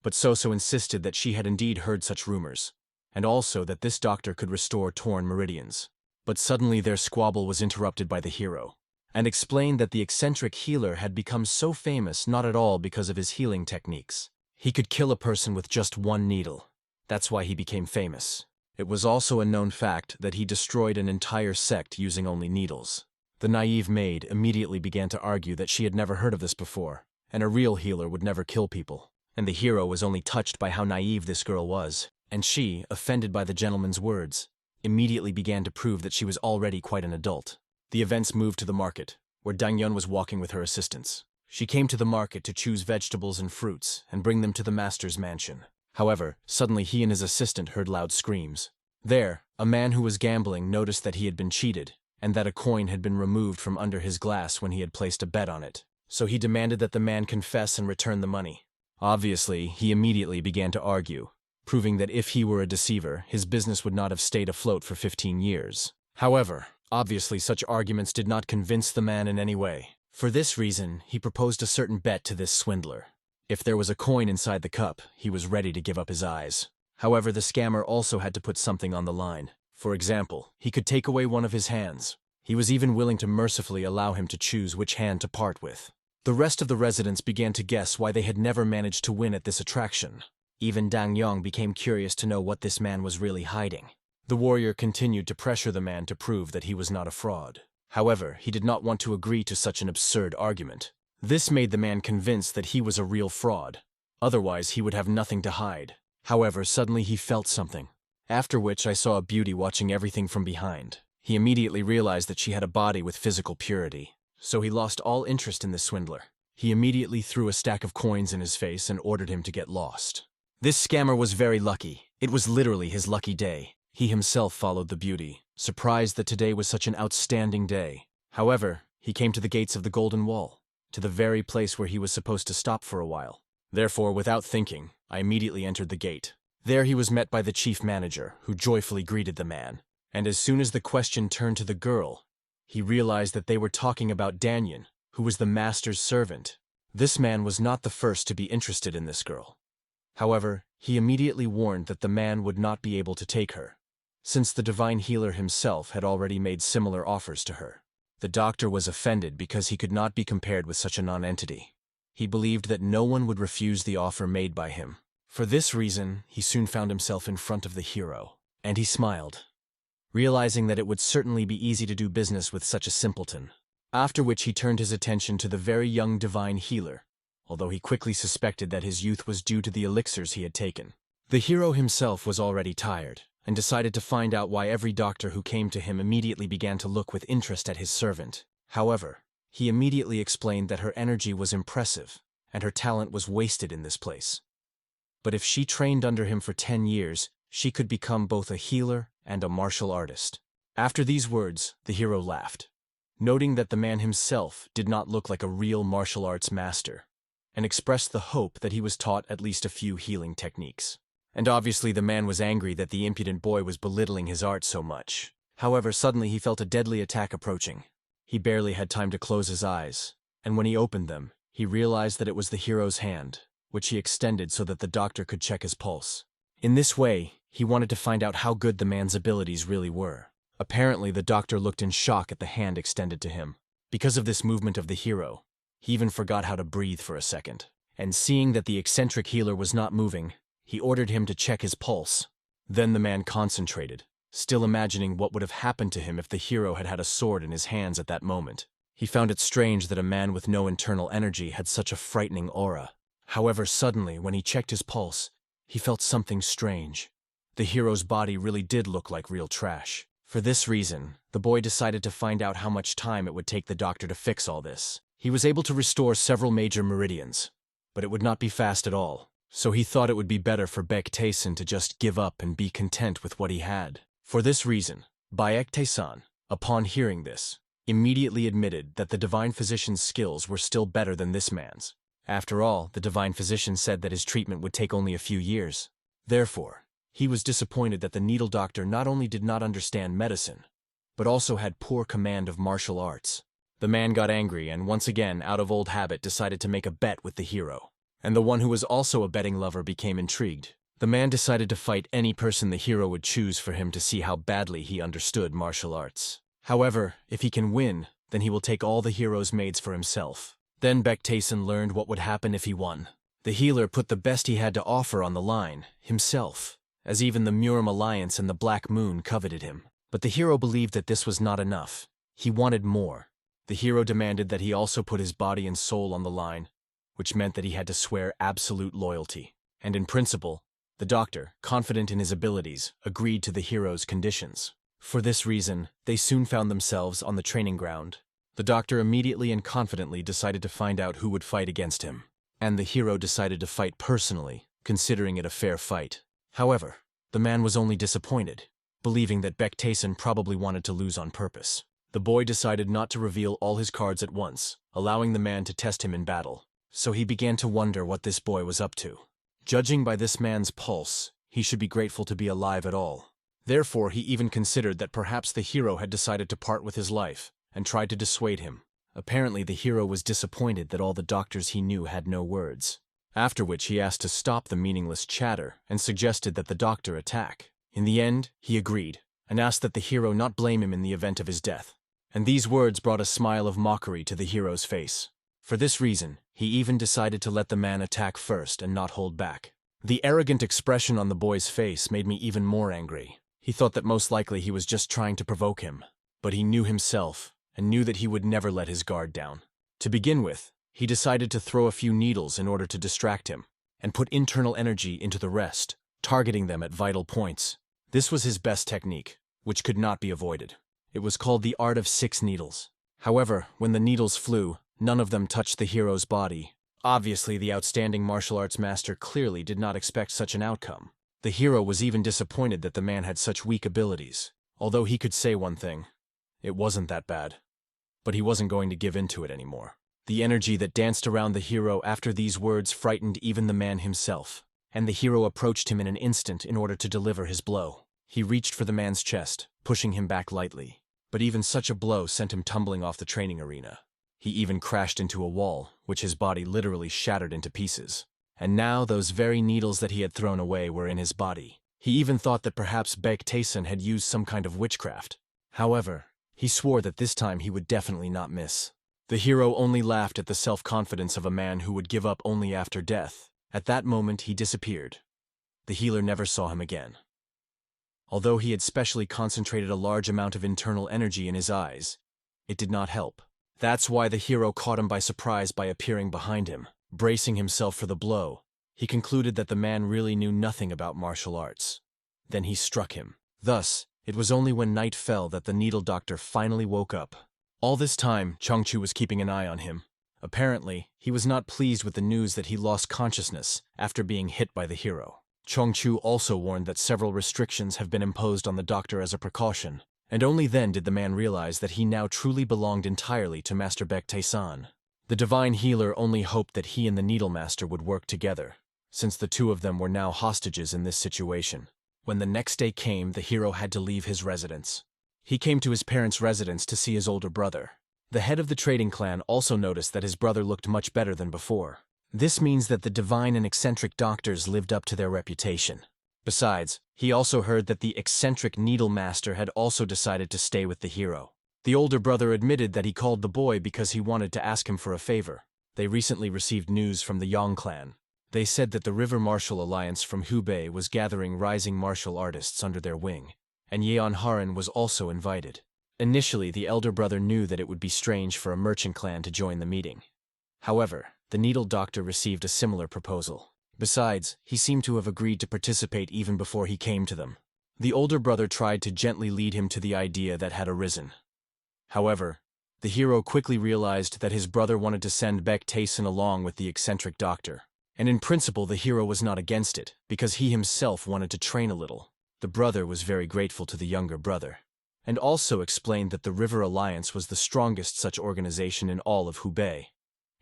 But Soso insisted that she had indeed heard such rumors, and also that this doctor could restore torn meridians. But suddenly their squabble was interrupted by the hero, and explained that the eccentric healer had become so famous not at all because of his healing techniques. He could kill a person with just one needle. That's why he became famous. It was also a known fact that he destroyed an entire sect using only needles. The naive maid immediately began to argue that she had never heard of this before, and a real healer would never kill people. And the hero was only touched by how naive this girl was, and she, offended by the gentleman's words, immediately began to prove that she was already quite an adult. The events moved to the market, where Danyong was walking with her assistants. She came to the market to choose vegetables and fruits and bring them to the master's mansion. However, suddenly he and his assistant heard loud screams. There, a man who was gambling noticed that he had been cheated, and that a coin had been removed from under his glass when he had placed a bet on it. So he demanded that the man confess and return the money. Obviously, he immediately began to argue, proving that if he were a deceiver, his business would not have stayed afloat for 15 years. However, obviously such arguments did not convince the man in any way. For this reason, he proposed a certain bet to this swindler. If there was a coin inside the cup, he was ready to give up his eyes. However, the scammer also had to put something on the line. For example, he could take away one of his hands. He was even willing to mercifully allow him to choose which hand to part with. The rest of the residents began to guess why they had never managed to win at this attraction. Even Danyong became curious to know what this man was really hiding. The warrior continued to pressure the man to prove that he was not a fraud. However, he did not want to agree to such an absurd argument. This made the man convinced that he was a real fraud. Otherwise, he would have nothing to hide. However, suddenly he felt something. After which I saw a beauty watching everything from behind. He immediately realized that she had a body with physical purity. So he lost all interest in this swindler. He immediately threw a stack of coins in his face and ordered him to get lost. This scammer was very lucky. It was literally his lucky day. He himself followed the beauty, surprised that today was such an outstanding day. However, he came to the gates of the Golden Wall, to the very place where he was supposed to stop for a while. Therefore, without thinking, I immediately entered the gate. There he was met by the chief manager, who joyfully greeted the man. And as soon as the question turned to the girl, he realized that they were talking about Danyong, who was the master's servant. This man was not the first to be interested in this girl. However, he immediately warned that the man would not be able to take her, since the divine healer himself had already made similar offers to her. The doctor was offended because he could not be compared with such a non-entity. He believed that no one would refuse the offer made by him. For this reason, he soon found himself in front of the hero, and he smiled, realizing that it would certainly be easy to do business with such a simpleton. After which he turned his attention to the very young divine healer, although he quickly suspected that his youth was due to the elixirs he had taken. The hero himself was already tired, and decided to find out why every doctor who came to him immediately began to look with interest at his servant. However, he immediately explained that her energy was impressive, and her talent was wasted in this place. But if she trained under him for 10 years, she could become both a healer and a martial artist. After these words, the hero laughed, noting that the man himself did not look like a real martial arts master, and expressed the hope that he was taught at least a few healing techniques. And obviously the man was angry that the impudent boy was belittling his art so much. However, suddenly he felt a deadly attack approaching. He barely had time to close his eyes, and when he opened them, he realized that it was the hero's hand, which he extended so that the doctor could check his pulse. In this way, he wanted to find out how good the man's abilities really were. Apparently, the doctor looked in shock at the hand extended to him. Because of this movement of the hero, he even forgot how to breathe for a second. And seeing that the eccentric healer was not moving, he ordered him to check his pulse. Then the man concentrated, still imagining what would have happened to him if the hero had had a sword in his hands at that moment. He found it strange that a man with no internal energy had such a frightening aura. However, suddenly, when he checked his pulse, he felt something strange. The hero's body really did look like real trash. For this reason, the boy decided to find out how much time it would take the doctor to fix all this. He was able to restore several major meridians, but it would not be fast at all. So he thought it would be better for Baek-tae-san to just give up and be content with what he had. For this reason, Baek-tae-san, upon hearing this, immediately admitted that the divine physician's skills were still better than this man's. After all, the divine physician said that his treatment would take only a few years. Therefore, he was disappointed that the needle doctor not only did not understand medicine, but also had poor command of martial arts. The man got angry and once again, out of old habit, decided to make a bet with the hero. And the one who was also a betting lover became intrigued. The man decided to fight any person the hero would choose for him to see how badly he understood martial arts. However, if he can win, then he will take all the hero's maids for himself. Then Baek-tae-san learned what would happen if he won. The healer put the best he had to offer on the line, himself, as even the Murim Alliance and the Black Moon coveted him. But the hero believed that this was not enough. He wanted more. The hero demanded that he also put his body and soul on the line, which meant that he had to swear absolute loyalty. And in principle, the doctor, confident in his abilities, agreed to the hero's conditions. For this reason, they soon found themselves on the training ground. The doctor immediately and confidently decided to find out who would fight against him. And the hero decided to fight personally, considering it a fair fight. However, the man was only disappointed, believing that Baek-tae-san probably wanted to lose on purpose. The boy decided not to reveal all his cards at once, allowing the man to test him in battle. So he began to wonder what this boy was up to. Judging by this man's pulse, he should be grateful to be alive at all. Therefore, he even considered that perhaps the hero had decided to part with his life, and tried to dissuade him. Apparently, the hero was disappointed that all the doctors he knew had no words. After which he asked to stop the meaningless chatter and suggested that the doctor attack. In the end, he agreed, and asked that the hero not blame him in the event of his death. And these words brought a smile of mockery to the hero's face. For this reason, he even decided to let the man attack first and not hold back. The arrogant expression on the boy's face made me even more angry. He thought that most likely he was just trying to provoke him. But he knew himself, and knew that he would never let his guard down. To begin with, he decided to throw a few needles in order to distract him, and put internal energy into the rest, targeting them at vital points. This was his best technique, which could not be avoided. It was called the art of 6 needles. However, when the needles flew, none of them touched the hero's body. Obviously, the outstanding martial arts master clearly did not expect such an outcome. The hero was even disappointed that the man had such weak abilities. Although he could say one thing, it wasn't that bad. But he wasn't going to give in to it anymore. The energy that danced around the hero after these words frightened even the man himself, and the hero approached him in an instant in order to deliver his blow. He reached for the man's chest, pushing him back lightly. But even such a blow sent him tumbling off the training arena. He even crashed into a wall, which his body literally shattered into pieces. And now those very needles that he had thrown away were in his body. He even thought that perhaps Baek-tae-san had used some kind of witchcraft. However, he swore that this time he would definitely not miss. The hero only laughed at the self-confidence of a man who would give up only after death. At that moment, he disappeared. The healer never saw him again. Although he had specially concentrated a large amount of internal energy in his eyes, it did not help. That's why the hero caught him by surprise by appearing behind him. Bracing himself for the blow, he concluded that the man really knew nothing about martial arts. Then he struck him. Thus, it was only when night fell that the needle doctor finally woke up. All this time, Chongchu was keeping an eye on him. Apparently, he was not pleased with the news that he lost consciousness after being hit by the hero. Chongchu also warned that several restrictions have been imposed on the doctor as a precaution, and only then did the man realize that he now truly belonged entirely to Master Baek Tae-san. The divine healer only hoped that he and the needle master would work together, since the two of them were now hostages in this situation. When the next day came, the hero had to leave his residence. He came to his parents' residence to see his older brother. The head of the trading clan also noticed that his brother looked much better than before. This means that the divine and eccentric doctors lived up to their reputation. Besides, he also heard that the eccentric needle master had also decided to stay with the hero. The older brother admitted that he called the boy because he wanted to ask him for a favor. They recently received news from the Yang clan. They said that the River Martial Alliance from Hubei was gathering rising martial artists under their wing, and Yeon Haran was also invited. Initially, the elder brother knew that it would be strange for a merchant clan to join the meeting. However, the needle doctor received a similar proposal. Besides, he seemed to have agreed to participate even before he came to them. The older brother tried to gently lead him to the idea that had arisen. However, the hero quickly realized that his brother wanted to send Baek Tae-san along with the eccentric doctor. And in principle, the hero was not against it, because he himself wanted to train a little. The brother was very grateful to the younger brother, and also explained that the River Alliance was the strongest such organization in all of Hubei.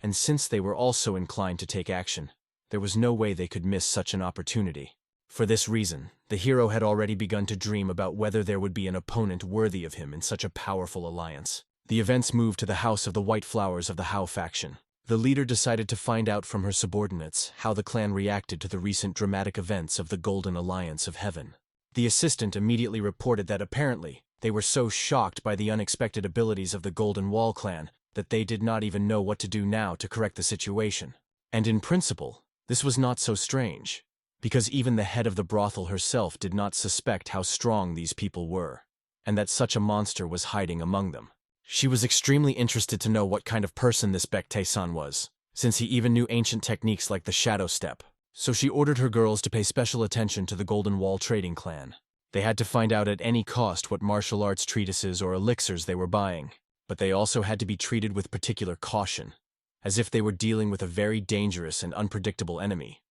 And since they were also inclined to take action, there was no way they could miss such an opportunity. For this reason, the hero had already begun to dream about whether there would be an opponent worthy of him in such a powerful alliance. The events moved to the house of the White Flowers of the Hao faction. The leader decided to find out from her subordinates how the clan reacted to the recent dramatic events of the Golden Alliance of Heaven. The assistant immediately reported that apparently they were so shocked by the unexpected abilities of the Golden Wall clan that they did not even know what to do now to correct the situation. And in principle, this was not so strange, because even the head of the brothel herself did not suspect how strong these people were, and that such a monster was hiding among them. She was extremely interested to know what kind of person this Baek Tae-san was, since he even knew ancient techniques like the shadow step. So she ordered her girls to pay special attention to the Golden Wall trading clan. They had to find out at any cost what martial arts treatises or elixirs they were buying, but they also had to be treated with particular caution, as if they were dealing with a very dangerous and unpredictable enemy,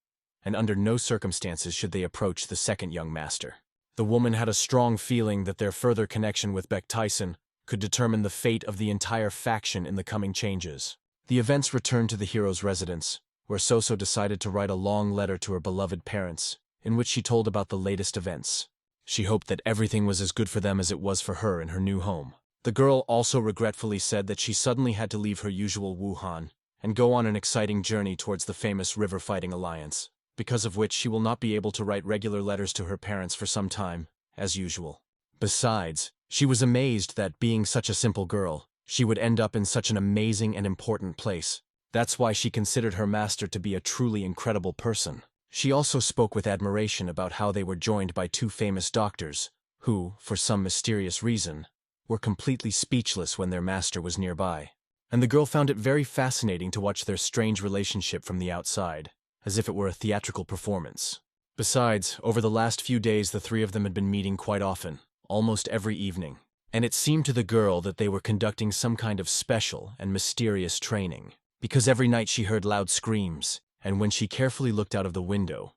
and under no circumstances should they approach the second young master. The woman had a strong feeling that their further connection with Baek Tae-san could determine the fate of the entire faction in the coming changes. The events returned to the hero's residence, where Soso decided to write a long letter to her beloved parents, in which she told about the latest events. She hoped that everything was as good for them as it was for her in her new home. The girl also regretfully said that she suddenly had to leave her usual Wuhan and go on an exciting journey towards the famous River Fighting Alliance, because of which she will not be able to write regular letters to her parents for some time, as usual. Besides, she was amazed that, being such a simple girl, she would end up in such an amazing and important place. That's why she considered her master to be a truly incredible person. She also spoke with admiration about how they were joined by two famous doctors, who, for some mysterious reason, were completely speechless when their master was nearby. And the girl found it very fascinating to watch their strange relationship from the outside, as if it were a theatrical performance. Besides, over the last few days the three of them had been meeting quite often, almost every evening, and it seemed to the girl that they were conducting some kind of special and mysterious training, because every night she heard loud screams, and when she carefully looked out of the window,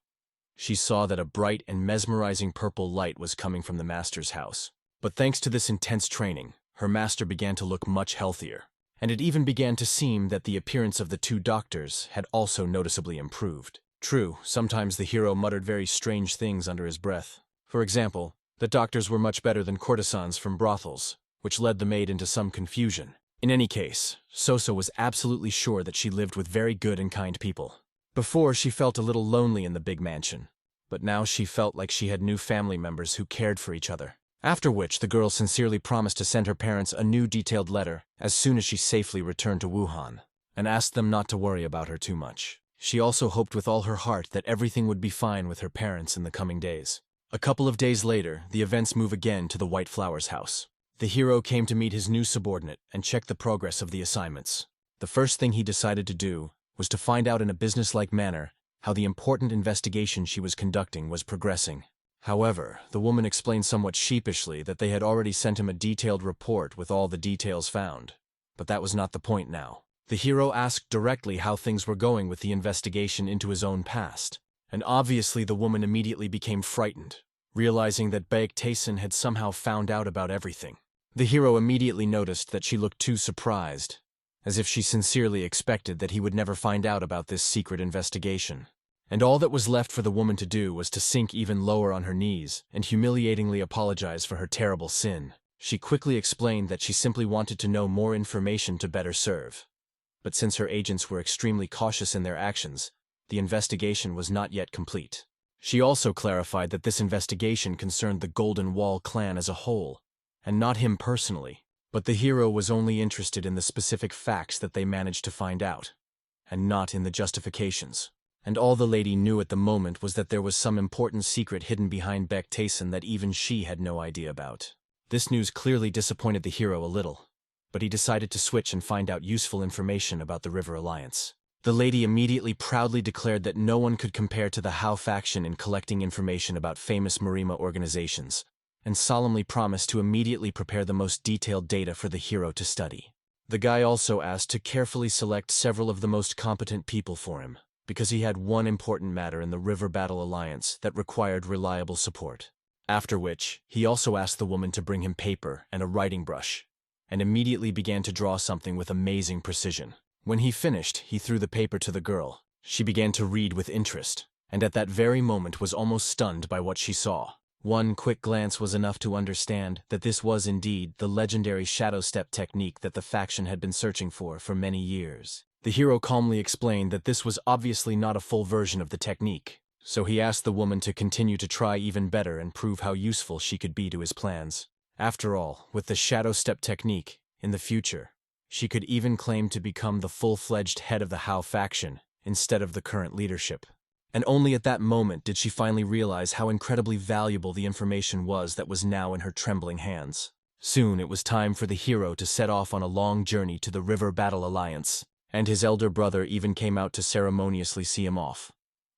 she saw that a bright and mesmerizing purple light was coming from the master's house. But thanks to this intense training, her master began to look much healthier, and it even began to seem that the appearance of the two doctors had also noticeably improved. True, sometimes the hero muttered very strange things under his breath. For example, the doctors were much better than courtesans from brothels, which led the maid into some confusion. In any case, Soso was absolutely sure that she lived with very good and kind people. Before, she felt a little lonely in the big mansion, but now she felt like she had new family members who cared for each other. After which, the girl sincerely promised to send her parents a new detailed letter as soon as she safely returned to Wuhan, and asked them not to worry about her too much. She also hoped with all her heart that everything would be fine with her parents in the coming days. A couple of days later, the events move again to the White Flowers house. The hero came to meet his new subordinate and check the progress of the assignments. The first thing he decided to do was to find out in a businesslike manner how the important investigation she was conducting was progressing. However, the woman explained somewhat sheepishly that they had already sent him a detailed report with all the details found. But that was not the point now. The hero asked directly how things were going with the investigation into his own past, and obviously the woman immediately became frightened, realizing that Baek-taesin had somehow found out about everything. The hero immediately noticed that she looked too surprised, as if she sincerely expected that he would never find out about this secret investigation. And all that was left for the woman to do was to sink even lower on her knees and humiliatingly apologize for her terrible sin. She quickly explained that she simply wanted to know more information to better serve. But since her agents were extremely cautious in their actions, the investigation was not yet complete. She also clarified that this investigation concerned the Golden Wall clan as a whole, and not him personally. But the hero was only interested in the specific facts that they managed to find out, and not in the justifications. And all the lady knew at the moment was that there was some important secret hidden behind Baek-taesin that even she had no idea about. This news clearly disappointed the hero a little, but he decided to switch and find out useful information about the River Alliance. The lady immediately proudly declared that no one could compare to the Hao faction in collecting information about famous Marima organizations, and solemnly promised to immediately prepare the most detailed data for the hero to study. The guy also asked to carefully select several of the most competent people for him, because he had one important matter in the River Battle Alliance that required reliable support. After which, he also asked the woman to bring him paper and a writing brush, and immediately began to draw something with amazing precision. When he finished, he threw the paper to the girl. She began to read with interest, and at that very moment was almost stunned by what she saw. One quick glance was enough to understand that this was indeed the legendary shadow step technique that the faction had been searching for many years. The hero calmly explained that this was obviously not a full version of the technique, so he asked the woman to continue to try even better and prove how useful she could be to his plans. After all, with the shadow step technique, in the future, she could even claim to become the full-fledged head of the Hao faction instead of the current leadership. And only at that moment did she finally realize how incredibly valuable the information was that was now in her trembling hands. Soon it was time for the hero to set off on a long journey to the River Battle Alliance, and his elder brother even came out to ceremoniously see him off,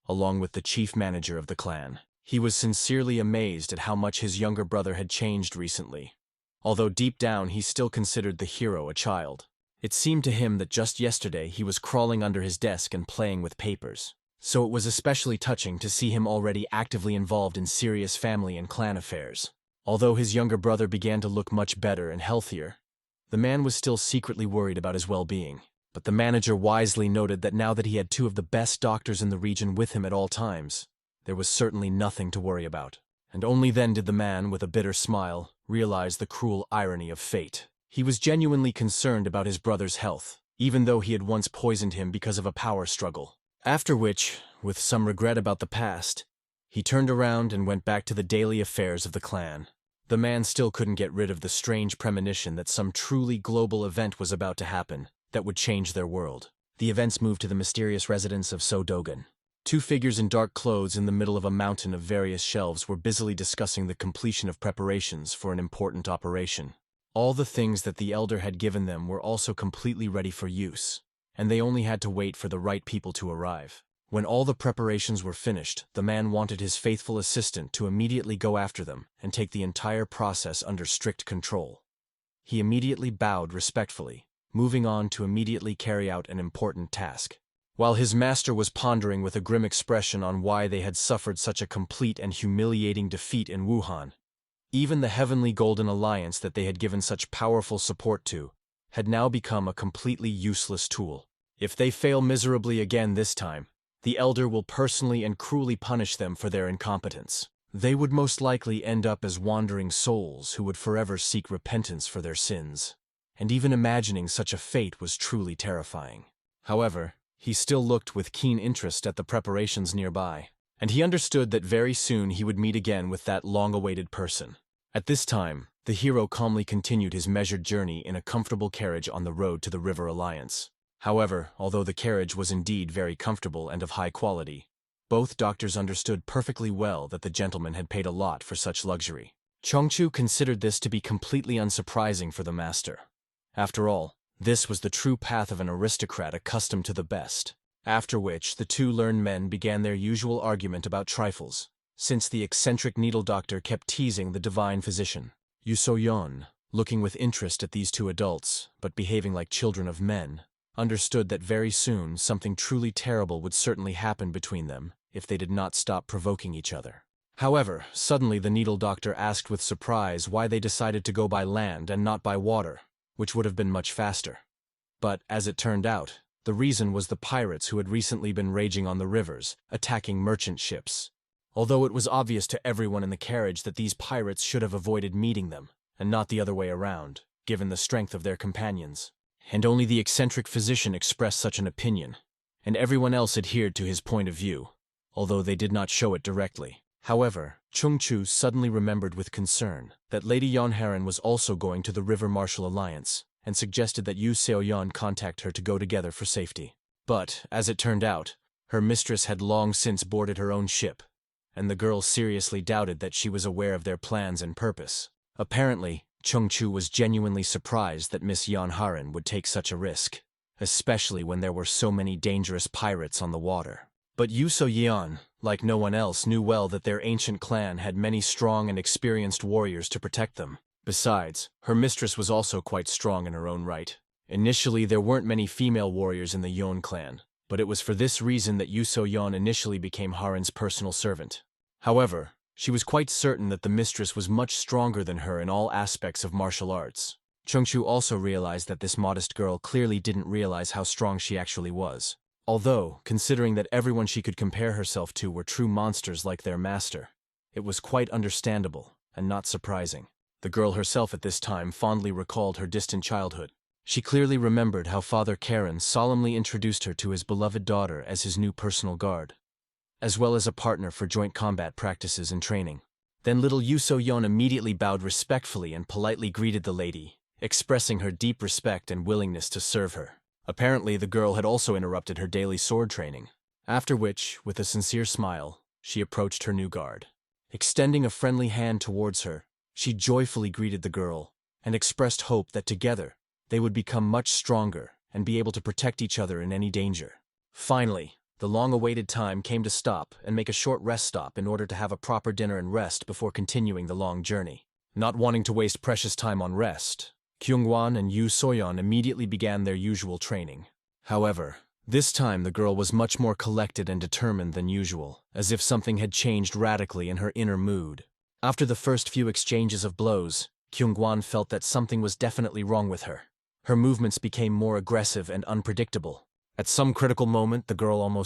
along with the chief manager of the clan. He was sincerely amazed at how much his younger brother had changed recently, although deep down he still considered the hero a child. It seemed to him that just yesterday he was crawling under his desk and playing with papers, so it was especially touching to see him already actively involved in serious family and clan affairs. Although his younger brother began to look much better and healthier, the man was still secretly worried about his well-being. But the manager wisely noted that now that he had two of the best doctors in the region with him at all times, there was certainly nothing to worry about. And only then did the man, with a bitter smile, realize the cruel irony of fate. He was genuinely concerned about his brother's health, even though he had once poisoned him because of a power struggle. After which, with some regret about the past, he turned around and went back to the daily affairs of the clan. The man still couldn't get rid of the strange premonition that some truly global event was about to happen that would change their world. The events moved to the mysterious residence of So-Dogan. Two figures in dark clothes in the middle of a mountain of various shelves were busily discussing the completion of preparations for an important operation. All the things that the elder had given them were also completely ready for use, and they only had to wait for the right people to arrive. When all the preparations were finished, the man wanted his faithful assistant to immediately go after them and take the entire process under strict control. He immediately bowed respectfully, moving on to immediately carry out an important task. While his master was pondering with a grim expression on why they had suffered such a complete and humiliating defeat in Wuhan, even the Heavenly Golden Alliance that they had given such powerful support to had now become a completely useless tool. If they fail miserably again this time, the elder will personally and cruelly punish them for their incompetence. They would most likely end up as wandering souls who would forever seek repentance for their sins. And even imagining such a fate was truly terrifying. However, he still looked with keen interest at the preparations nearby, and he understood that very soon he would meet again with that long-awaited person. At this time, the hero calmly continued his measured journey in a comfortable carriage on the road to the River Alliance. However, although the carriage was indeed very comfortable and of high quality, both doctors understood perfectly well that the gentleman had paid a lot for such luxury. Chongchu considered this to be completely unsurprising for the master. After all, this was the true path of an aristocrat accustomed to the best. After which, the two learned men began their usual argument about trifles, since the eccentric needle doctor kept teasing the divine physician. Yu So-yeon, looking with interest at these two adults, but behaving like children of men, understood that very soon something truly terrible would certainly happen between them if they did not stop provoking each other. However, suddenly the needle doctor asked with surprise why they decided to go by land and not by water, which would have been much faster. But, as it turned out, the reason was the pirates who had recently been raging on the rivers, attacking merchant ships. Although it was obvious to everyone in the carriage that these pirates should have avoided meeting them, and not the other way around, given the strength of their companions. And only the eccentric physician expressed such an opinion, and everyone else adhered to his point of view, although they did not show it directly. However, Chung-Chu suddenly remembered with concern that Lady Yeonharan was also going to the River Martial Alliance, and suggested that Yu Seo-yeon contact her to go together for safety. But, as it turned out, her mistress had long since boarded her own ship, and the girl seriously doubted that she was aware of their plans and purpose. Apparently, Chung-Chu was genuinely surprised that Miss Yeonharan would take such a risk, especially when there were so many dangerous pirates on the water. But Yu So-yeon, like no one else, knew well that their ancient clan had many strong and experienced warriors to protect them. Besides, her mistress was also quite strong in her own right. Initially, there weren't many female warriors in the Yeon clan, but it was for this reason that Yu So-yeon initially became Haran's personal servant. However, she was quite certain that the mistress was much stronger than her in all aspects of martial arts. Chung-Chu also realized that this modest girl clearly didn't realize how strong she actually was. Although, considering that everyone she could compare herself to were true monsters like their master, it was quite understandable and not surprising. The girl herself at this time fondly recalled her distant childhood. She clearly remembered how Father Karen solemnly introduced her to his beloved daughter as his new personal guard, as well as a partner for joint combat practices and training. Then little Yu So-yeon immediately bowed respectfully and politely greeted the lady, expressing her deep respect and willingness to serve her. Apparently, the girl had also interrupted her daily sword training, after which, with a sincere smile, she approached her new guard. Extending a friendly hand towards her, she joyfully greeted the girl and expressed hope that together they would become much stronger and be able to protect each other in any danger. Finally, the long-awaited time came to stop and make a short rest stop in order to have a proper dinner and rest before continuing the long journey. Not wanting to waste precious time on rest, Kyungwon and Yu So-yeon immediately began their usual training. However, this time the girl was much more collected and determined than usual, as if something had changed radically in her inner mood. After the first few exchanges of blows, Kyungwon felt that something was definitely wrong with her. Her movements became more aggressive and unpredictable. At some critical moment, the girl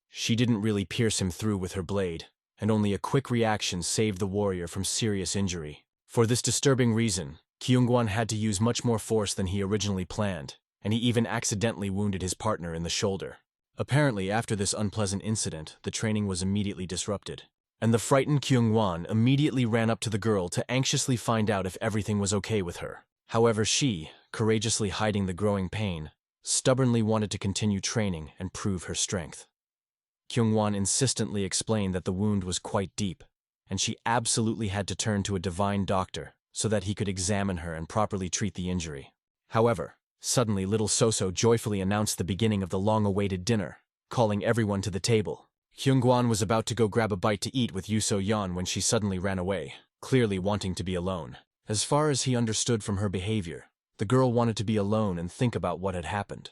she didn't really pierce him through with her blade, and only a quick reaction saved the warrior from serious injury. For this disturbing reason, Kyungwon had to use much more force than he originally planned, and he even accidentally wounded his partner in the shoulder. Apparently, after this unpleasant incident, the training was immediately disrupted, and the frightened Kyungwon immediately ran up to the girl to anxiously find out if everything was okay with her. However, she, courageously hiding the growing pain, stubbornly wanted to continue training and prove her strength. Kyungwon insistently explained that the wound was quite deep, and she absolutely had to turn to a divine doctor so that he could examine her and properly treat the injury. However, suddenly little Soso joyfully announced the beginning of the long-awaited dinner, calling everyone to the table. Kyungwon was about to go grab a bite to eat with Yu So-yeon when she suddenly ran away, clearly wanting to be alone. As far as he understood from her behavior, the girl wanted to be alone and think about what had happened.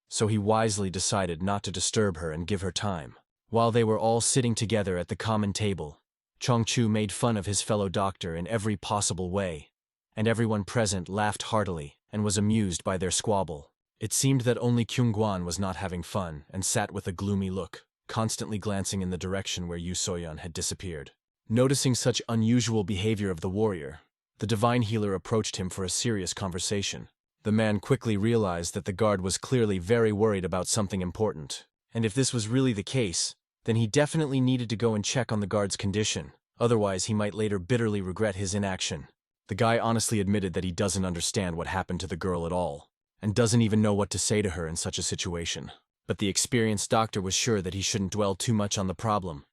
So he wisely decided not to disturb her and give her time. While they were all sitting together at the common table, Chung-Chu made fun of his fellow doctor in every possible way, and everyone present laughed heartily and was amused by their squabble. It seemed that only Kyungwon was not having fun and sat with a gloomy look, constantly glancing in the direction where Yu So-yeon had disappeared. Noticing such unusual behavior of the warrior, the divine healer approached him for a serious conversation. The man quickly realized that the guard was clearly very worried about something important, and if this was really the case, then he definitely needed to go and check on the guard's condition, otherwise he might later bitterly regret his inaction. The guy honestly admitted that he doesn't understand what happened to the girl at all, and doesn't even know what to say to her in such a situation. But the experienced doctor was sure that he shouldn't dwell too much on the problem.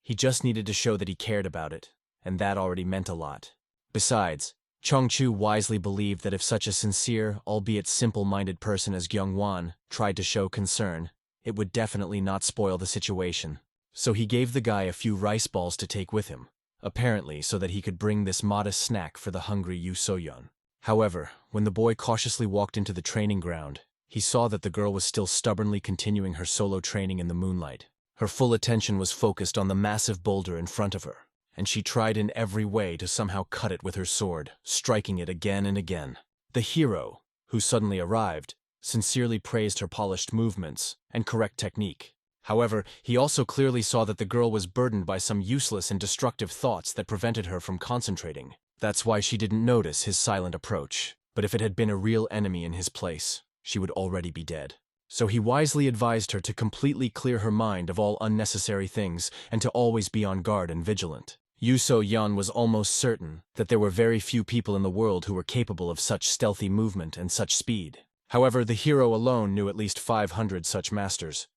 He just needed to show that he cared about it, and that already meant a lot. Besides, Chung-Chu wisely believed that if such a sincere, albeit simple-minded person as Kyungwon tried to show concern, it would definitely not spoil the situation. So he gave the guy a few rice balls to take with him, apparently so that he could bring this modest snack for the hungry Yu So-yeon. However, when the boy cautiously walked into the training ground, he saw that the girl was still stubbornly continuing her solo training in the moonlight. Her full attention was focused on the massive boulder in front of her, and she tried in every way to somehow cut it with her sword, striking it again and again. The hero, who suddenly arrived, sincerely praised her polished movements and correct technique. However, he also clearly saw that the girl was burdened by some useless and destructive thoughts that prevented her from concentrating. That's why she didn't notice his silent approach. But if it had been a real enemy in his place, she would already be dead. So he wisely advised her to completely clear her mind of all unnecessary things and to always be on guard and vigilant. Yu So-yeon was almost certain that there were very few people in the world who were capable of such stealthy movement and such speed. However, the hero alone knew at least 500 such masters.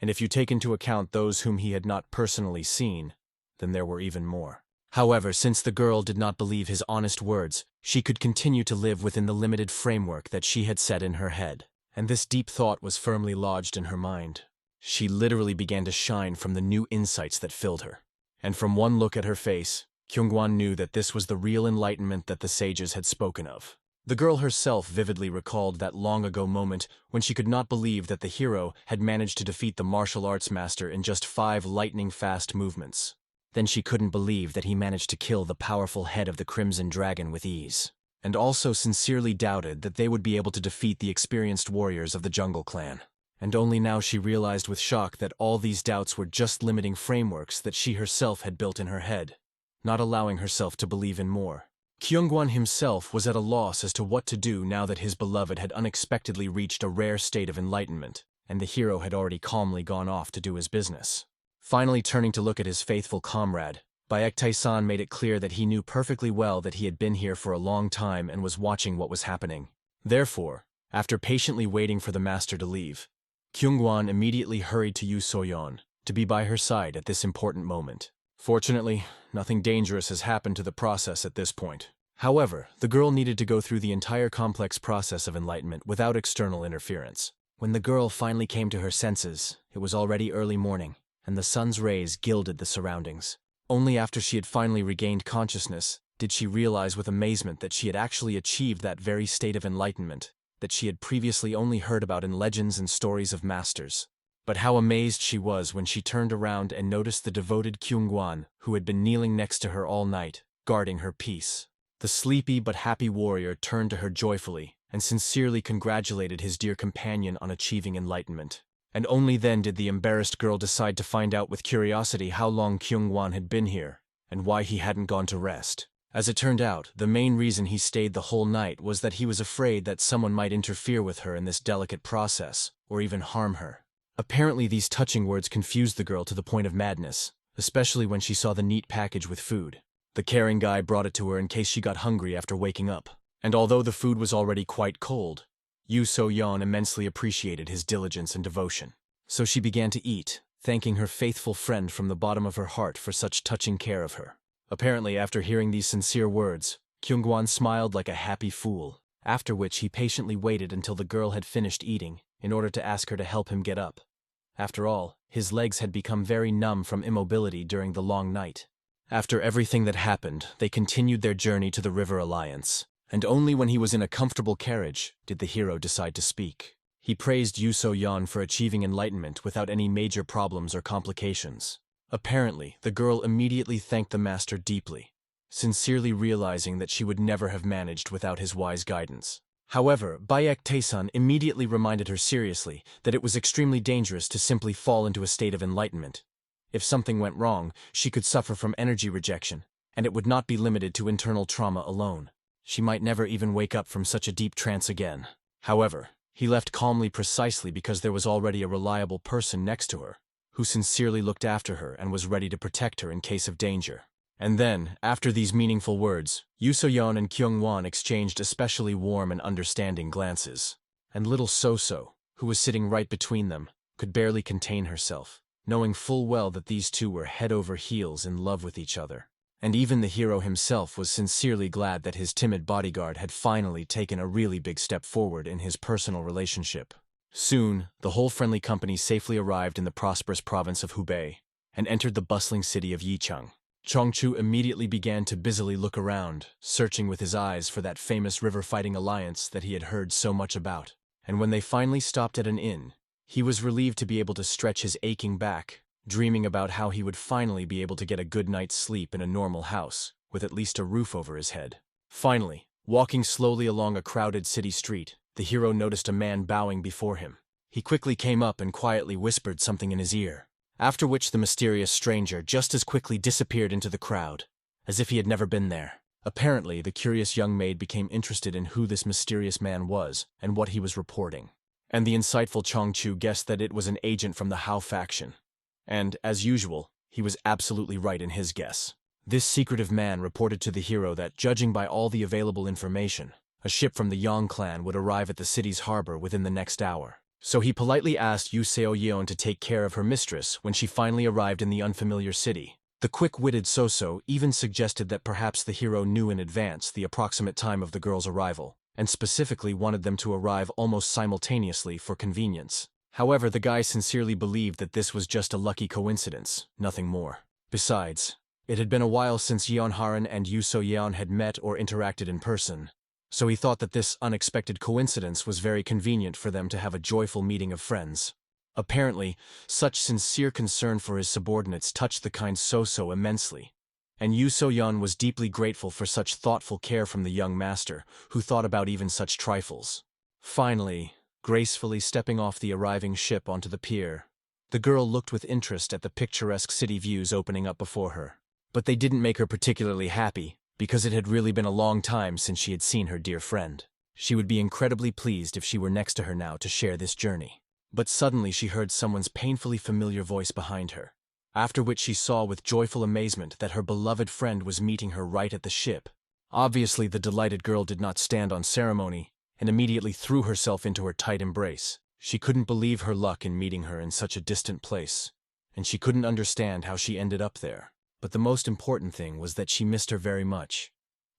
And if you take into account those whom he had not personally seen, then there were even more. However, since the girl did not believe his honest words, she could continue to live within the limited framework that she had set in her head. And this deep thought was firmly lodged in her mind. She literally began to shine from the new insights that filled her. And from one look at her face, Kyungwon knew that this was the real enlightenment that the sages had spoken of. The girl herself vividly recalled that long-ago moment when she could not believe that the hero had managed to defeat the martial arts master in just 5 lightning-fast movements. Then she couldn't believe that he managed to kill the powerful head of the Crimson Dragon with ease, and also sincerely doubted that they would be able to defeat the experienced warriors of the Jungle Clan. And only now she realized with shock that all these doubts were just limiting frameworks that she herself had built in her head, not allowing herself to believe in more. Kyungwon himself was at a loss as to what to do now that his beloved had unexpectedly reached a rare state of enlightenment, and the hero had already calmly gone off to do his business. Finally turning to look at his faithful comrade, Baek Tae-san made it clear that he knew perfectly well that he had been here for a long time and was watching what was happening. Therefore, after patiently waiting for the master to leave, Kyungwon immediately hurried to Yu So-yeon to be by her side at this important moment. Fortunately, nothing dangerous has happened to the process at this point. However, the girl needed to go through the entire complex process of enlightenment without external interference. When the girl finally came to her senses, it was already early morning, and the sun's rays gilded the surroundings. Only after she had finally regained consciousness did she realize with amazement that she had actually achieved that very state of enlightenment that she had previously only heard about in legends and stories of masters. But how amazed she was when she turned around and noticed the devoted Kyungwon, who had been kneeling next to her all night, guarding her peace. The sleepy but happy warrior turned to her joyfully and sincerely congratulated his dear companion on achieving enlightenment. And only then did the embarrassed girl decide to find out with curiosity how long Kyungwon had been here, and why he hadn't gone to rest. As it turned out, the main reason he stayed the whole night was that he was afraid that someone might interfere with her in this delicate process, or even harm her. Apparently these touching words confused the girl to the point of madness, especially when she saw the neat package with food. The caring guy brought it to her in case she got hungry after waking up, and although the food was already quite cold, Yu So-yeon immensely appreciated his diligence and devotion. So she began to eat, thanking her faithful friend from the bottom of her heart for such touching care of her. Apparently, after hearing these sincere words, Kyungwon smiled like a happy fool, after which he patiently waited until the girl had finished eating in order to ask her to help him get up. After all, his legs had become very numb from immobility during the long night. After everything that happened, they continued their journey to the River Alliance. And only when he was in a comfortable carriage did the hero decide to speak. He praised Yu So-yeon for achieving enlightenment without any major problems or complications. Apparently, the girl immediately thanked the master deeply, sincerely realizing that she would never have managed without his wise guidance. However, Baek Tae-san immediately reminded her seriously that it was extremely dangerous to simply fall into a state of enlightenment. If something went wrong, she could suffer from energy rejection, and it would not be limited to internal trauma alone. She might never even wake up from such a deep trance again. However, he left calmly precisely because there was already a reliable person next to her, who sincerely looked after her and was ready to protect her in case of danger. And then, after these meaningful words, Yu So-yeon and Kyungwon exchanged especially warm and understanding glances. And little So-so, who was sitting right between them, could barely contain herself, knowing full well that these two were head over heels in love with each other. And even the hero himself was sincerely glad that his timid bodyguard had finally taken a really big step forward in his personal relationship. Soon, the whole friendly company safely arrived in the prosperous province of Hubei, and entered the bustling city of Yicheng. Chongchu immediately began to busily look around, searching with his eyes for that famous river-fighting alliance that he had heard so much about. And when they finally stopped at an inn, he was relieved to be able to stretch his aching back, dreaming about how he would finally be able to get a good night's sleep in a normal house, with at least a roof over his head. Finally, walking slowly along a crowded city street, the hero noticed a man bowing before him. He quickly came up and quietly whispered something in his ear, after which the mysterious stranger just as quickly disappeared into the crowd, as if he had never been there. Apparently, the curious young maid became interested in who this mysterious man was and what he was reporting. And the insightful Chongchu guessed that it was an agent from the Hao faction. And, as usual, he was absolutely right in his guess. This secretive man reported to the hero that, judging by all the available information, a ship from the Yang clan would arrive at the city's harbor within the next hour. So he politely asked Yu Seoyeon to take care of her mistress when she finally arrived in the unfamiliar city. The quick-witted Soso even suggested that perhaps the hero knew in advance the approximate time of the girl's arrival, and specifically wanted them to arrive almost simultaneously for convenience. However, the guy sincerely believed that this was just a lucky coincidence, nothing more. Besides, it had been a while since Yeonharan and Yu So-yeon had met or interacted in person, so he thought that this unexpected coincidence was very convenient for them to have a joyful meeting of friends. Apparently, such sincere concern for his subordinates touched the kind Soso immensely, and Yu So-yeon was deeply grateful for such thoughtful care from the young master, who thought about even such trifles. Finally, gracefully stepping off the arriving ship onto the pier, the girl looked with interest at the picturesque city views opening up before her. But they didn't make her particularly happy, because it had really been a long time since she had seen her dear friend. She would be incredibly pleased if she were next to her now to share this journey. But suddenly she heard someone's painfully familiar voice behind her, after which she saw with joyful amazement that her beloved friend was meeting her right at the ship. Obviously, the delighted girl did not stand on ceremony, and immediately threw herself into her tight embrace. She couldn't believe her luck in meeting her in such a distant place, and she couldn't understand how she ended up there. But the most important thing was that she missed her very much,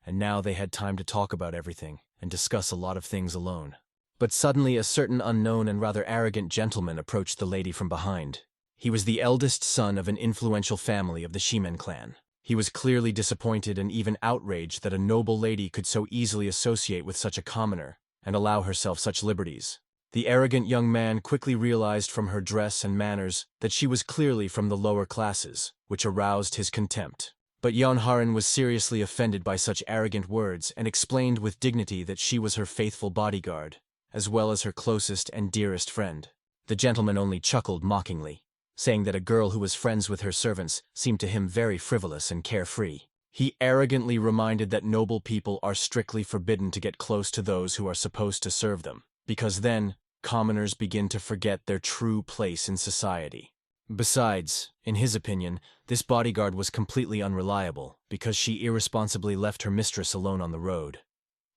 and now they had time to talk about everything and discuss a lot of things alone. But suddenly a certain unknown and rather arrogant gentleman approached the lady from behind. He was the eldest son of an influential family of the Shimen clan. He was clearly disappointed and even outraged that a noble lady could so easily associate with such a commoner and allow herself such liberties. The arrogant young man quickly realized from her dress and manners that she was clearly from the lower classes, which aroused his contempt. But Yeonharan was seriously offended by such arrogant words and explained with dignity that she was her faithful bodyguard, as well as her closest and dearest friend. The gentleman only chuckled mockingly, saying that a girl who was friends with her servants seemed to him very frivolous and carefree. He arrogantly reminded that noble people are strictly forbidden to get close to those who are supposed to serve them, because then, commoners begin to forget their true place in society. Besides, in his opinion, this bodyguard was completely unreliable, because she irresponsibly left her mistress alone on the road.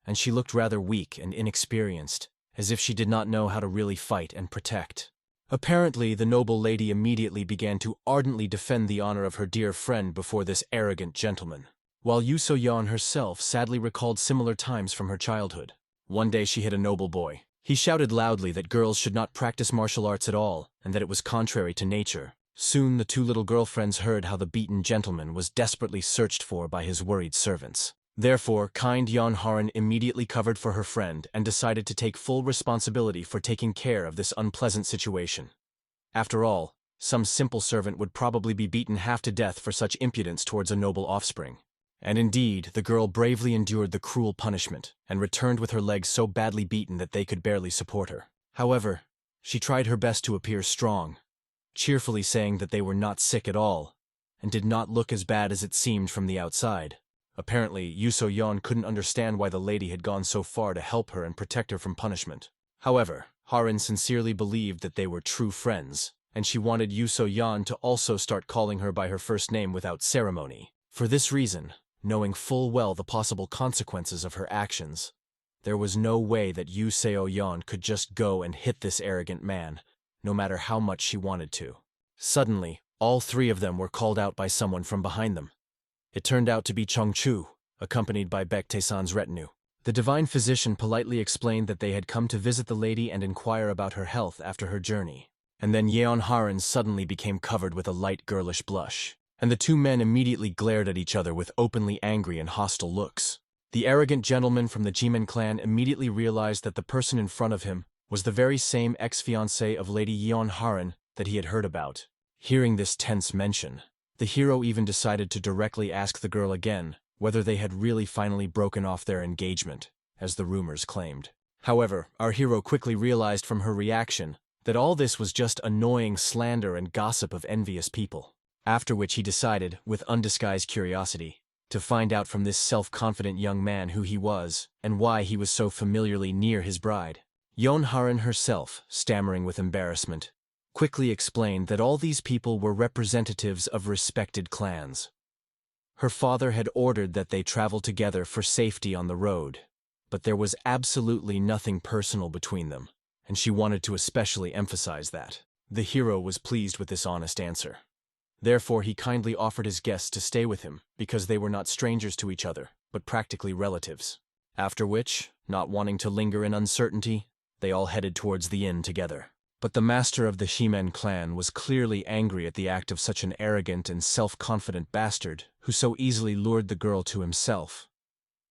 And she looked rather weak and inexperienced, as if she did not know how to really fight and protect. Apparently, the noble lady immediately began to ardently defend the honor of her dear friend before this arrogant gentleman, while Yu So-yeon herself sadly recalled similar times from her childhood. One day she hit a noble boy. He shouted loudly that girls should not practice martial arts at all, and that it was contrary to nature. Soon the two little girlfriends heard how the beaten gentleman was desperately searched for by his worried servants. Therefore, kind Yeonharan immediately covered for her friend and decided to take full responsibility for taking care of this unpleasant situation. After all, some simple servant would probably be beaten half to death for such impudence towards a noble offspring. And indeed, the girl bravely endured the cruel punishment and returned with her legs so badly beaten that they could barely support her. However, she tried her best to appear strong, cheerfully saying that they were not sick at all and did not look as bad as it seemed from the outside. Apparently, Yu So-yeon couldn't understand why the lady had gone so far to help her and protect her from punishment. However, Haran sincerely believed that they were true friends, and she wanted Yu So-yeon to also start calling her by her first name without ceremony. For this reason, knowing full well the possible consequences of her actions, there was no way that Yu Seo-yeon could just go and hit this arrogant man, no matter how much she wanted to. Suddenly, all three of them were called out by someone from behind them. It turned out to be Chongchu, accompanied by Baek Tae-san's retinue. The divine physician politely explained that they had come to visit the lady and inquire about her health after her journey. And then Yeon Haran suddenly became covered with a light girlish blush, and the two men immediately glared at each other with openly angry and hostile looks. The arrogant gentleman from the Jimin clan immediately realized that the person in front of him was the very same ex-fiancée of Lady Yeon Haran that he had heard about. Hearing this tense mention, the hero even decided to directly ask the girl again whether they had really finally broken off their engagement, as the rumors claimed. However, our hero quickly realized from her reaction that all this was just annoying slander and gossip of envious people. After which he decided, with undisguised curiosity, to find out from this self-confident young man who he was and why he was so familiarly near his bride. Yeon Haran herself, stammering with embarrassment, quickly explained that all these people were representatives of respected clans. Her father had ordered that they travel together for safety on the road, but there was absolutely nothing personal between them, and she wanted to especially emphasize that. The hero was pleased with this honest answer. Therefore, he kindly offered his guests to stay with him because they were not strangers to each other, but practically relatives. After which, not wanting to linger in uncertainty, they all headed towards the inn together. But the master of the Shimen clan was clearly angry at the act of such an arrogant and self-confident bastard who so easily lured the girl to himself.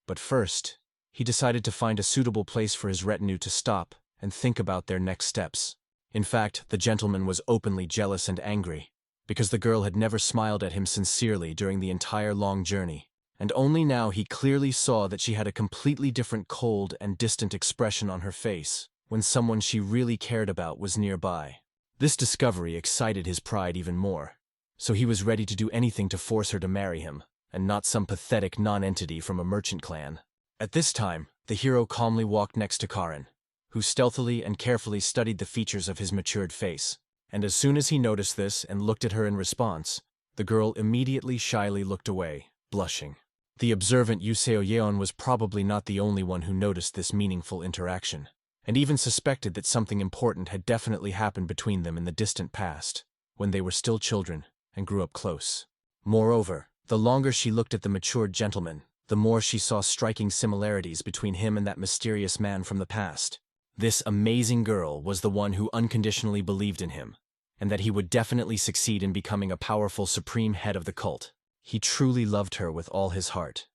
But first, he decided to find a suitable place for his retinue to stop and think about their next steps. In fact, the gentleman was openly jealous and angry, because the girl had never smiled at him sincerely during the entire long journey, and only now he clearly saw that she had a completely different cold and distant expression on her face when someone she really cared about was nearby. This discovery excited his pride even more, so he was ready to do anything to force her to marry him, and not some pathetic non-entity from a merchant clan. At this time, the hero calmly walked next to Karin, who stealthily and carefully studied the features of his matured face, and as soon as he noticed this and looked at her in response, the girl immediately shyly looked away, blushing. The observant Yuseo Yeon was probably not the only one who noticed this meaningful interaction, and even suspected that something important had definitely happened between them in the distant past, when they were still children and grew up close. Moreover, the longer she looked at the matured gentleman, the more she saw striking similarities between him and that mysterious man from the past. This amazing girl was the one who unconditionally believed in him, and that he would definitely succeed in becoming a powerful supreme head of the cult. He truly loved her with all his heart.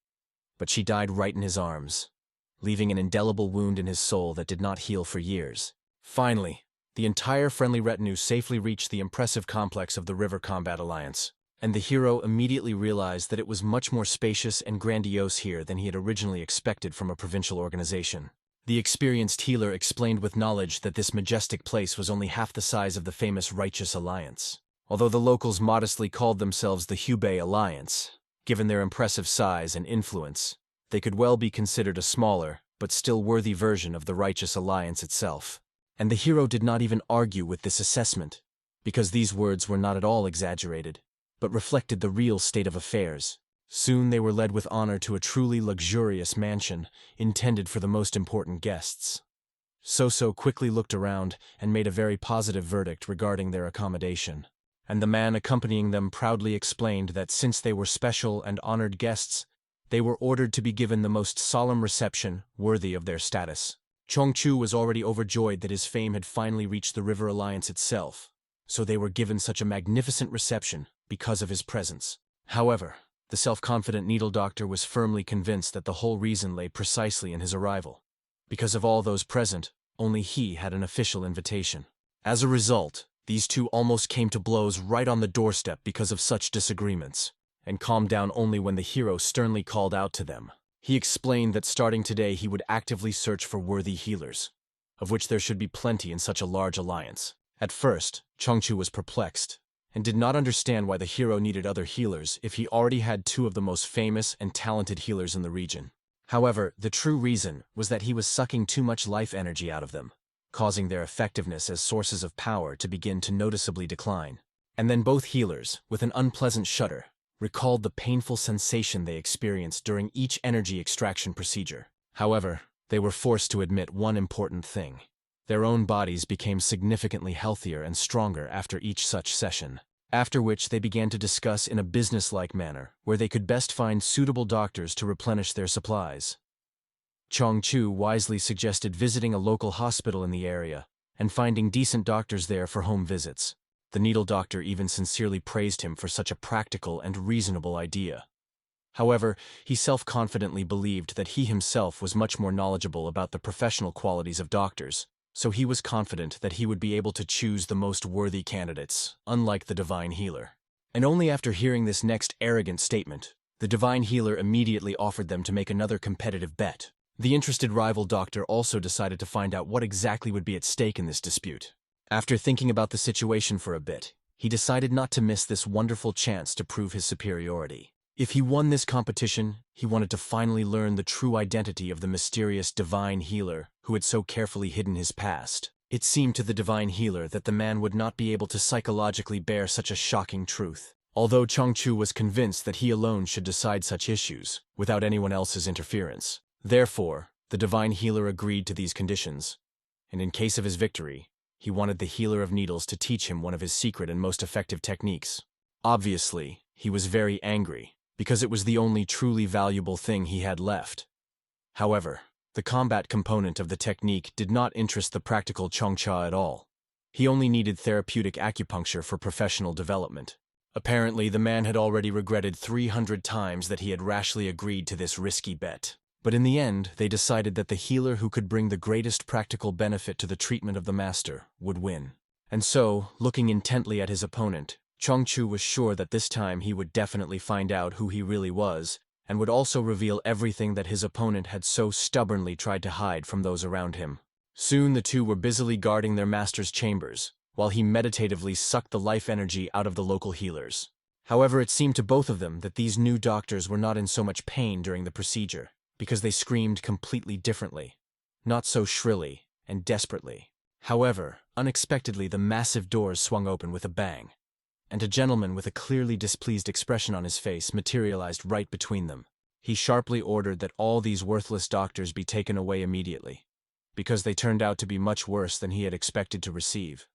But she died right in his arms, leaving an indelible wound in his soul that did not heal for years. Finally, the entire friendly retinue safely reached the impressive complex of the River Combat Alliance, and the hero immediately realized that it was much more spacious and grandiose here than he had originally expected from a provincial organization. The experienced healer explained with knowledge that this majestic place was only half the size of the famous Righteous Alliance. Although the locals modestly called themselves the Hubei Alliance, given their impressive size and influence, they could well be considered a smaller, but still worthy version of the Righteous Alliance itself. And the hero did not even argue with this assessment, because these words were not at all exaggerated, but reflected the real state of affairs. Soon they were led with honor to a truly luxurious mansion, intended for the most important guests. So quickly looked around and made a very positive verdict regarding their accommodation, and the man accompanying them proudly explained that since they were special and honored guests, they were ordered to be given the most solemn reception worthy of their status. Chongchu was already overjoyed that his fame had finally reached the River Alliance itself, so they were given such a magnificent reception because of his presence. However, the self-confident needle doctor was firmly convinced that the whole reason lay precisely in his arrival. Because of all those present, only he had an official invitation. As a result, these two almost came to blows right on the doorstep because of such disagreements, and calmed down only when the hero sternly called out to them. He explained that starting today he would actively search for worthy healers, of which there should be plenty in such a large alliance. At first, Chongchu was perplexed, and did not understand why the hero needed other healers if he already had two of the most famous and talented healers in the region. However, the true reason was that he was sucking too much life energy out of them, causing their effectiveness as sources of power to begin to noticeably decline. And then both healers, with an unpleasant shudder, recalled the painful sensation they experienced during each energy extraction procedure. However, they were forced to admit one important thing. Their own bodies became significantly healthier and stronger after each such session, after which they began to discuss in a business-like manner where they could best find suitable doctors to replenish their supplies. Chongchu wisely suggested visiting a local hospital in the area, and finding decent doctors there for home visits. The needle doctor even sincerely praised him for such a practical and reasonable idea. However, he self-confidently believed that he himself was much more knowledgeable about the professional qualities of doctors, so he was confident that he would be able to choose the most worthy candidates, unlike the divine healer. And only after hearing this next arrogant statement, the divine healer immediately offered them to make another competitive bet. The interested rival doctor also decided to find out what exactly would be at stake in this dispute. After thinking about the situation for a bit, he decided not to miss this wonderful chance to prove his superiority. If he won this competition, he wanted to finally learn the true identity of the mysterious divine healer who had so carefully hidden his past. It seemed to the divine healer that the man would not be able to psychologically bear such a shocking truth, although Chongchu was convinced that he alone should decide such issues, without anyone else's interference. Therefore, the divine healer agreed to these conditions, and in case of his victory, he wanted the healer of needles to teach him one of his secret and most effective techniques. Obviously, he was very angry, because it was the only truly valuable thing he had left. However, the combat component of the technique did not interest the practical Chongcha at all. He only needed therapeutic acupuncture for professional development. Apparently, the man had already regretted 300 times that he had rashly agreed to this risky bet. But in the end, they decided that the healer who could bring the greatest practical benefit to the treatment of the master would win. And so, looking intently at his opponent, Chongchu was sure that this time he would definitely find out who he really was, and would also reveal everything that his opponent had so stubbornly tried to hide from those around him. Soon the two were busily guarding their master's chambers, while he meditatively sucked the life energy out of the local healers. However, it seemed to both of them that these new doctors were not in so much pain during the procedure, because they screamed completely differently, not so shrilly and desperately. However, unexpectedly the massive doors swung open with a bang, and a gentleman with a clearly displeased expression on his face materialized right between them. He sharply ordered that all these worthless doctors be taken away immediately, because they turned out to be much worse than he had expected to receive.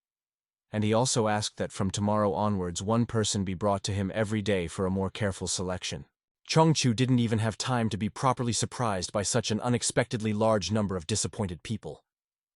And he also asked that from tomorrow onwards one person be brought to him every day for a more careful selection. Chongchu didn't even have time to be properly surprised by such an unexpectedly large number of disappointed people,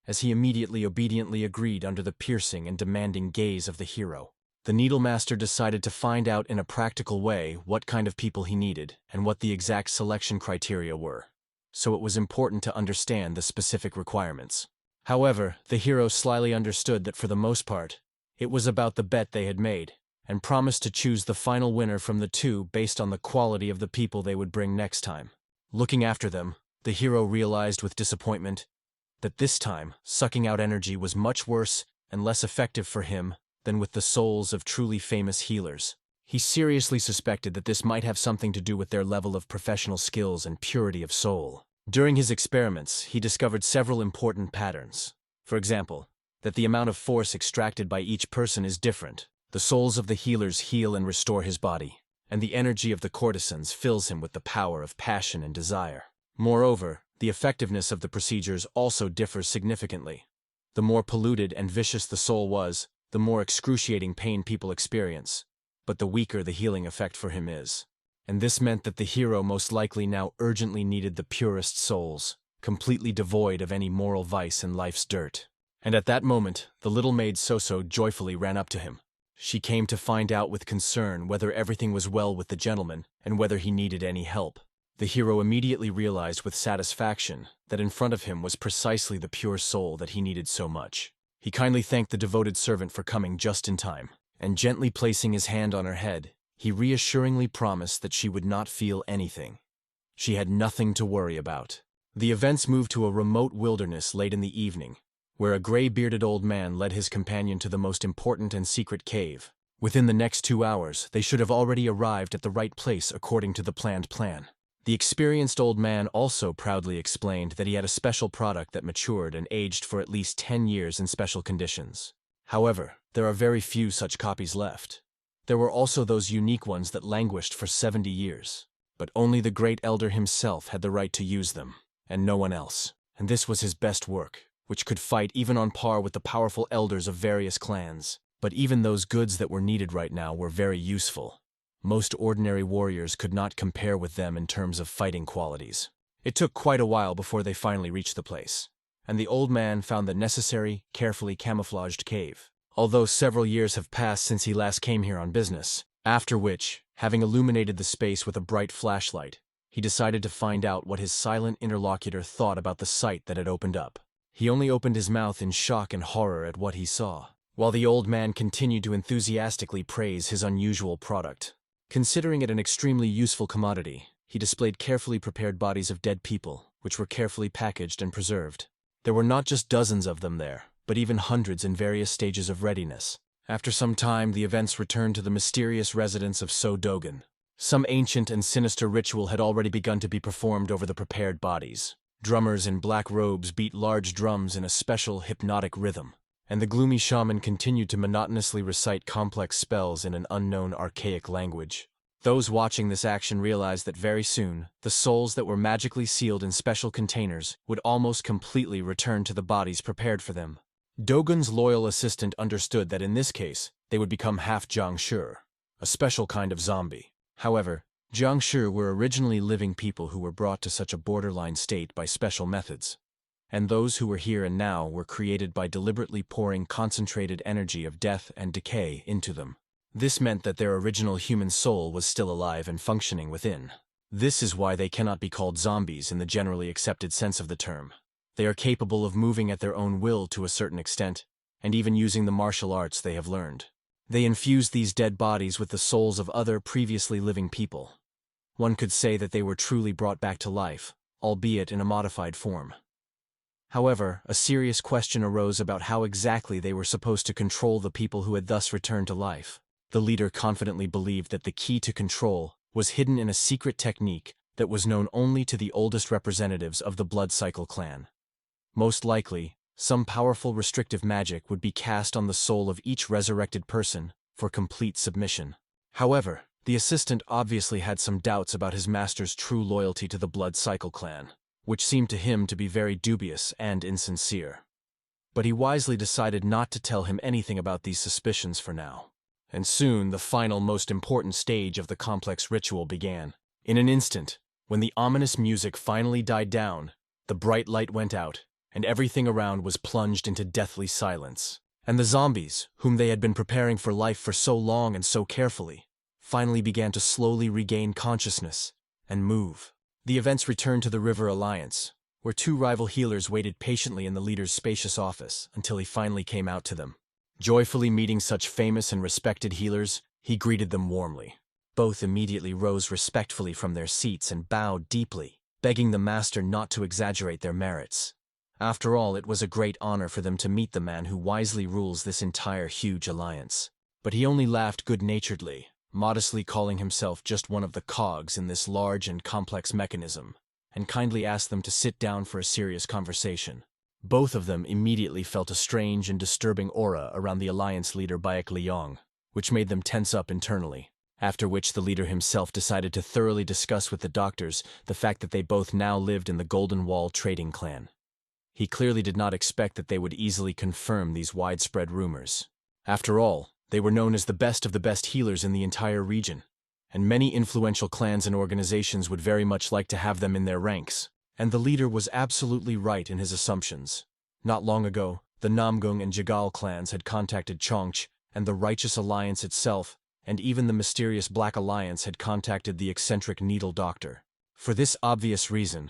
as he immediately obediently agreed under the piercing and demanding gaze of the hero. The Needlemaster decided to find out in a practical way what kind of people he needed and what the exact selection criteria were, so it was important to understand the specific requirements. However, the hero slyly understood that for the most part, it was about the bet they had made, and promised to choose the final winner from the two based on the quality of the people they would bring next time. Looking after them, the hero realized with disappointment that this time, sucking out energy was much worse and less effective for him than with the souls of truly famous healers. He seriously suspected that this might have something to do with their level of professional skills and purity of soul. During his experiments, he discovered several important patterns. For example, that the amount of force extracted by each person is different. The souls of the healers heal and restore his body, and the energy of the courtesans fills him with the power of passion and desire. Moreover, the effectiveness of the procedures also differs significantly. The more polluted and vicious the soul was, the more excruciating pain people experience, but the weaker the healing effect for him is. And this meant that the hero most likely now urgently needed the purest souls, completely devoid of any moral vice and life's dirt. And at that moment, the little maid Soso joyfully ran up to him. She came to find out with concern whether everything was well with the gentleman and whether he needed any help. The hero immediately realized with satisfaction that in front of him was precisely the pure soul that he needed so much. He kindly thanked the devoted servant for coming just in time, and gently placing his hand on her head, he reassuringly promised that she would not feel anything. She had nothing to worry about. The events moved to a remote wilderness late in the evening, where a gray-bearded old man led his companion to the most important and secret cave. Within the next 2 hours, they should have already arrived at the right place according to the planned plan. The experienced old man also proudly explained that he had a special product that matured and aged for at least 10 years in special conditions. However, there are very few such copies left. There were also those unique ones that languished for 70 years. But only the great elder himself had the right to use them, and no one else. And this was his best work, which could fight even on par with the powerful elders of various clans. But even those goods that were needed right now were very useful. Most ordinary warriors could not compare with them in terms of fighting qualities. It took quite a while before they finally reached the place. and the old man found the necessary, carefully camouflaged cave. Although several years have passed since he last came here on business, after which, having illuminated the space with a bright flashlight, he decided to find out what his silent interlocutor thought about the sight that had opened up. He only opened his mouth in shock and horror at what he saw, while the old man continued to enthusiastically praise his unusual product. Considering it an extremely useful commodity, he displayed carefully prepared bodies of dead people, which were carefully packaged and preserved. There were not just dozens of them there, but even hundreds in various stages of readiness. After some time, the events returned to the mysterious residence of So Dogan. Some ancient and sinister ritual had already begun to be performed over the prepared bodies. Drummers in black robes beat large drums in a special hypnotic rhythm, and the gloomy shaman continued to monotonously recite complex spells in an unknown archaic language. Those watching this action realized that very soon, the souls that were magically sealed in special containers would almost completely return to the bodies prepared for them. Dogan's loyal assistant understood that in this case, they would become half Jiangshi, a special kind of zombie. However, Jiangshi were originally living people who were brought to such a borderline state by special methods, and those who were here and now were created by deliberately pouring concentrated energy of death and decay into them. This meant that their original human soul was still alive and functioning within. This is why they cannot be called zombies in the generally accepted sense of the term. They are capable of moving at their own will to a certain extent, and even using the martial arts they have learned. They infused these dead bodies with the souls of other previously living people. One could say that they were truly brought back to life, albeit in a modified form. However, a serious question arose about how exactly they were supposed to control the people who had thus returned to life. The leader confidently believed that the key to control was hidden in a secret technique that was known only to the oldest representatives of the Blood Cycle clan. Most likely, some powerful restrictive magic would be cast on the soul of each resurrected person for complete submission. However, the assistant obviously had some doubts about his master's true loyalty to the Blood Cycle clan, which seemed to him to be very dubious and insincere. But he wisely decided not to tell him anything about these suspicions for now. And soon the final most important stage of the complex ritual began. In an instant, when the ominous music finally died down, the bright light went out, and everything around was plunged into deathly silence. And the zombies, whom they had been preparing for life for so long and so carefully, finally began to slowly regain consciousness and move. The events returned to the River Alliance, where two rival healers waited patiently in the leader's spacious office until he finally came out to them. Joyfully meeting such famous and respected healers, he greeted them warmly. Both immediately rose respectfully from their seats and bowed deeply, begging the master not to exaggerate their merits. After all, it was a great honor for them to meet the man who wisely rules this entire huge alliance. But he only laughed good-naturedly, modestly calling himself just one of the cogs in this large and complex mechanism, and kindly asked them to sit down for a serious conversation. Both of them immediately felt a strange and disturbing aura around the alliance leader Danyong, which made them tense up internally, after which the leader himself decided to thoroughly discuss with the doctors the fact that they both now lived in the Golden Wall trading clan. He clearly did not expect that they would easily confirm these widespread rumors. After all, they were known as the best healers in the entire region, and many influential clans and organizations would very much like to have them in their ranks. And the leader was absolutely right in his assumptions. Not long ago, the Namgung and Jagal clans had contacted Chongch, and the Righteous Alliance itself, and even the mysterious Black Alliance had contacted the eccentric Needle Doctor. For this obvious reason,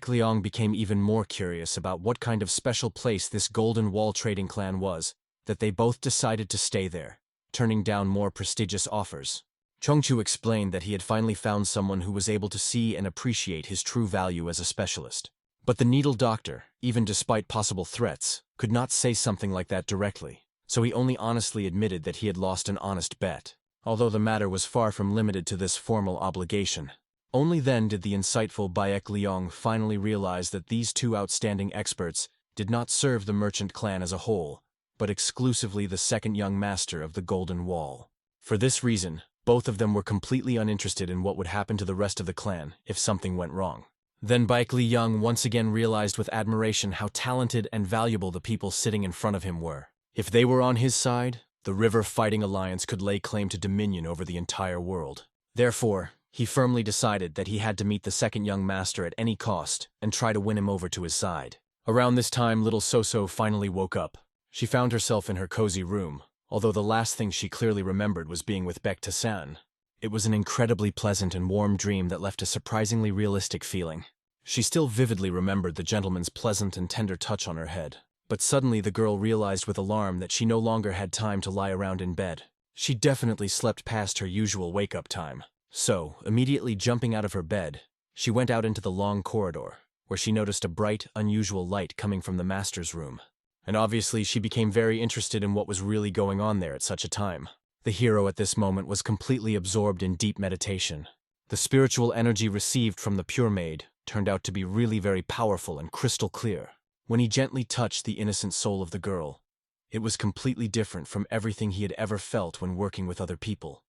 Liang became even more curious about what kind of special place this Golden Wall trading clan was, that they both decided to stay there, turning down more prestigious offers. Chongchu explained that he had finally found someone who was able to see and appreciate his true value as a specialist. But the Needle Doctor, even despite possible threats, could not say something like that directly, so he only honestly admitted that he had lost an honest bet, although the matter was far from limited to this formal obligation. Only then did the insightful Liang finally realize that these two outstanding experts did not serve the merchant clan as a whole, but exclusively the second young master of the Golden Wall. For this reason, both of them were completely uninterested in what would happen to the rest of the clan if something went wrong. Then Liang once again realized with admiration how talented and valuable the people sitting in front of him were. If they were on his side, the River Fighting Alliance could lay claim to dominion over the entire world. Therefore, he firmly decided that he had to meet the second young master at any cost and try to win him over to his side. Around this time, little Soso finally woke up. She found herself in her cozy room, although the last thing she clearly remembered was being with Baek-ta-san. It was an incredibly pleasant and warm dream that left a surprisingly realistic feeling. She still vividly remembered the gentleman's pleasant and tender touch on her head. But suddenly the girl realized with alarm that she no longer had time to lie around in bed. She definitely slept past her usual wake-up time. So, immediately jumping out of her bed, she went out into the long corridor, where she noticed a bright, unusual light coming from the master's room. And obviously she became very interested in what was really going on there at such a time. The hero at this moment was completely absorbed in deep meditation. The spiritual energy received from the pure maid turned out to be really very powerful and crystal clear. When he gently touched the innocent soul of the girl, it was completely different from everything he had ever felt when working with other people.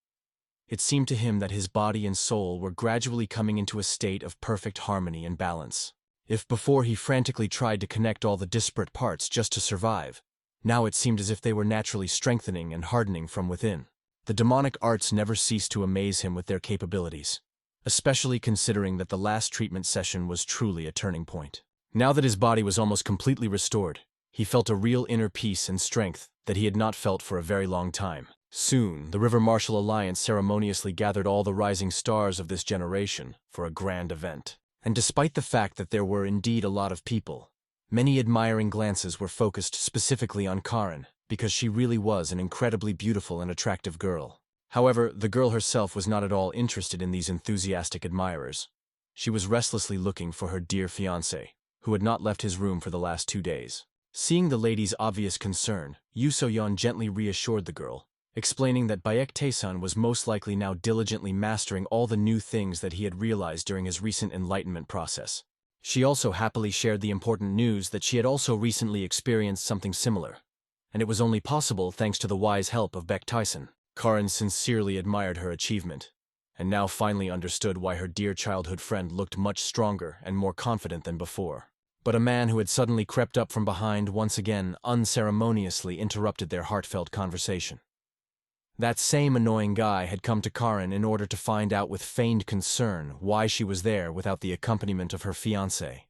It seemed to him that his body and soul were gradually coming into a state of perfect harmony and balance. If before he frantically tried to connect all the disparate parts just to survive, now it seemed as if they were naturally strengthening and hardening from within. The demonic arts never ceased to amaze him with their capabilities, especially considering that the last treatment session was truly a turning point. Now that his body was almost completely restored, he felt a real inner peace and strength that he had not felt for a very long time. Soon, the River Martial Alliance ceremoniously gathered all the rising stars of this generation for a grand event. And despite the fact that there were indeed a lot of people, many admiring glances were focused specifically on Karen, because she really was an incredibly beautiful and attractive girl. However, the girl herself was not at all interested in these enthusiastic admirers. She was restlessly looking for her dear fiancé, who had not left his room for the last 2 days. Seeing the lady's obvious concern, Yu So-yeon gently reassured the girl, explaining that Baek-ta-san was most likely now diligently mastering all the new things that he had realized during his recent enlightenment process. She also happily shared the important news that she had also recently experienced something similar, and it was only possible thanks to the wise help of Baek-ta-san. Karen sincerely admired her achievement, and now finally understood why her dear childhood friend looked much stronger and more confident than before. But a man who had suddenly crept up from behind once again unceremoniously interrupted their heartfelt conversation. That same annoying guy had come to Karen in order to find out with feigned concern why she was there without the accompaniment of her fiancé.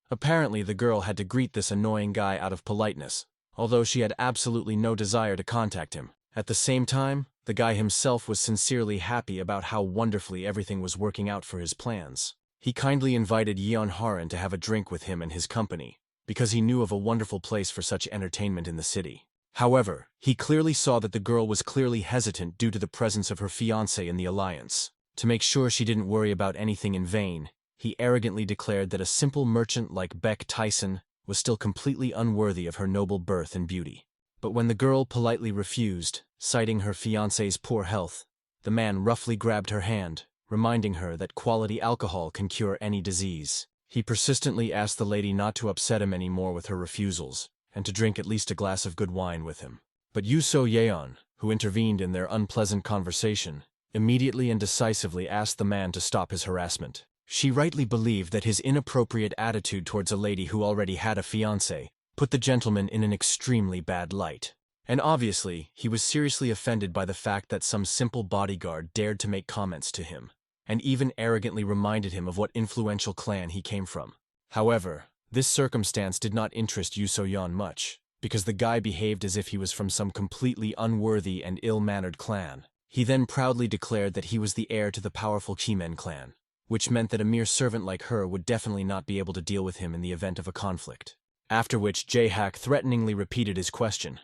Apparently the girl had to greet this annoying guy out of politeness, although she had absolutely no desire to contact him. At the same time, the guy himself was sincerely happy about how wonderfully everything was working out for his plans. He kindly invited Yeon Haran to have a drink with him and his company, because he knew of a wonderful place for such entertainment in the city. However, he clearly saw that the girl was clearly hesitant due to the presence of her fiancé in the alliance. To make sure she didn't worry about anything in vain, he arrogantly declared that a simple merchant like Baek-ta-san was still completely unworthy of her noble birth and beauty. But when the girl politely refused, citing her fiancé's poor health, the man roughly grabbed her hand, reminding her that quality alcohol can cure any disease. He persistently asked the lady not to upset him anymore with her refusals, and to drink at least a glass of good wine with him. But Yu So-yeon, who intervened in their unpleasant conversation, immediately and decisively asked the man to stop his harassment. She rightly believed that his inappropriate attitude towards a lady who already had a fiancé put the gentleman in an extremely bad light. And obviously, he was seriously offended by the fact that some simple bodyguard dared to make comments to him, and even arrogantly reminded him of what influential clan he came from. However, this circumstance did not interest Yu So-yeon much, because the guy behaved as if he was from some completely unworthy and ill-mannered clan. He then proudly declared that he was the heir to the powerful Kimen clan, which meant that a mere servant like her would definitely not be able to deal with him in the event of a conflict. After which Jae-hak threateningly repeated his question.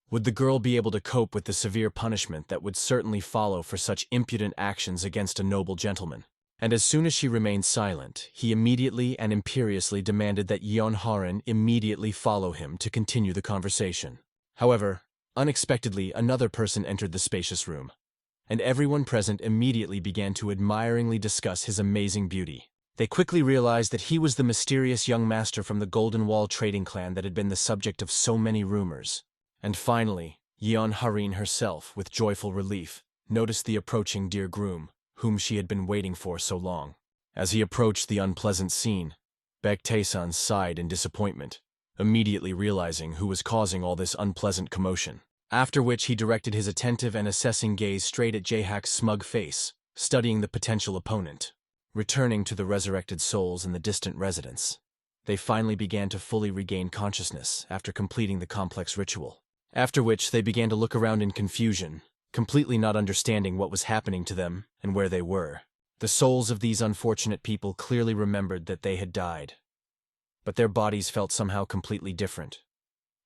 Would the girl be able to cope with the severe punishment that would certainly follow for such impudent actions against a noble gentleman? And as soon as she remained silent, he immediately and imperiously demanded that Yeon Haran immediately follow him to continue the conversation. However, unexpectedly another person entered the spacious room, and everyone present immediately began to admiringly discuss his amazing beauty. They quickly realized that he was the mysterious young master from the Golden Wall trading clan that had been the subject of so many rumors. And finally, Yeon Harin herself, with joyful relief, noticed the approaching dear groom, whom she had been waiting for so long. As he approached the unpleasant scene, Baek-ta-san sighed in disappointment, immediately realizing who was causing all this unpleasant commotion. After which he directed his attentive and assessing gaze straight at Jae-hak's smug face, studying the potential opponent. Returning to the resurrected souls in the distant residence, they finally began to fully regain consciousness after completing the complex ritual. After which, they began to look around in confusion, completely not understanding what was happening to them and where they were. The souls of these unfortunate people clearly remembered that they had died, but their bodies felt somehow completely different,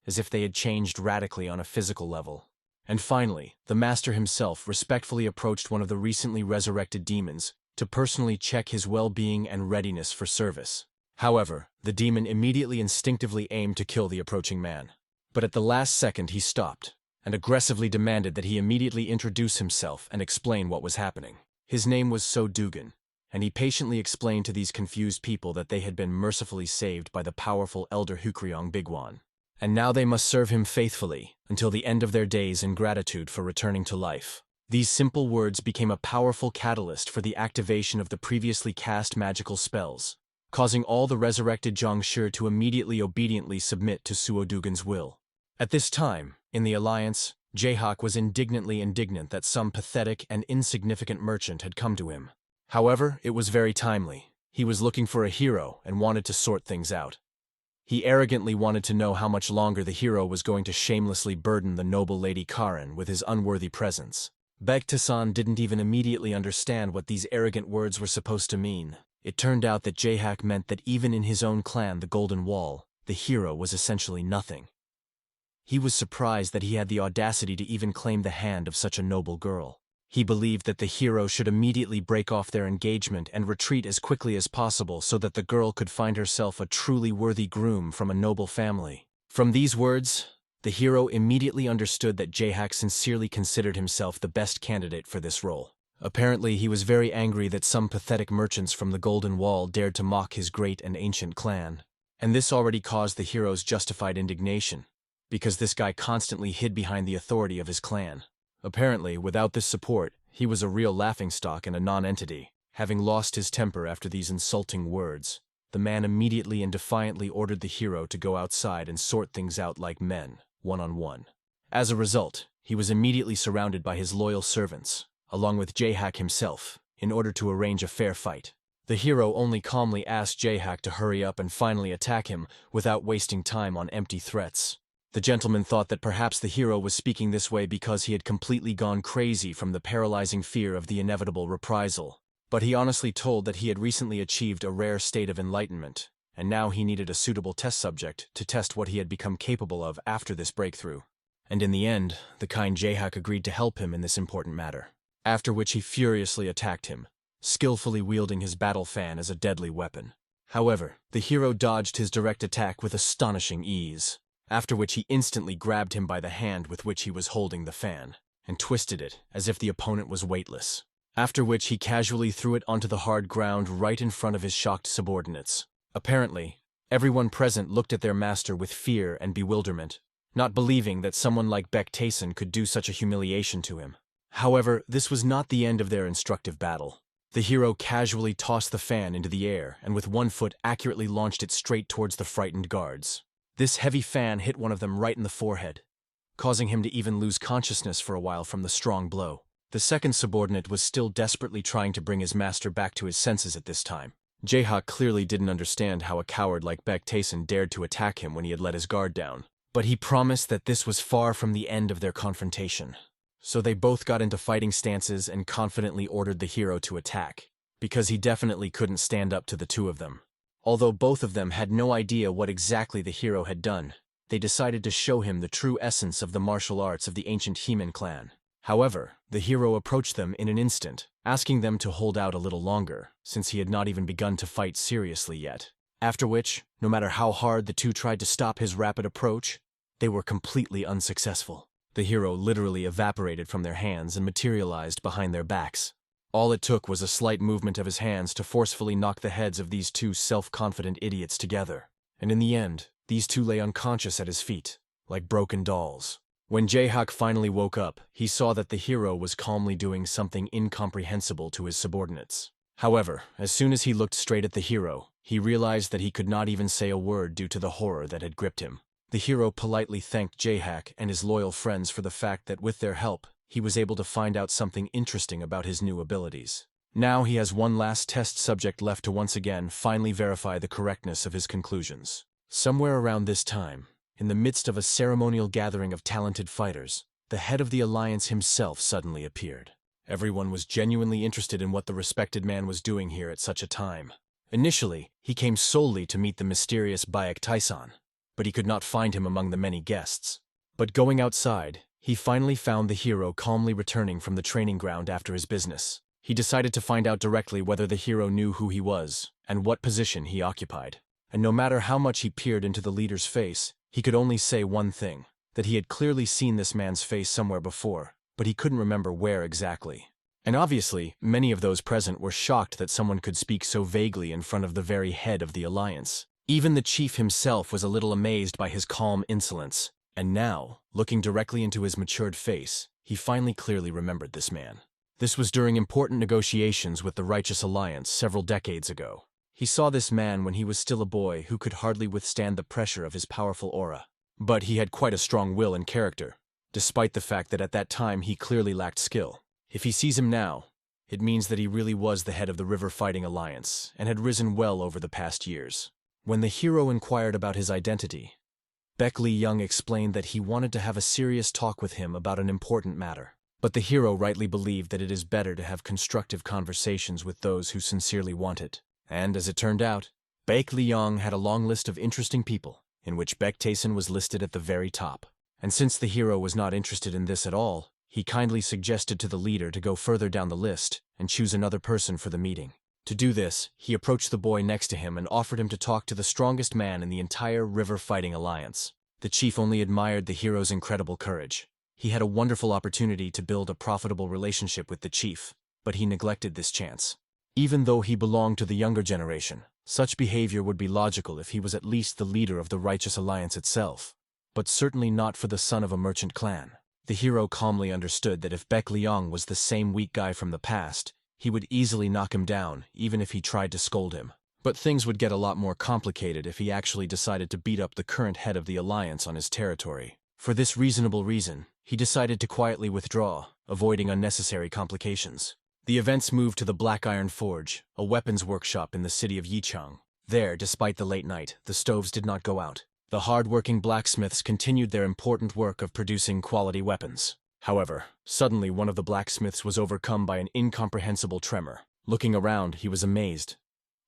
as if they had changed radically on a physical level. And finally, the master himself respectfully approached one of the recently resurrected demons to personally check his well-being and readiness for service. However, the demon immediately instinctively aimed to kill the approaching man. But at the last second he stopped, and aggressively demanded that he immediately introduce himself and explain what was happening. His name was So Dugan, and he patiently explained to these confused people that they had been mercifully saved by the powerful elder Hukryong Bigwan, and now they must serve him faithfully until the end of their days in gratitude for returning to life. These simple words became a powerful catalyst for the activation of the previously cast magical spells, causing all the resurrected Zhongshi to immediately obediently submit to Suo Dugan's will. At this time, in the alliance, Jaehak was indignantly indignant that some pathetic and insignificant merchant had come to him. However, it was very timely. He was looking for a hero and wanted to sort things out. He arrogantly wanted to know how much longer the hero was going to shamelessly burden the noble Lady Karen with his unworthy presence. Baektasan didn't even immediately understand what these arrogant words were supposed to mean. It turned out that Jaehak meant that even in his own clan, the Golden Wall, the hero was essentially nothing. He was surprised that he had the audacity to even claim the hand of such a noble girl. He believed that the hero should immediately break off their engagement and retreat as quickly as possible so that the girl could find herself a truly worthy groom from a noble family. From these words, the hero immediately understood that Jaehak sincerely considered himself the best candidate for this role. Apparently, he was very angry that some pathetic merchants from the Golden Wall dared to mock his great and ancient clan, and this already caused the hero's justified indignation, because this guy constantly hid behind the authority of his clan. Apparently, without this support, he was a real laughingstock and a non-entity. Having lost his temper after these insulting words, the man immediately and defiantly ordered the hero to go outside and sort things out like men, one-on-one. As a result, he was immediately surrounded by his loyal servants, along with Jaehak himself, in order to arrange a fair fight. The hero only calmly asked Jaehak to hurry up and finally attack him without wasting time on empty threats. The gentleman thought that perhaps the hero was speaking this way because he had completely gone crazy from the paralyzing fear of the inevitable reprisal. But he honestly told that he had recently achieved a rare state of enlightenment, and now he needed a suitable test subject to test what he had become capable of after this breakthrough. And in the end, the kind Jaehak agreed to help him in this important matter, after which he furiously attacked him, skillfully wielding his battle fan as a deadly weapon. However, the hero dodged his direct attack with astonishing ease, after which he instantly grabbed him by the hand with which he was holding the fan, and twisted it as if the opponent was weightless, after which he casually threw it onto the hard ground right in front of his shocked subordinates. Apparently, everyone present looked at their master with fear and bewilderment, not believing that someone like Baektasan could do such a humiliation to him. However, this was not the end of their instructive battle. The hero casually tossed the fan into the air and with one foot accurately launched it straight towards the frightened guards. This heavy fan hit one of them right in the forehead, causing him to even lose consciousness for a while from the strong blow. The second subordinate was still desperately trying to bring his master back to his senses at this time. Jaehak clearly didn't understand how a coward like Baektasan dared to attack him when he had let his guard down, but he promised that this was far from the end of their confrontation. So they both got into fighting stances and confidently ordered the hero to attack, because he definitely couldn't stand up to the two of them. Although both of them had no idea what exactly the hero had done, they decided to show him the true essence of the martial arts of the ancient Heman clan. However, the hero approached them in an instant, asking them to hold out a little longer, since he had not even begun to fight seriously yet. After which, no matter how hard the two tried to stop his rapid approach, they were completely unsuccessful. The hero literally evaporated from their hands and materialized behind their backs. All it took was a slight movement of his hands to forcefully knock the heads of these two self-confident idiots together. And in the end, these two lay unconscious at his feet, like broken dolls. When Jaehak finally woke up, he saw that the hero was calmly doing something incomprehensible to his subordinates. However, as soon as he looked straight at the hero, he realized that he could not even say a word due to the horror that had gripped him. The hero politely thanked Jaehak and his loyal friends for the fact that with their help, he was able to find out something interesting about his new abilities. Now he has one last test subject left to once again finally verify the correctness of his conclusions. Somewhere around this time, in the midst of a ceremonial gathering of talented fighters, the head of the alliance himself suddenly appeared. Everyone was genuinely interested in what the respected man was doing here at such a time. Initially, he came solely to meet the mysterious Bayek Taisan, but he could not find him among the many guests. But going outside, he finally found the hero calmly returning from the training ground after his business. He decided to find out directly whether the hero knew who he was and what position he occupied. And no matter how much he peered into the leader's face, he could only say one thing, that he had clearly seen this man's face somewhere before, but he couldn't remember where exactly. And obviously, many of those present were shocked that someone could speak so vaguely in front of the very head of the alliance. Even the chief himself was a little amazed by his calm insolence. And now, looking directly into his matured face, he finally clearly remembered this man. This was during important negotiations with the Righteous Alliance several decades ago. He saw this man when he was still a boy who could hardly withstand the pressure of his powerful aura. But he had quite a strong will and character, despite the fact that at that time he clearly lacked skill. If he sees him now, it means that he really was the head of the River Fighting Alliance and had risen well over the past years. When the hero inquired about his identity, Baek Lee-young explained that he wanted to have a serious talk with him about an important matter. But the hero rightly believed that it is better to have constructive conversations with those who sincerely want it. And as it turned out, Baek Lee-young had a long list of interesting people, in which Baek Taesun was listed at the very top. And since the hero was not interested in this at all, he kindly suggested to the leader to go further down the list and choose another person for the meeting. To do this, he approached the boy next to him and offered him to talk to the strongest man in the entire River Fighting Alliance. The chief only admired the hero's incredible courage. He had a wonderful opportunity to build a profitable relationship with the chief, but he neglected this chance. Even though he belonged to the younger generation, such behavior would be logical if he was at least the leader of the Righteous Alliance itself, but certainly not for the son of a merchant clan. The hero calmly understood that if Baek Lee-young was the same weak guy from the past, he would easily knock him down even if he tried to scold him. But things would get a lot more complicated if he actually decided to beat up the current head of the alliance on his territory. For this reasonable reason, he decided to quietly withdraw, avoiding unnecessary complications. The events moved to the Black Iron Forge, a weapons workshop in the city of Yichang. There, despite the late night, the stoves did not go out. The hard-working blacksmiths continued their important work of producing quality weapons. However, suddenly one of the blacksmiths was overcome by an incomprehensible tremor. Looking around, he was amazed.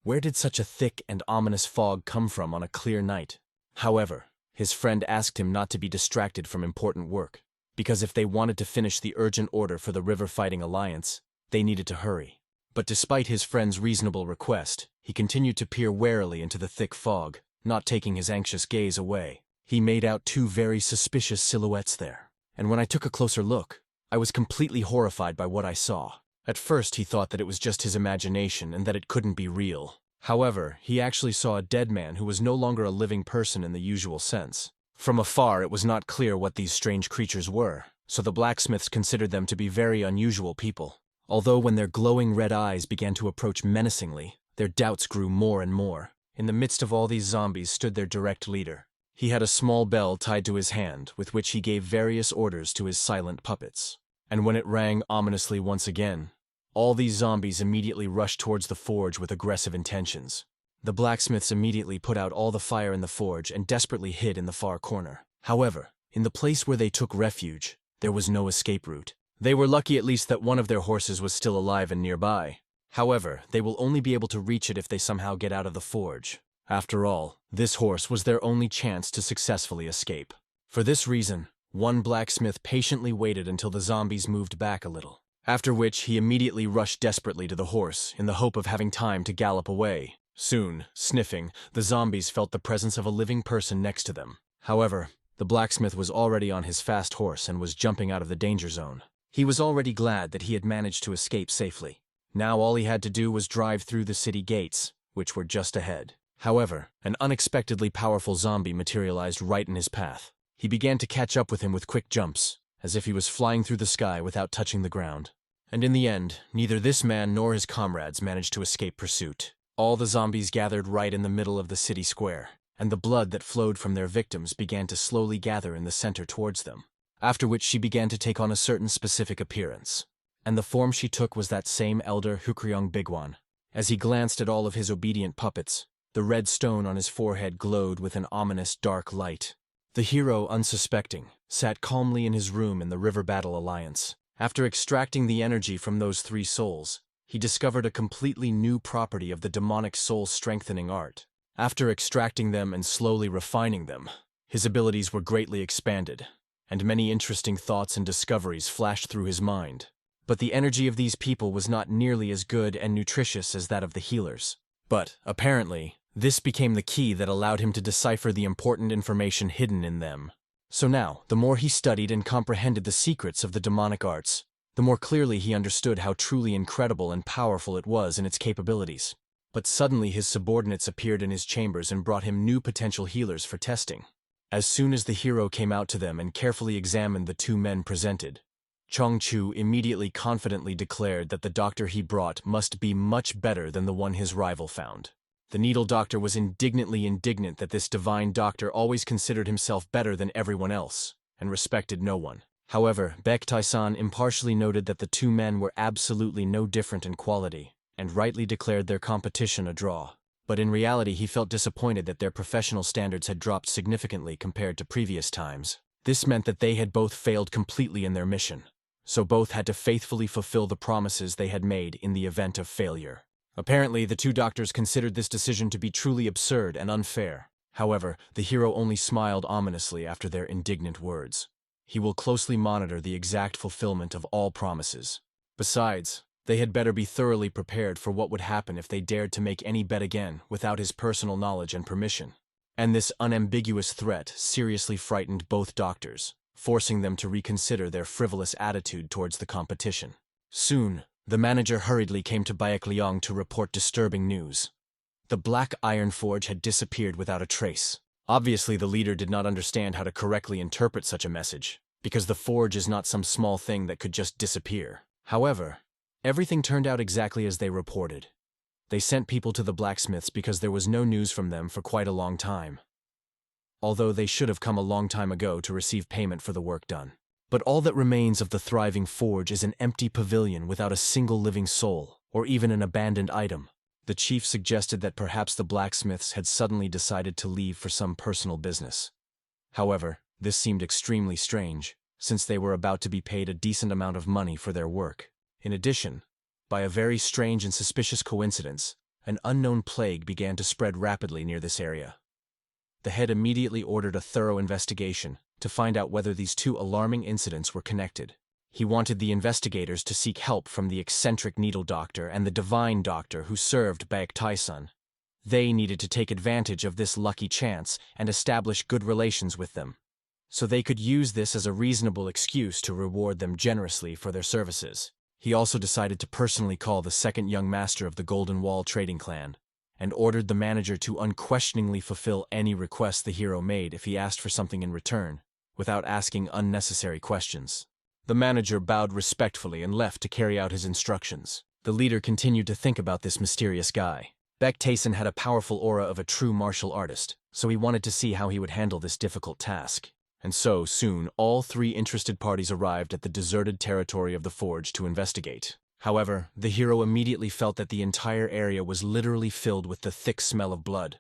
Where did such a thick and ominous fog come from on a clear night? However, his friend asked him not to be distracted from important work, because if they wanted to finish the urgent order for the River Fighting Alliance, they needed to hurry. But despite his friend's reasonable request, he continued to peer warily into the thick fog, not taking his anxious gaze away. He made out two very suspicious silhouettes there. And when I took a closer look, I was completely horrified by what I saw. At first he thought that it was just his imagination and that it couldn't be real. However, he actually saw a dead man who was no longer a living person in the usual sense. From afar it was not clear what these strange creatures were, so the blacksmiths considered them to be very unusual people. Although when their glowing red eyes began to approach menacingly, their doubts grew more and more. In the midst of all these zombies stood their direct leader. He had a small bell tied to his hand, with which he gave various orders to his silent puppets. And when it rang ominously once again, all these zombies immediately rushed towards the forge with aggressive intentions. The blacksmiths immediately put out all the fire in the forge and desperately hid in the far corner. However, in the place where they took refuge, there was no escape route. They were lucky at least that one of their horses was still alive and nearby. However, they will only be able to reach it if they somehow get out of the forge. After all, this horse was their only chance to successfully escape. For this reason, one blacksmith patiently waited until the zombies moved back a little, after which he immediately rushed desperately to the horse in the hope of having time to gallop away. Soon, sniffing, the zombies felt the presence of a living person next to them. However, the blacksmith was already on his fast horse and was jumping out of the danger zone. He was already glad that he had managed to escape safely. Now all he had to do was drive through the city gates, which were just ahead. However, an unexpectedly powerful zombie materialized right in his path. He began to catch up with him with quick jumps, as if he was flying through the sky without touching the ground. And in the end, neither this man nor his comrades managed to escape pursuit. All the zombies gathered right in the middle of the city square, and the blood that flowed from their victims began to slowly gather in the center towards them, after which she began to take on a certain specific appearance. and the form she took was that same elder Hukryong Bigwan. As he glanced at all of his obedient puppets, the red stone on his forehead glowed with an ominous dark light. The hero, unsuspecting, sat calmly in his room in the River Battle Alliance. After extracting the energy from those 3 souls, he discovered a completely new property of the demonic soul-strengthening art. After extracting them and slowly refining them, his abilities were greatly expanded, and many interesting thoughts and discoveries flashed through his mind. But the energy of these people was not nearly as good and nutritious as that of the healers. But, apparently, this became the key that allowed him to decipher the important information hidden in them. So now, the more he studied and comprehended the secrets of the demonic arts, the more clearly he understood how truly incredible and powerful it was in its capabilities. But suddenly his subordinates appeared in his chambers and brought him new potential healers for testing. As soon as the hero came out to them and carefully examined the 2 men presented, Chongchu immediately confidently declared that the doctor he brought must be much better than the one his rival found. The needle doctor was indignant that this divine doctor always considered himself better than everyone else, and respected no one. However, Baektae-san impartially noted that the 2 men were absolutely no different in quality, and rightly declared their competition a draw. But in reality he felt disappointed that their professional standards had dropped significantly compared to previous times. This meant that they had both failed completely in their mission, so both had to faithfully fulfill the promises they had made in the event of failure. Apparently, the 2 doctors considered this decision to be truly absurd and unfair. However, the hero only smiled ominously after their indignant words. He will closely monitor the exact fulfillment of all promises. Besides, they had better be thoroughly prepared for what would happen if they dared to make any bet again without his personal knowledge and permission. And this unambiguous threat seriously frightened both doctors, forcing them to reconsider their frivolous attitude towards the competition. Soon, the manager hurriedly came to Baekliong to report disturbing news. The Black Iron Forge had disappeared without a trace. Obviously, the leader did not understand how to correctly interpret such a message, because the forge is not some small thing that could just disappear. However, everything turned out exactly as they reported. They sent people to the blacksmiths because there was no news from them for quite a long time, although they should have come a long time ago to receive payment for the work done. But all that remains of the thriving forge is an empty pavilion without a single living soul, or even an abandoned item. The chief suggested that perhaps the blacksmiths had suddenly decided to leave for some personal business. However, this seemed extremely strange, since they were about to be paid a decent amount of money for their work. In addition, by a very strange and suspicious coincidence, an unknown plague began to spread rapidly near this area. The head immediately ordered a thorough investigation to find out whether these 2 alarming incidents were connected. He wanted the investigators to seek help from the eccentric needle doctor and the divine doctor who served Baektae-san. They needed to take advantage of this lucky chance and establish good relations with them, so they could use this as a reasonable excuse to reward them generously for their services. He also decided to personally call the 2nd young master of the Golden Wall trading clan, and ordered the manager to unquestioningly fulfill any request the hero made if he asked for something in return, without asking unnecessary questions. The manager bowed respectfully and left to carry out his instructions. The leader continued to think about this mysterious guy. Baektae-san had a powerful aura of a true martial artist, so he wanted to see how he would handle this difficult task. And so, soon, all 3 interested parties arrived at the deserted territory of the forge to investigate. However, the hero immediately felt that the entire area was literally filled with the thick smell of blood,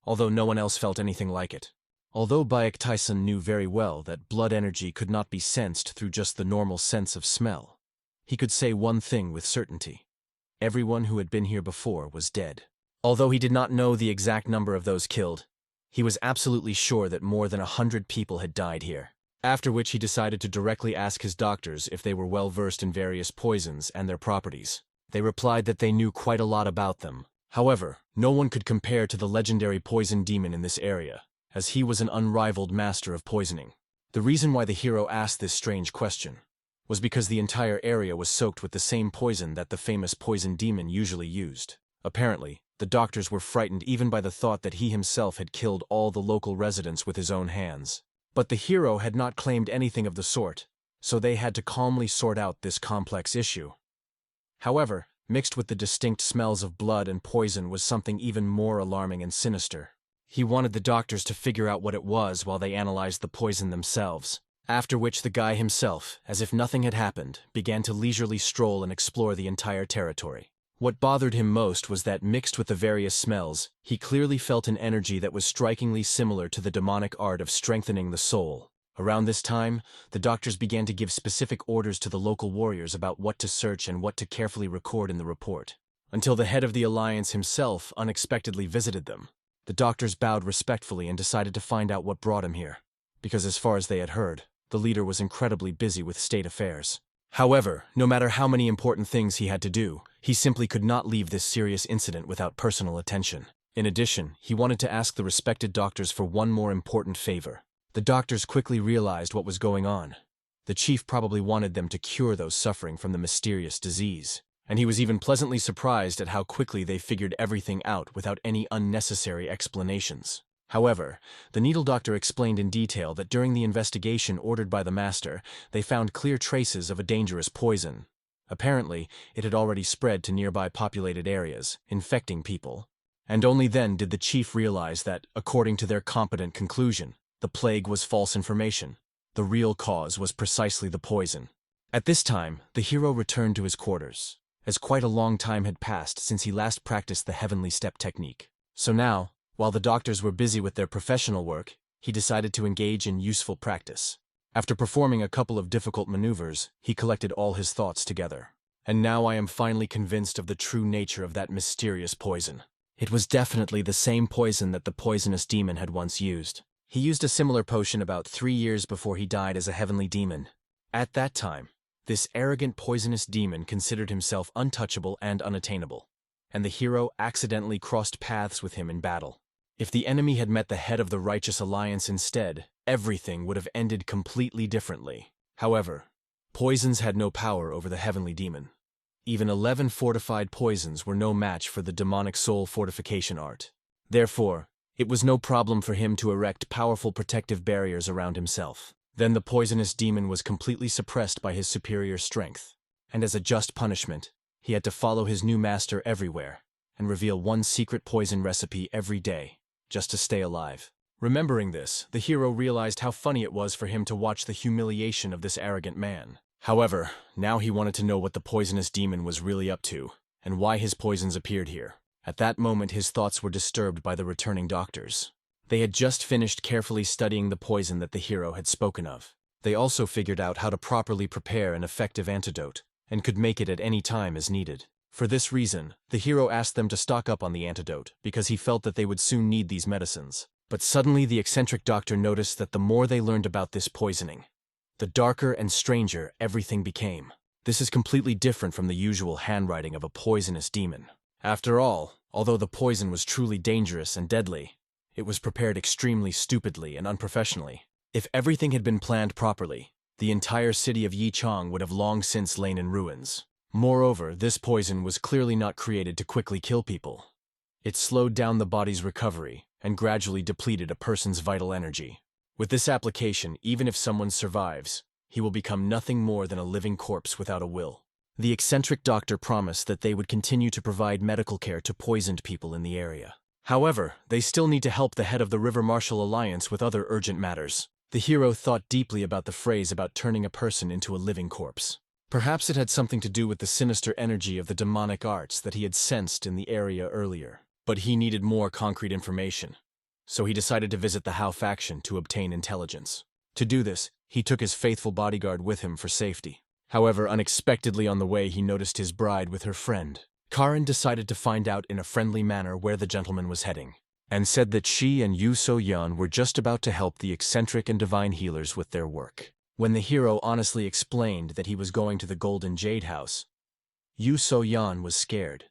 although no one else felt anything like it. Although Baektae-san knew very well that blood energy could not be sensed through just the normal sense of smell, he could say one thing with certainty. Everyone who had been here before was dead. Although he did not know the exact number of those killed, he was absolutely sure that more than 100 people had died here. After which he decided to directly ask his doctors if they were well versed in various poisons and their properties. They replied that they knew quite a lot about them. However, no one could compare to the legendary poison demon in this area, as he was an unrivaled master of poisoning. The reason why the hero asked this strange question was because the entire area was soaked with the same poison that the famous poison demon usually used. Apparently, the doctors were frightened even by the thought that he himself had killed all the local residents with his own hands. But the hero had not claimed anything of the sort, so they had to calmly sort out this complex issue. However, mixed with the distinct smells of blood and poison was something even more alarming and sinister. He wanted the doctors to figure out what it was while they analyzed the poison themselves. After which the guy himself, as if nothing had happened, began to leisurely stroll and explore the entire territory. What bothered him most was that, mixed with the various smells, he clearly felt an energy that was strikingly similar to the demonic art of strengthening the soul. Around this time, the doctors began to give specific orders to the local warriors about what to search and what to carefully record in the report. Until the head of the alliance himself unexpectedly visited them. The doctors bowed respectfully and decided to find out what brought him here. Because as far as they had heard, the leader was incredibly busy with state affairs. However, no matter how many important things he had to do, he simply could not leave this serious incident without personal attention. In addition, he wanted to ask the respected doctors for one more important favor. The doctors quickly realized what was going on. The chief probably wanted them to cure those suffering from the mysterious disease. And he was even pleasantly surprised at how quickly they figured everything out without any unnecessary explanations. However, the needle doctor explained in detail that during the investigation ordered by the master, they found clear traces of a dangerous poison. Apparently, it had already spread to nearby populated areas, infecting people. And only then did the chief realize that, according to their competent conclusion, the plague was false information. The real cause was precisely the poison. At this time, the hero returned to his quarters, as quite a long time had passed since he last practiced the heavenly step technique. So now, while the doctors were busy with their professional work, he decided to engage in useful practice. After performing a couple of difficult maneuvers, he collected all his thoughts together. And now I am finally convinced of the true nature of that mysterious poison. It was definitely the same poison that the poisonous demon had once used. He used a similar potion about 3 years before he died as a heavenly demon. At that time, this arrogant poisonous demon considered himself untouchable and unattainable, and the hero accidentally crossed paths with him in battle. If the enemy had met the head of the righteous alliance instead, everything would have ended completely differently. However, poisons had no power over the heavenly demon. Even 11 fortified poisons were no match for the demonic soul fortification art. Therefore, it was no problem for him to erect powerful protective barriers around himself. Then the poisonous demon was completely suppressed by his superior strength, and as a just punishment, he had to follow his new master everywhere and reveal one secret poison recipe every day, just to stay alive. Remembering this, the hero realized how funny it was for him to watch the humiliation of this arrogant man. However, now he wanted to know what the poisonous demon was really up to, and why his poisons appeared here. At that moment his thoughts were disturbed by the returning doctors. They had just finished carefully studying the poison that the hero had spoken of. They also figured out how to properly prepare an effective antidote, and could make it at any time as needed. For this reason, the hero asked them to stock up on the antidote, because he felt that they would soon need these medicines. But suddenly the eccentric doctor noticed that the more they learned about this poisoning, the darker and stranger everything became. This is completely different from the usual handwriting of a poisonous demon. After all, although the poison was truly dangerous and deadly, it was prepared extremely stupidly and unprofessionally. If everything had been planned properly, the entire city of Yichang would have long since lain in ruins. Moreover, this poison was clearly not created to quickly kill people. It slowed down the body's recovery and gradually depleted a person's vital energy. With this application, even if someone survives, he will become nothing more than a living corpse without a will. The eccentric doctor promised that they would continue to provide medical care to poisoned people in the area. However, they still need to help the head of the River Marshal Alliance with other urgent matters. The hero thought deeply about the phrase about turning a person into a living corpse. Perhaps it had something to do with the sinister energy of the demonic arts that he had sensed in the area earlier. But he needed more concrete information, so he decided to visit the Hao faction to obtain intelligence. To do this, he took his faithful bodyguard with him for safety. However, unexpectedly on the way he noticed his bride with her friend. Karin decided to find out in a friendly manner where the gentleman was heading, and said that she and Yu So-yan were just about to help the eccentric and divine healers with their work. When the hero honestly explained that he was going to the Golden Jade House, Yu So-yan was scared,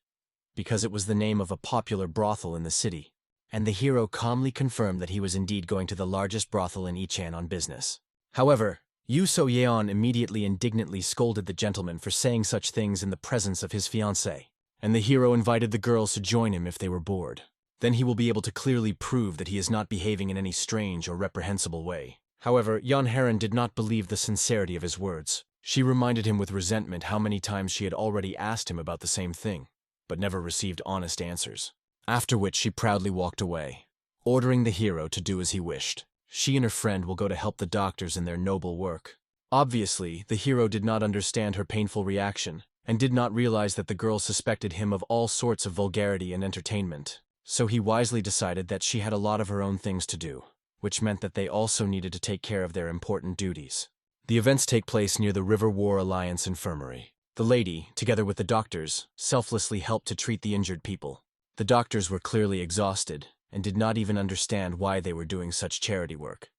because it was the name of a popular brothel in the city, and the hero calmly confirmed that he was indeed going to the largest brothel in Ichan on business. However, Yu So-yeon immediately indignantly scolded the gentleman for saying such things in the presence of his fiancée, and the hero invited the girls to join him if they were bored. Then he will be able to clearly prove that he is not behaving in any strange or reprehensible way. However, Yan Heron did not believe the sincerity of his words. She reminded him with resentment how many times she had already asked him about the same thing, but never received honest answers. After which she proudly walked away, ordering the hero to do as he wished. she and her friend will go to help the doctors in their noble work. Obviously, the hero did not understand her painful reaction, and did not realize that the girl suspected him of all sorts of vulgarity and entertainment. So he wisely decided that she had a lot of her own things to do, which meant that they also needed to take care of their important duties. The events take place near the River War Alliance infirmary. The lady, together with the doctors, selflessly helped to treat the injured people. The doctors were clearly exhausted, and did not even understand why they were doing such charity work.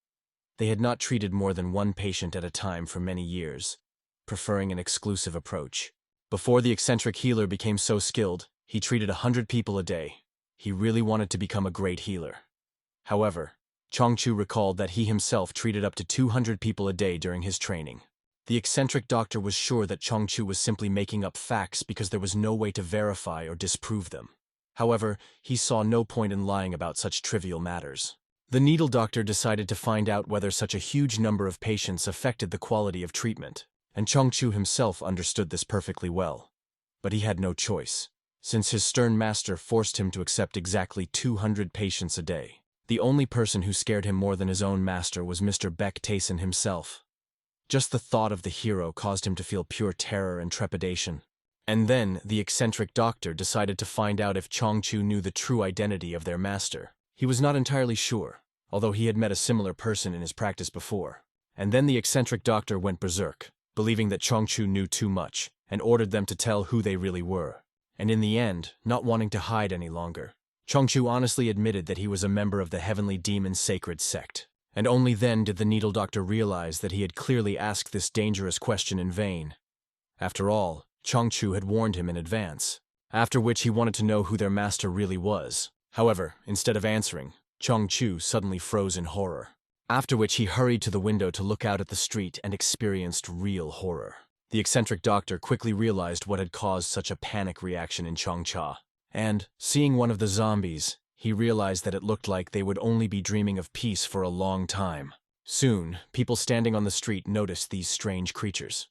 They had not treated more than one patient at a time for many years, preferring an exclusive approach. Before the eccentric healer became so skilled, he treated 100 people a day. He really wanted to become a great healer. However, Chongchu recalled that he himself treated up to 200 people a day during his training. The eccentric doctor was sure that Chongchu was simply making up facts because there was no way to verify or disprove them. However, he saw no point in lying about such trivial matters. The needle doctor decided to find out whether such a huge number of patients affected the quality of treatment, and Chongchu himself understood this perfectly well. But he had no choice, since his stern master forced him to accept exactly 200 patients a day. The only person who scared him more than his own master was Mr. Beck Tayson himself. Just the thought of the hero caused him to feel pure terror and trepidation. And then the eccentric doctor decided to find out if Chongchu knew the true identity of their master. He was not entirely sure, although he had met a similar person in his practice before. And then the eccentric doctor went berserk, believing that Chongchu knew too much, and ordered them to tell who they really were. And in the end, not wanting to hide any longer, Chongchu honestly admitted that he was a member of the Heavenly Demon Sacred Sect. And only then did the needle doctor realize that he had clearly asked this dangerous question in vain. After all, Chongchu had warned him in advance, after which he wanted to know who their master really was. However, instead of answering, Chongchu suddenly froze in horror, after which he hurried to the window to look out at the street and experienced real horror. The eccentric doctor quickly realized what had caused such a panic reaction in Chongcha, and, seeing one of the zombies, he realized that it looked like they would only be dreaming of peace for a long time. Soon, people standing on the street noticed these strange creatures.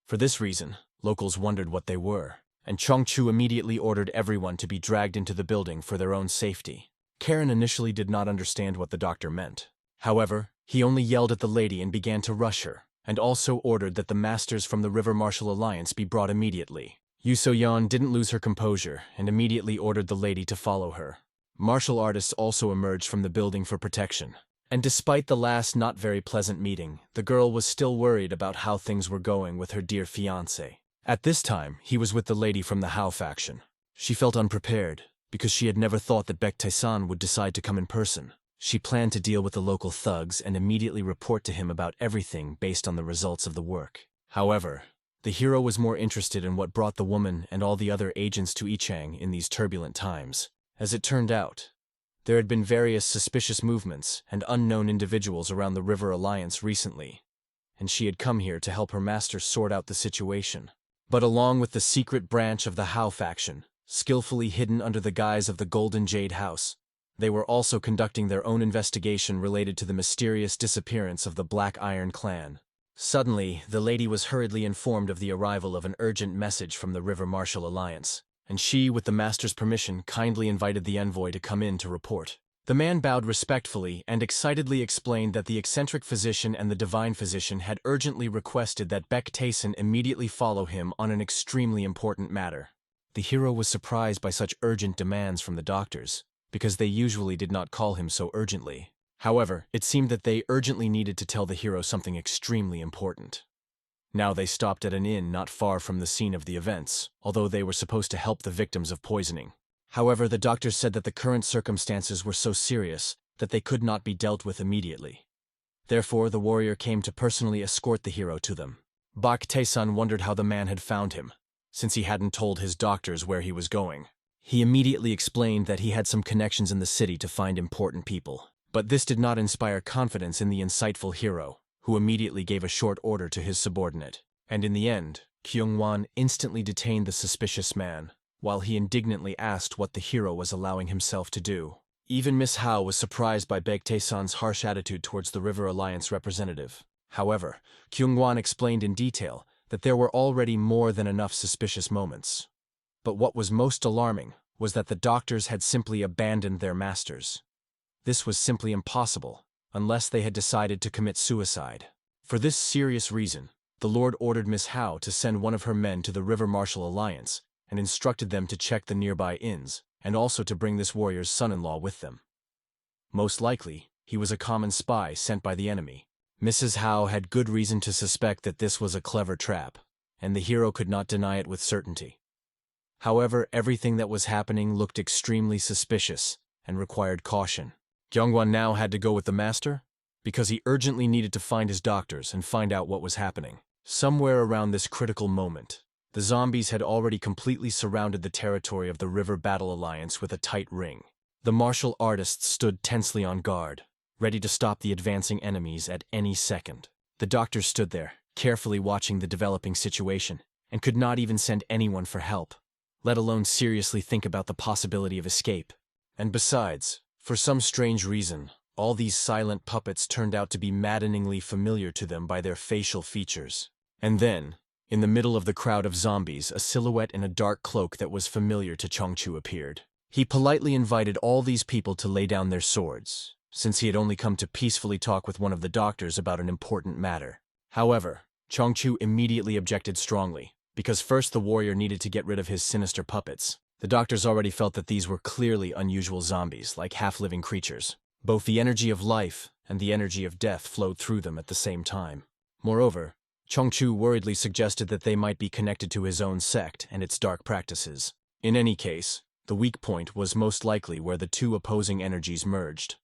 For this reason, locals wondered what they were, and Chongchu immediately ordered everyone to be dragged into the building for their own safety. Karen initially did not understand what the doctor meant. However, he only yelled at the lady and began to rush her, and also ordered that the masters from the River Martial Alliance be brought immediately. Yu So-yeon didn't lose her composure and immediately ordered the lady to follow her. Martial artists also emerged from the building for protection. And despite the last not very pleasant meeting, the girl was still worried about how things were going with her dear fiancé. At this time, he was with the lady from the Hao faction. She felt unprepared, because she had never thought that Baek Tae-san would decide to come in person. She planned to deal with the local thugs and immediately report to him about everything based on the results of the work. However, the hero was more interested in what brought the woman and all the other agents to Ichang in these turbulent times. As it turned out, there had been various suspicious movements and unknown individuals around the River Alliance recently, and she had come here to help her master sort out the situation. But along with the secret branch of the Hao faction, skillfully hidden under the guise of the Golden Jade House, they were also conducting their own investigation related to the mysterious disappearance of the Black Iron clan. Suddenly, the lady was hurriedly informed of the arrival of an urgent message from the River Martial Alliance, and she, with the master's permission, kindly invited the envoy to come in to report. The man bowed respectfully and excitedly explained that the eccentric physician and the divine physician had urgently requested that Baek Tae-san immediately follow him on an extremely important matter. The hero was surprised by such urgent demands from the doctors, because they usually did not call him so urgently. However, it seemed that they urgently needed to tell the hero something extremely important. Now they stopped at an inn not far from the scene of the events, although they were supposed to help the victims of poisoning. However, the doctors said that the current circumstances were so serious that they could not be dealt with immediately. Therefore, the warrior came to personally escort the hero to them. Baek Tae-san wondered how the man had found him, since he hadn't told his doctors where he was going. He immediately explained that he had some connections in the city to find important people. But this did not inspire confidence in the insightful hero, who immediately gave a short order to his subordinate. And in the end, Kyung-won instantly detained the suspicious man, while he indignantly asked what the hero was allowing himself to do. Even Miss Hao was surprised by Baek Tae-san's harsh attitude towards the River Alliance representative. However, Kyung-won explained in detail that there were already more than enough suspicious moments. But what was most alarming was that the doctors had simply abandoned their masters. This was simply impossible, unless they had decided to commit suicide. For this serious reason, the Lord ordered Miss Hao to send one of her men to the River Martial Alliance and instructed them to check the nearby inns and also to bring this warrior's son-in-law with them. Most likely, he was a common spy sent by the enemy. Mrs. Hao had good reason to suspect that this was a clever trap, and the hero could not deny it with certainty. However, everything that was happening looked extremely suspicious and required caution. Gyeongwon now had to go with the master because he urgently needed to find his doctors and find out what was happening. Somewhere around this critical moment, the zombies had already completely surrounded the territory of the River Battle Alliance with a tight ring. The martial artists stood tensely on guard, ready to stop the advancing enemies at any second. The doctor stood there, carefully watching the developing situation, and could not even send anyone for help, let alone seriously think about the possibility of escape. And besides, for some strange reason, all these silent puppets turned out to be maddeningly familiar to them by their facial features. And then, in the middle of the crowd of zombies, a silhouette in a dark cloak that was familiar to Chongchu appeared. He politely invited all these people to lay down their swords, since he had only come to peacefully talk with one of the doctors about an important matter. However, Chongchu immediately objected strongly, because first the warrior needed to get rid of his sinister puppets. The doctors already felt that these were clearly unusual zombies, like half-living creatures. Both the energy of life and the energy of death flowed through them at the same time. Moreover, Chongchu worriedly suggested that they might be connected to his own sect and its dark practices. In any case, the weak point was most likely where the two opposing energies merged.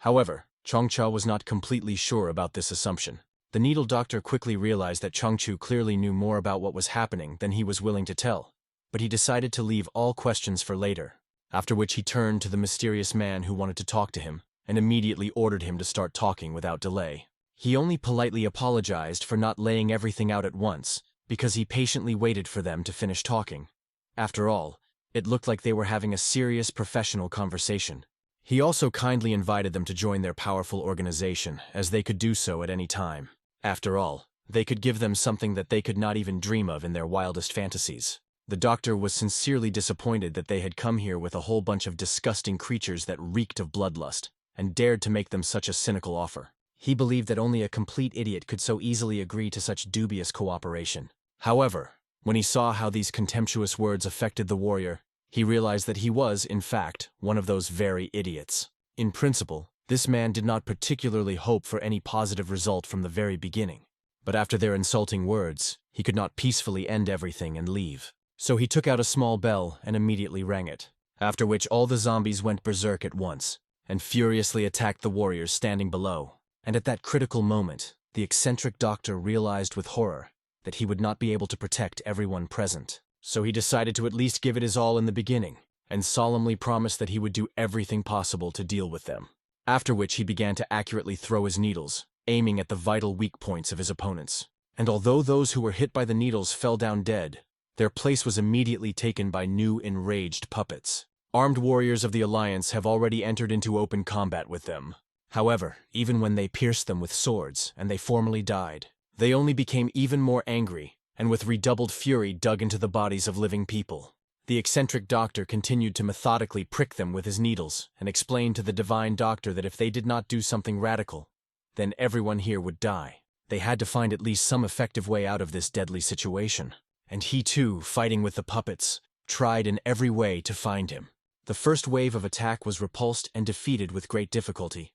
However, Chongcha was not completely sure about this assumption. The needle doctor quickly realized that Chongchu clearly knew more about what was happening than he was willing to tell, but he decided to leave all questions for later, after which he turned to the mysterious man who wanted to talk to him and immediately ordered him to start talking without delay. He only politely apologized for not laying everything out at once, because he patiently waited for them to finish talking. After all, it looked like they were having a serious professional conversation. He also kindly invited them to join their powerful organization, as they could do so at any time. After all, they could give them something that they could not even dream of in their wildest fantasies. The doctor was sincerely disappointed that they had come here with a whole bunch of disgusting creatures that reeked of bloodlust, and dared to make them such a cynical offer. He believed that only a complete idiot could so easily agree to such dubious cooperation. However, when he saw how these contemptuous words affected the warrior, he realized that he was, in fact, one of those very idiots. In principle, this man did not particularly hope for any positive result from the very beginning. But after their insulting words, he could not peacefully end everything and leave. So he took out a small bell and immediately rang it, after which all the zombies went berserk at once, and furiously attacked the warriors standing below. And at that critical moment, the eccentric doctor realized with horror that he would not be able to protect everyone present. So he decided to at least give it his all in the beginning, and solemnly promised that he would do everything possible to deal with them. After which he began to accurately throw his needles, aiming at the vital weak points of his opponents. And although those who were hit by the needles fell down dead, their place was immediately taken by new enraged puppets. Armed warriors of the Alliance have already entered into open combat with them. However, even when they pierced them with swords and they formally died, they only became even more angry and with redoubled fury dug into the bodies of living people. The eccentric doctor continued to methodically prick them with his needles and explained to the divine doctor that if they did not do something radical, then everyone here would die. They had to find at least some effective way out of this deadly situation. And he too, fighting with the puppets, tried in every way to find him. The first wave of attack was repulsed and defeated with great difficulty.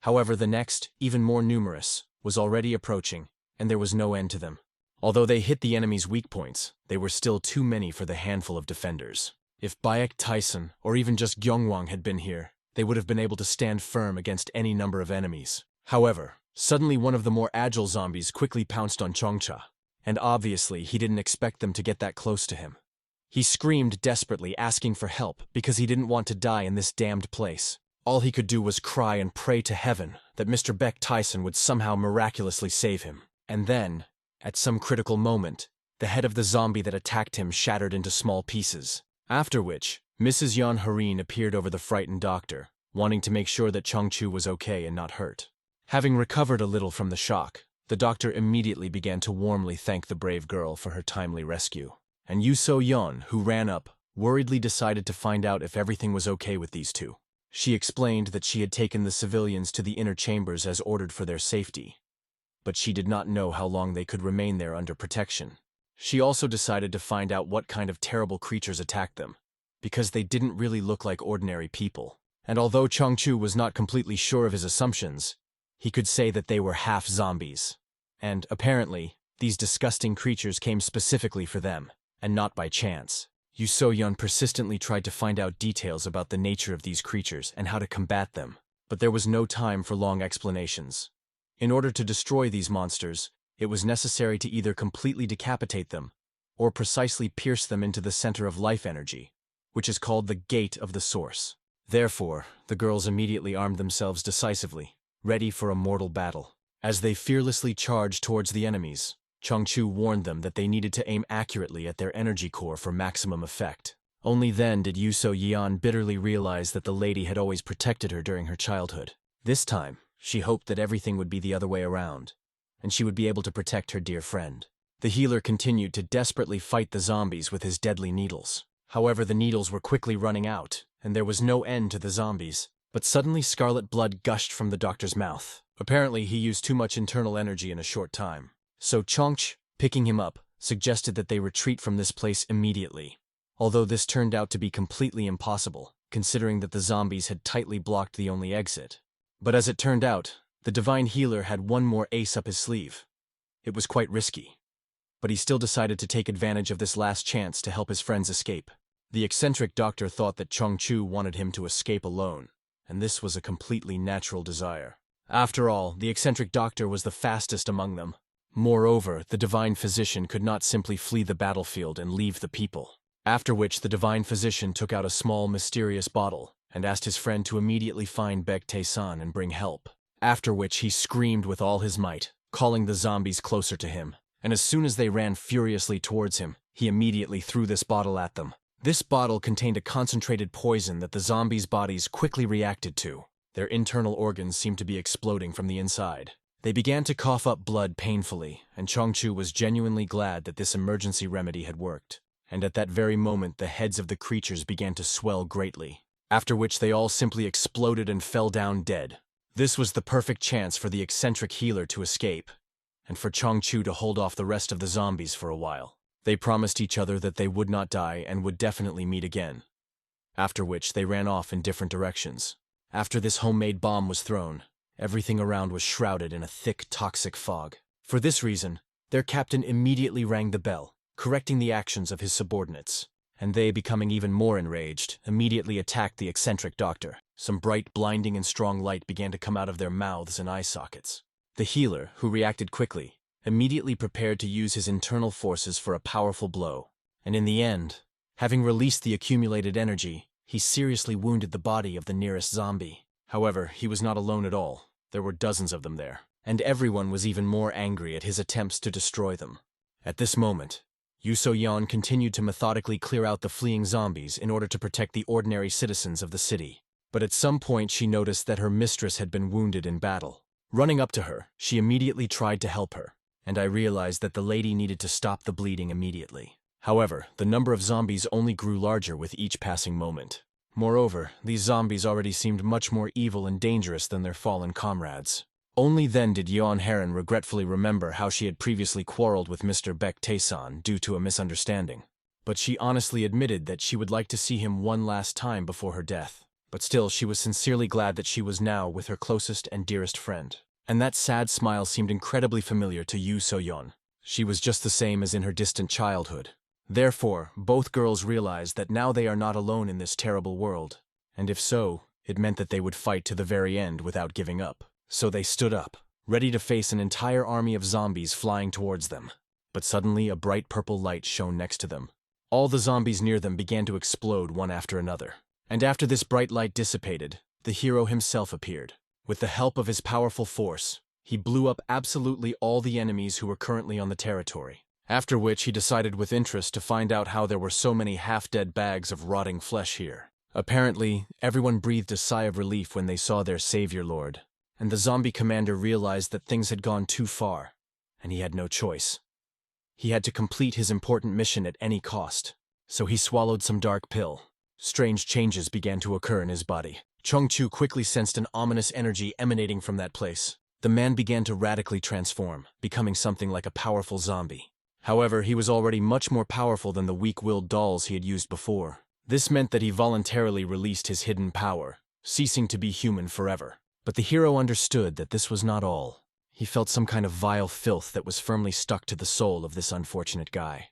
However, the next, even more numerous, was already approaching, and there was no end to them. Although they hit the enemy's weak points, they were still too many for the handful of defenders. If Baek Tyson, or even just Gyeongwang had been here, they would have been able to stand firm against any number of enemies. However, suddenly one of the more agile zombies quickly pounced on Chongcha, and obviously he didn't expect them to get that close to him. He screamed desperately, asking for help because he didn't want to die in this damned place. All he could do was cry and pray to heaven that Mr. Baek Tyson would somehow miraculously save him. And then, at some critical moment, the head of the zombie that attacked him shattered into small pieces. After which, Mrs. Yeon Hareen appeared over the frightened doctor, wanting to make sure that Chongchu was okay and not hurt. Having recovered a little from the shock, the doctor immediately began to warmly thank the brave girl for her timely rescue. And Yu So-yeon, who ran up, worriedly decided to find out if everything was okay with these two. She explained that she had taken the civilians to the inner chambers as ordered for their safety, but she did not know how long they could remain there under protection. She also decided to find out what kind of terrible creatures attacked them, because they didn't really look like ordinary people. And although Changchu was not completely sure of his assumptions, he could say that they were half zombies. And, apparently, these disgusting creatures came specifically for them, and not by chance. Yu So-yeon persistently tried to find out details about the nature of these creatures and how to combat them, but there was no time for long explanations. In order to destroy these monsters, it was necessary to either completely decapitate them, or precisely pierce them into the center of life energy, which is called the gate of the source. Therefore, the girls immediately armed themselves decisively, ready for a mortal battle. As they fearlessly charged towards the enemies, Changchu warned them that they needed to aim accurately at their energy core for maximum effect. Only then did Yu So-yeon bitterly realize that the lady had always protected her during her childhood. This time, she hoped that everything would be the other way around, and she would be able to protect her dear friend. The healer continued to desperately fight the zombies with his deadly needles. However, the needles were quickly running out, and there was no end to the zombies. But suddenly scarlet blood gushed from the doctor's mouth. Apparently, he used too much internal energy in a short time. So Changch, picking him up, suggested that they retreat from this place immediately. Although this turned out to be completely impossible, considering that the zombies had tightly blocked the only exit. But as it turned out, the divine healer had one more ace up his sleeve. It was quite risky, but he still decided to take advantage of this last chance to help his friends escape. The eccentric doctor thought that Changchu wanted him to escape alone, and this was a completely natural desire. After all, the eccentric doctor was the fastest among them. Moreover, the divine physician could not simply flee the battlefield and leave the people. After which the divine physician took out a small mysterious bottle and asked his friend to immediately find Baek-tae-san and bring help. After which he screamed with all his might, calling the zombies closer to him. And as soon as they ran furiously towards him, he immediately threw this bottle at them. This bottle contained a concentrated poison that the zombies' bodies quickly reacted to. Their internal organs seemed to be exploding from the inside. They began to cough up blood painfully, and Changchu was genuinely glad that this emergency remedy had worked. And at that very moment, the heads of the creatures began to swell greatly, after which they all simply exploded and fell down dead. This was the perfect chance for the eccentric healer to escape, and for Changchu to hold off the rest of the zombies for a while. They promised each other that they would not die and would definitely meet again, after which they ran off in different directions. After this homemade bomb was thrown, everything around was shrouded in a thick, toxic fog. For this reason, their captain immediately rang the bell, correcting the actions of his subordinates, and they, becoming even more enraged, immediately attacked the eccentric doctor. Some bright, blinding and strong light began to come out of their mouths and eye sockets. The healer, who reacted quickly, immediately prepared to use his internal forces for a powerful blow, and in the end, having released the accumulated energy, he seriously wounded the body of the nearest zombie. However, he was not alone at all. There were dozens of them there, and everyone was even more angry at his attempts to destroy them. At this moment, Yu So-yeon continued to methodically clear out the fleeing zombies in order to protect the ordinary citizens of the city. But at some point she noticed that her mistress had been wounded in battle. Running up to her, she immediately tried to help her, and I realized that the lady needed to stop the bleeding immediately. However, the number of zombies only grew larger with each passing moment. Moreover, these zombies already seemed much more evil and dangerous than their fallen comrades. Only then did Yeon Heron regretfully remember how she had previously quarreled with Mr. Baek-tae-san due to a misunderstanding. But she honestly admitted that she would like to see him one last time before her death. But still, she was sincerely glad that she was now with her closest and dearest friend. And that sad smile seemed incredibly familiar to Yu So-yeon. She was just the same as in her distant childhood. Therefore, both girls realized that now they are not alone in this terrible world. And if so, it meant that they would fight to the very end without giving up. So they stood up, ready to face an entire army of zombies flying towards them. But suddenly a bright purple light shone next to them. All the zombies near them began to explode one after another. And after this bright light dissipated, the hero himself appeared. With the help of his powerful force, he blew up absolutely all the enemies who were currently on the territory. After which he decided with interest to find out how there were so many half-dead bags of rotting flesh here. Apparently, everyone breathed a sigh of relief when they saw their savior lord, and the zombie commander realized that things had gone too far, and he had no choice. He had to complete his important mission at any cost, so he swallowed some dark pill. Strange changes began to occur in his body. Chong-Chu quickly sensed an ominous energy emanating from that place. The man began to radically transform, becoming something like a powerful zombie. However, he was already much more powerful than the weak-willed dolls he had used before. This meant that he voluntarily released his hidden power, ceasing to be human forever. But the hero understood that this was not all. He felt some kind of vile filth that was firmly stuck to the soul of this unfortunate guy.